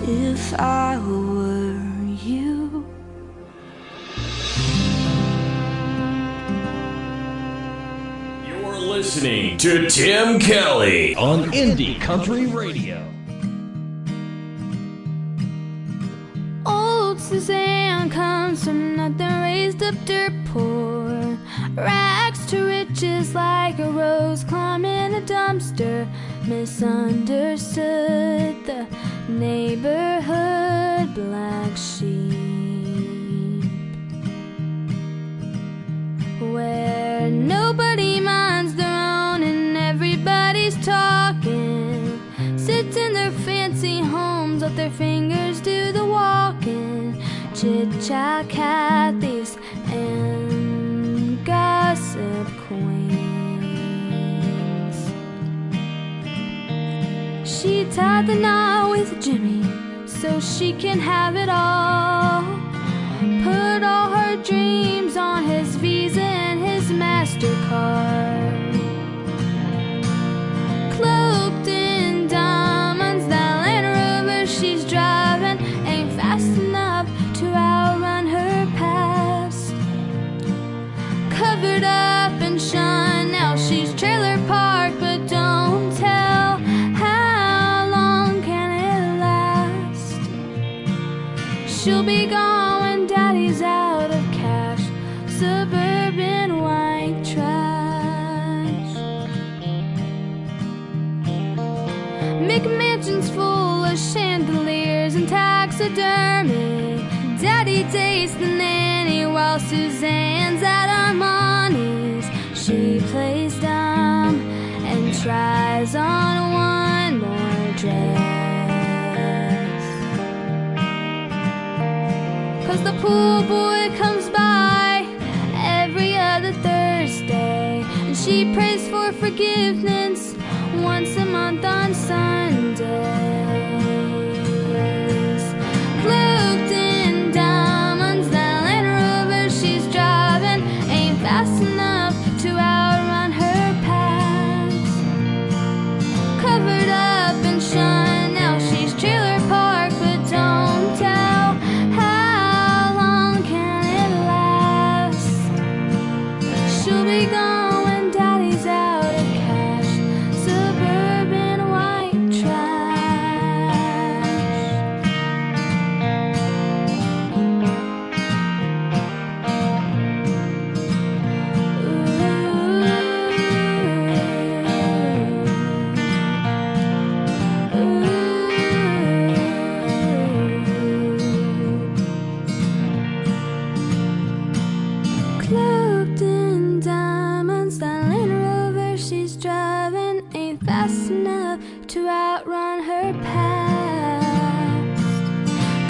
if I were you. You're listening to Tim Kelly on Indie Country Radio. Suzanne comes from nothing, raised up dirt poor. Rags to riches like a rose climbing a dumpster. Misunderstood, the neighborhood black sheep. Where nobody minds their own and everybody's talking. Sit in their fancy homes, let their fingers do the walking. Chit-chat Cathys and gossip queens. She tied the knot with Jimmy so she can have it all. Put all her dreams on his Visa and his MasterCard. Cloaked in diamonds, that Land Rover she's driving ain't fast enough to outrun her past. Covered up and shine, now she's trailer parked, but don't tell how long can it last. She'll be gone when daddy's out of cash. Suburban white trash. McMansion's full of chandeliers and taxidermy. Daddy dates the nanny while Suzanne's at Armani's. She plays dumb and tries on one more dress. 'Cause the pool boy comes by every other Thursday, and she prays for forgiveness once a month on Sundays. Cloaked in diamonds, that Land Rover she's driving ain't fast enough to outrun her past. Covered up and shine, now she's trailer parked, but don't tell how long can it last. She'll be gone when daddy's out of cash. Suburban white trash. Cloaked in diamonds, that Land Rover she's driving ain't fast enough to outrun her past.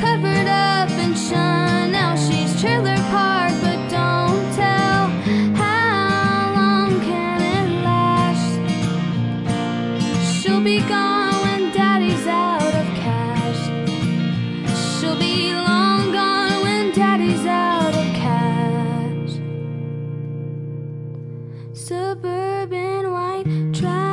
Covered up and shine, now she's trailer parked, but don't tell how long can it last. She'll be gone when daddy's out of cash. She'll be long gone when daddy's out of cash. Suburban white trash.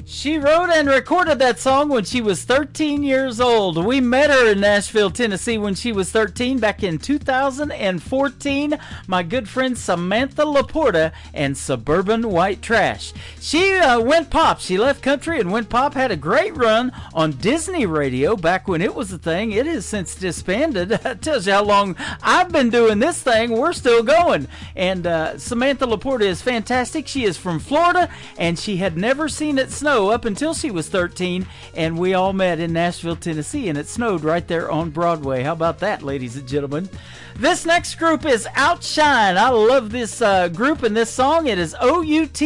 She wrote and recorded that song when she was 13 years old. We met her in Nashville, Tennessee when she was 13 back in 2014. My good friend Samantha Laporta and Suburban White Trash. She went pop. She left country and went pop. Had a great run on Disney Radio back when it was a thing. It has since disbanded. That tells you how long I've been doing this thing. We're still going. And Samantha Laporta is fantastic. She is from Florida, and she had never seen it snow up until she was 13, and we all met in Nashville, Tennessee, and it snowed right there on Broadway. How about that, ladies and gentlemen? This next group is Outshine. I love this group and this song. It is Outshine.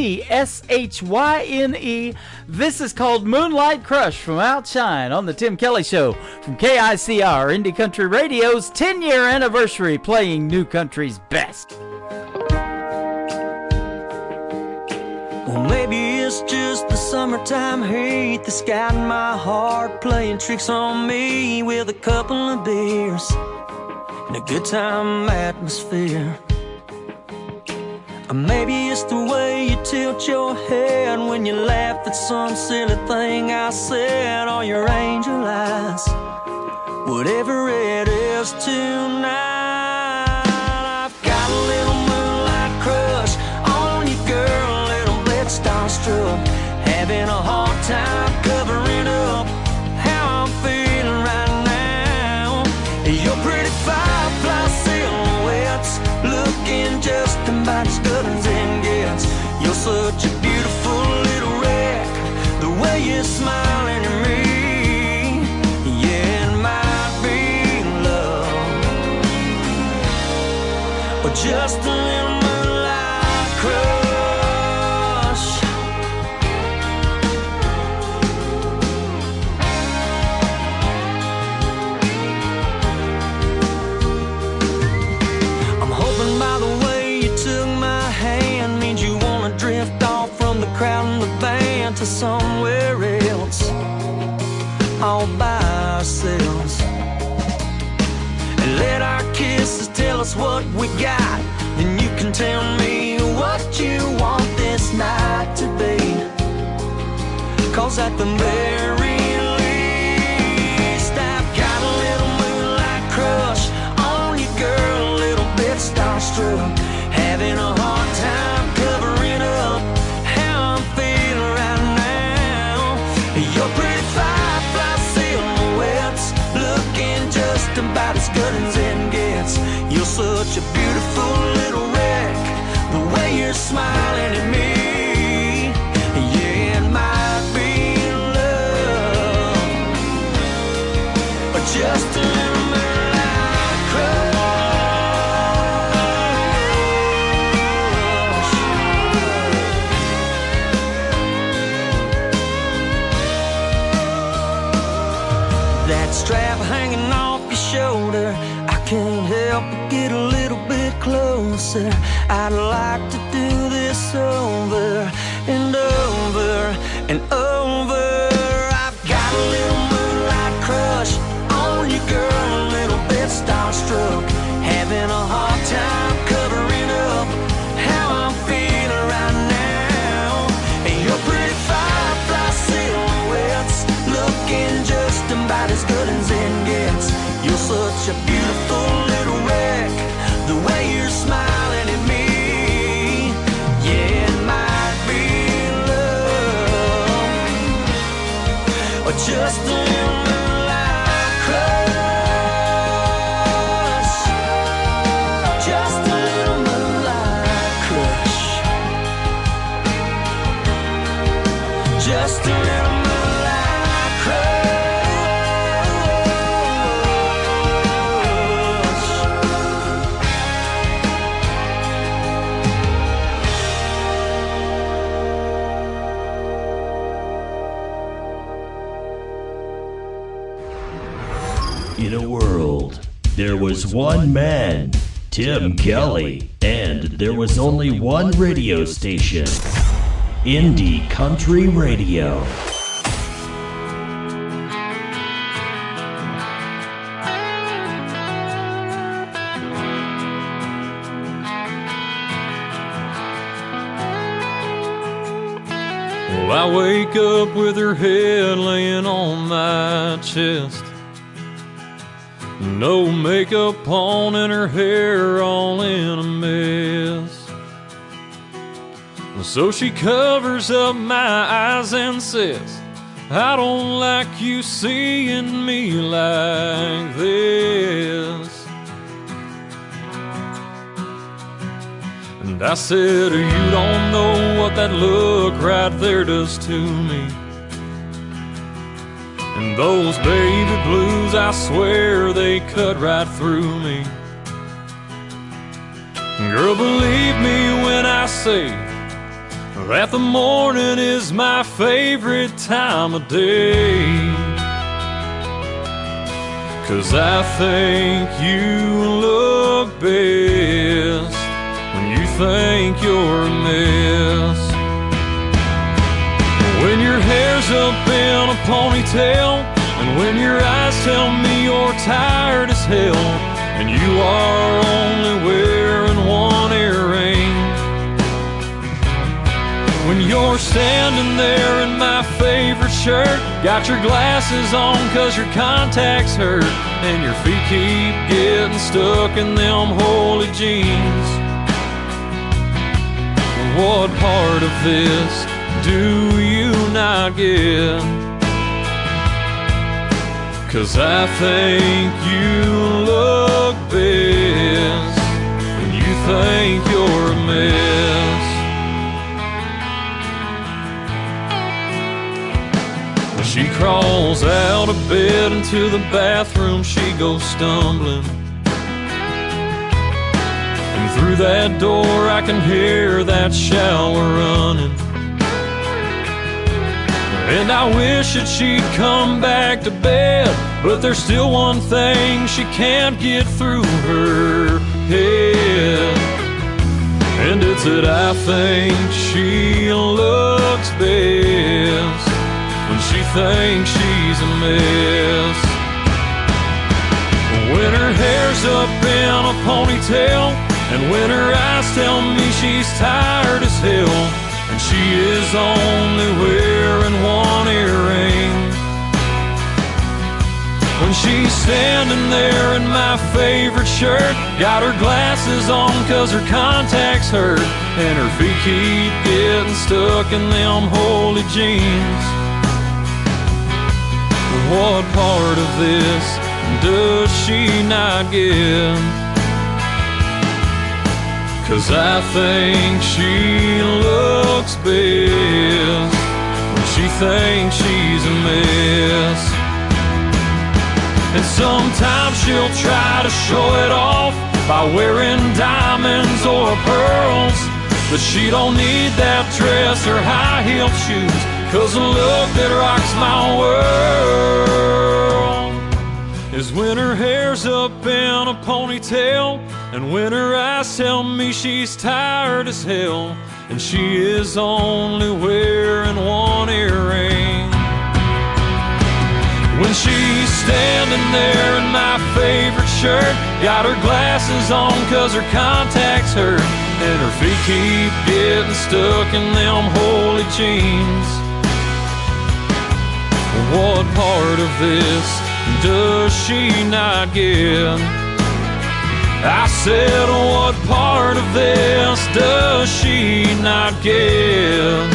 This is called Moonlight Crush from Outshine on the Tim Kelly Show from KICR, Indie Country Radio's 10-year anniversary, playing new country's best. Well, maybe it's just the summertime heat that's got my heart playing tricks on me with a couple of beers and a good time atmosphere. Or maybe it's the way you tilt your head when you laugh at some silly thing I said, or your angel eyes. Whatever it is tonight, I've got a little moonlight crush just a little moonlight crush. I'm hoping by the way you took my hand means you wanna drift off from the crowd and the band to somewhere else, all by ourselves, and let our kisses tell us what we got. Then you can tell me what you want this night to be. 'Cause at the very least I've got a little moonlight crush on you, girl, a little bit starstruck, having a hard time covering up how I'm feeling right now. Your pretty firefly silhouettes looking just about as good as it gets. You're such a beautiful little wreck, the way you're smiling at me. Yeah, it might be love, or just a little moonlight crush. That strap hanging off your shoulder, I can't help but get a little bit closer. I'd like to do this over and over and over. I've got a little moonlight crush on you, girl, a little bit starstruck, having a hard time covering up how I'm feeling right now. And your pretty firefly silhouettes looking just about as good as it gets. You're such a beautiful little wreck, the way you're smiling at me. Yeah, it might be love, or just a little moonlight crush. Just a little moonlight crush. Just a little moonlight crush. In a world, there was one man, Tim Kelly, and there was only one radio station, Indie Country Radio. Well, I wake up with her head laying on my chest, no makeup on and her hair all in a mess. So she covers up my eyes and says, I don't like you seeing me like this. And I said, you don't know what that look right there does to me. And those baby blues, I swear they cut right through me. Girl, believe me when I say that the morning is my favorite time of day. 'Cause I think you look best when you think you're a mess. When your hair's up in a ponytail, and when your eyes tell me you're tired as hell, and you are only wearing one earring. When you're standing there in my favorite shirt, got your glasses on 'cause your contacts hurt, and your feet keep getting stuck in them holy jeans. What part of this do you not get? 'Cause I think you look best when you think you're a mess. She crawls out of bed into the bathroom, she goes stumbling, and through that door I can hear that shower running. And I wish that she'd come back to bed, but there's still one thing she can't get through her head. And it's that I think she looks best when she thinks she's a mess. When her hair's up in a ponytail, and when her eyes tell me she's tired as hell, and she is only wearing one earring. When she's standing there in my favorite shirt, got her glasses on 'cause her contacts hurt, and her feet keep getting stuck in them holy jeans. What part of this does she not get? 'Cause I think she looks best when she thinks she's a mess. And sometimes she'll try to show it off by wearing diamonds or pearls, but she don't need that dress or high-heeled shoes, 'cause the look that rocks my world is when her hair's up in a ponytail, and when her eyes tell me she's tired as hell, and she is only wearing one earring. When she's standing there in my favorite shirt, got her glasses on 'cause her contacts hurt, and her feet keep getting stuck in them holy jeans. What part of this does she not get? I said, what part of this does she not get?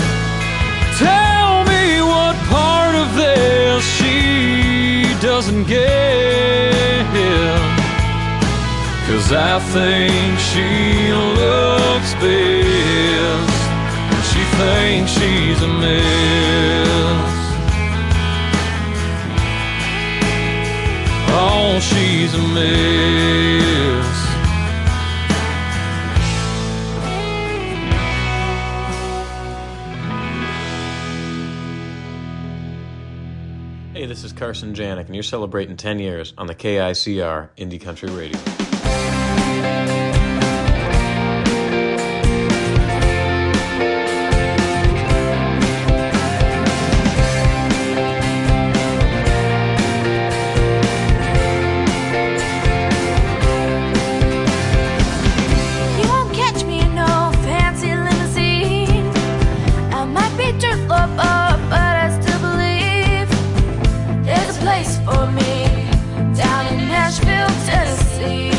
Tell me what part of this she doesn't get. 'Cause I think she looks best when she thinks she's a mess. Oh, she's a mess. Hey, this is Carson Janik, and you're celebrating 10 years on the KICR Indie Country Radio. You won't catch me in no fancy limousine. I might be dirt low, but I still believe there's a place for me down in Nashville, Tennessee.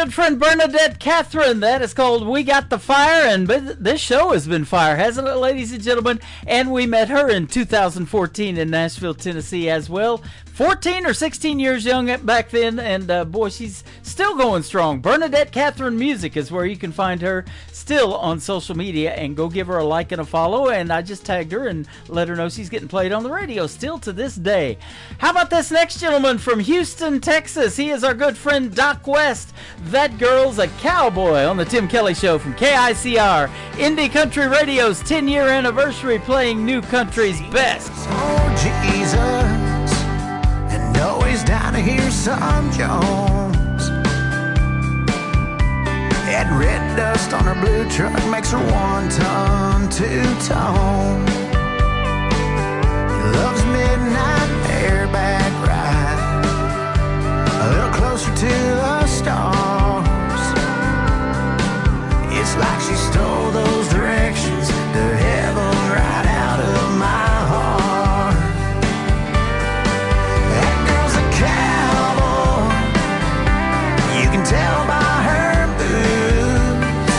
good friend Bernadette Catherine. That is called We Got the Fire, and this show has been fire, hasn't it, ladies and gentlemen? And we met her in 2014 in Nashville, Tennessee as well. 14 or 16 years young back then, and boy, she's still going strong. Bernadette Catherine Music is where you can find her still on social media, and go give her a like and a follow. And I just tagged her and let her know she's getting played on the radio still to this day. How about this next gentleman from Houston, Texas? He is our good friend Doc West. That girl's a cowboy on the Tim Kelly Show from KICR, Indie Country Radio's 10-year anniversary, playing new country's best. Oh, Jesus, and always down to hear some Jones. That red dust on her blue truck makes her 1-ton, 2-tone. He loves midnight bareback ride, a little closer to the stars. It's like she stole those directions to heaven right out of my heart. That girl's a cowboy, you can tell by her boots.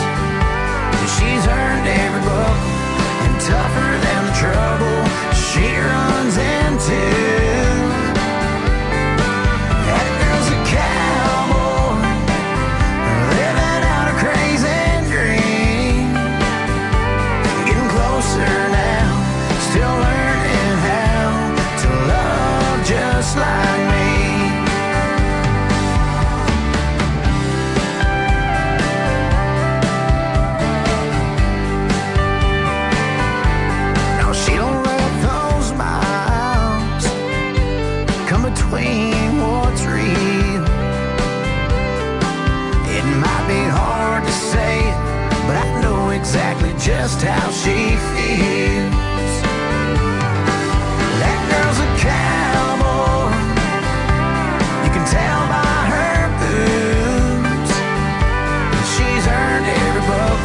She's earned every buck and tougher than the trouble she runs into. That girl's a cowboy, living out a crazy dream. Getting closer now, still learning how to love just like me. No, she don't let those miles come between what's real. It might be hard to say it, but I know exactly just how she feels. That girl's a cowboy, you can tell by her boots. She's earned every buck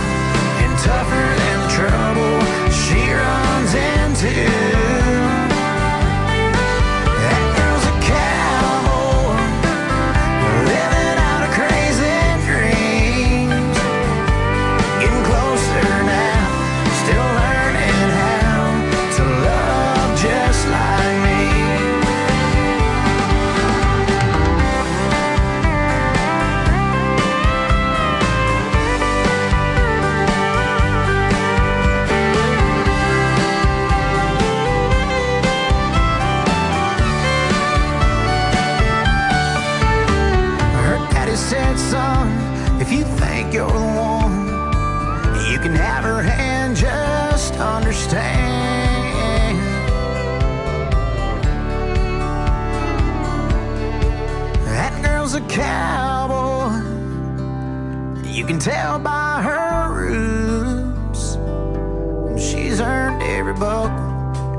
and tougher than the trouble she runs into. That girl's a cowboy, living out a crazy dreams. Getting closer now, still learning how to love just like me. Her daddy said, son, if you think you're the one, you can have her hand, just understand. That girl's a cowboy, you can tell by her roots. She's earned every buck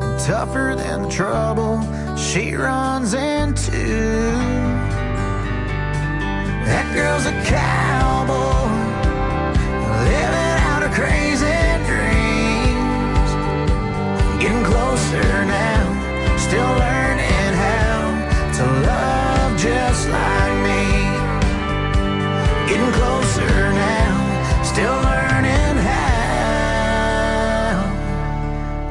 and tougher than the trouble she runs into. That girl's a cowboy, living out her crazy dreams. Getting closer now, still learning how to love just like me. Getting closer now, still learning how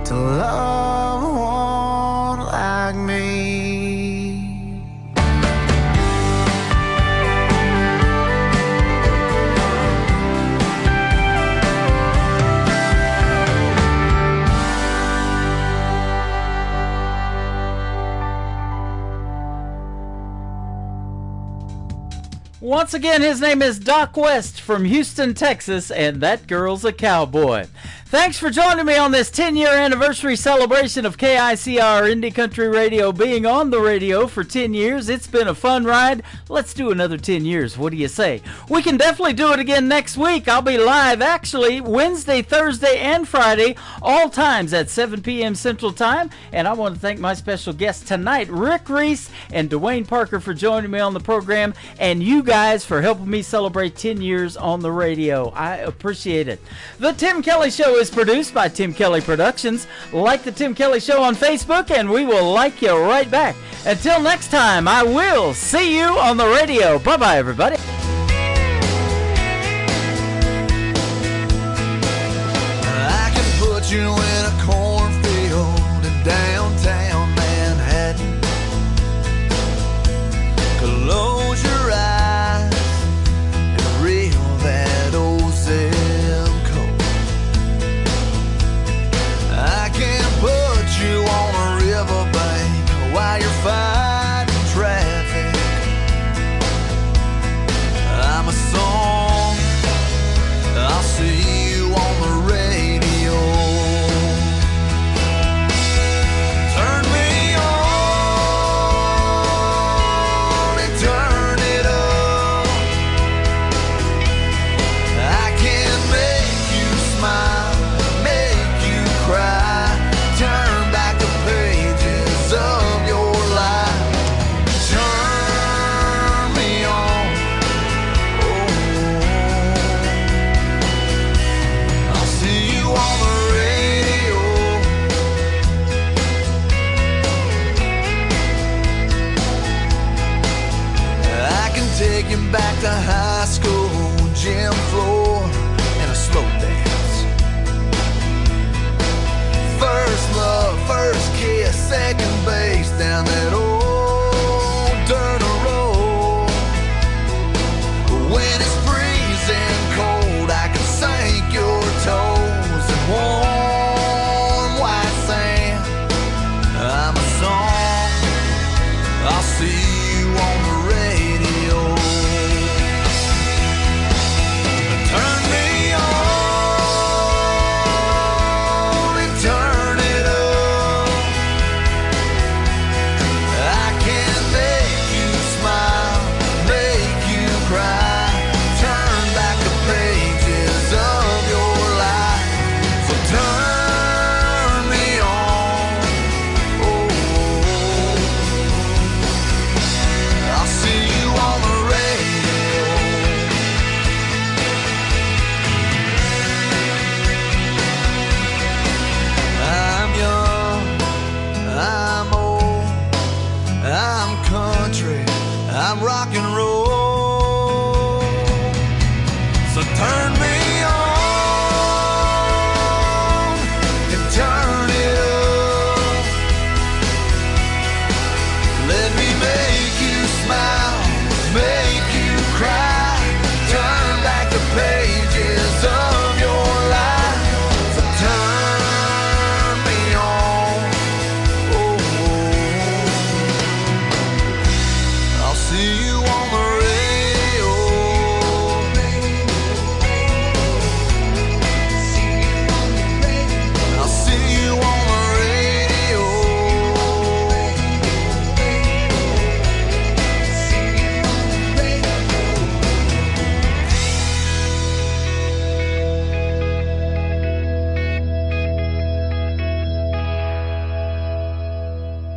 to love one like me. Once again, his name is Doc West from Houston, Texas, and that girl's a cowboy. Thanks for joining me on this 10-year anniversary celebration of KICR Indie Country Radio being on the radio for 10 years. It's been a fun ride. Let's do another 10 years. What do you say? We can definitely do it again next week. I'll be live, actually, Wednesday, Thursday, and Friday, all times at 7 p.m. Central Time. And I want to thank my special guests tonight, Rick Reese and Dwayne Parker, for joining me on the program, and you guys for helping me celebrate 10 years on the radio. I appreciate it. The Tim Kelly Show is produced by Tim Kelly Productions. Like the Tim Kelly Show on Facebook, and we will like you right back. Until next time, I will see you on the radio. Bye-bye, everybody.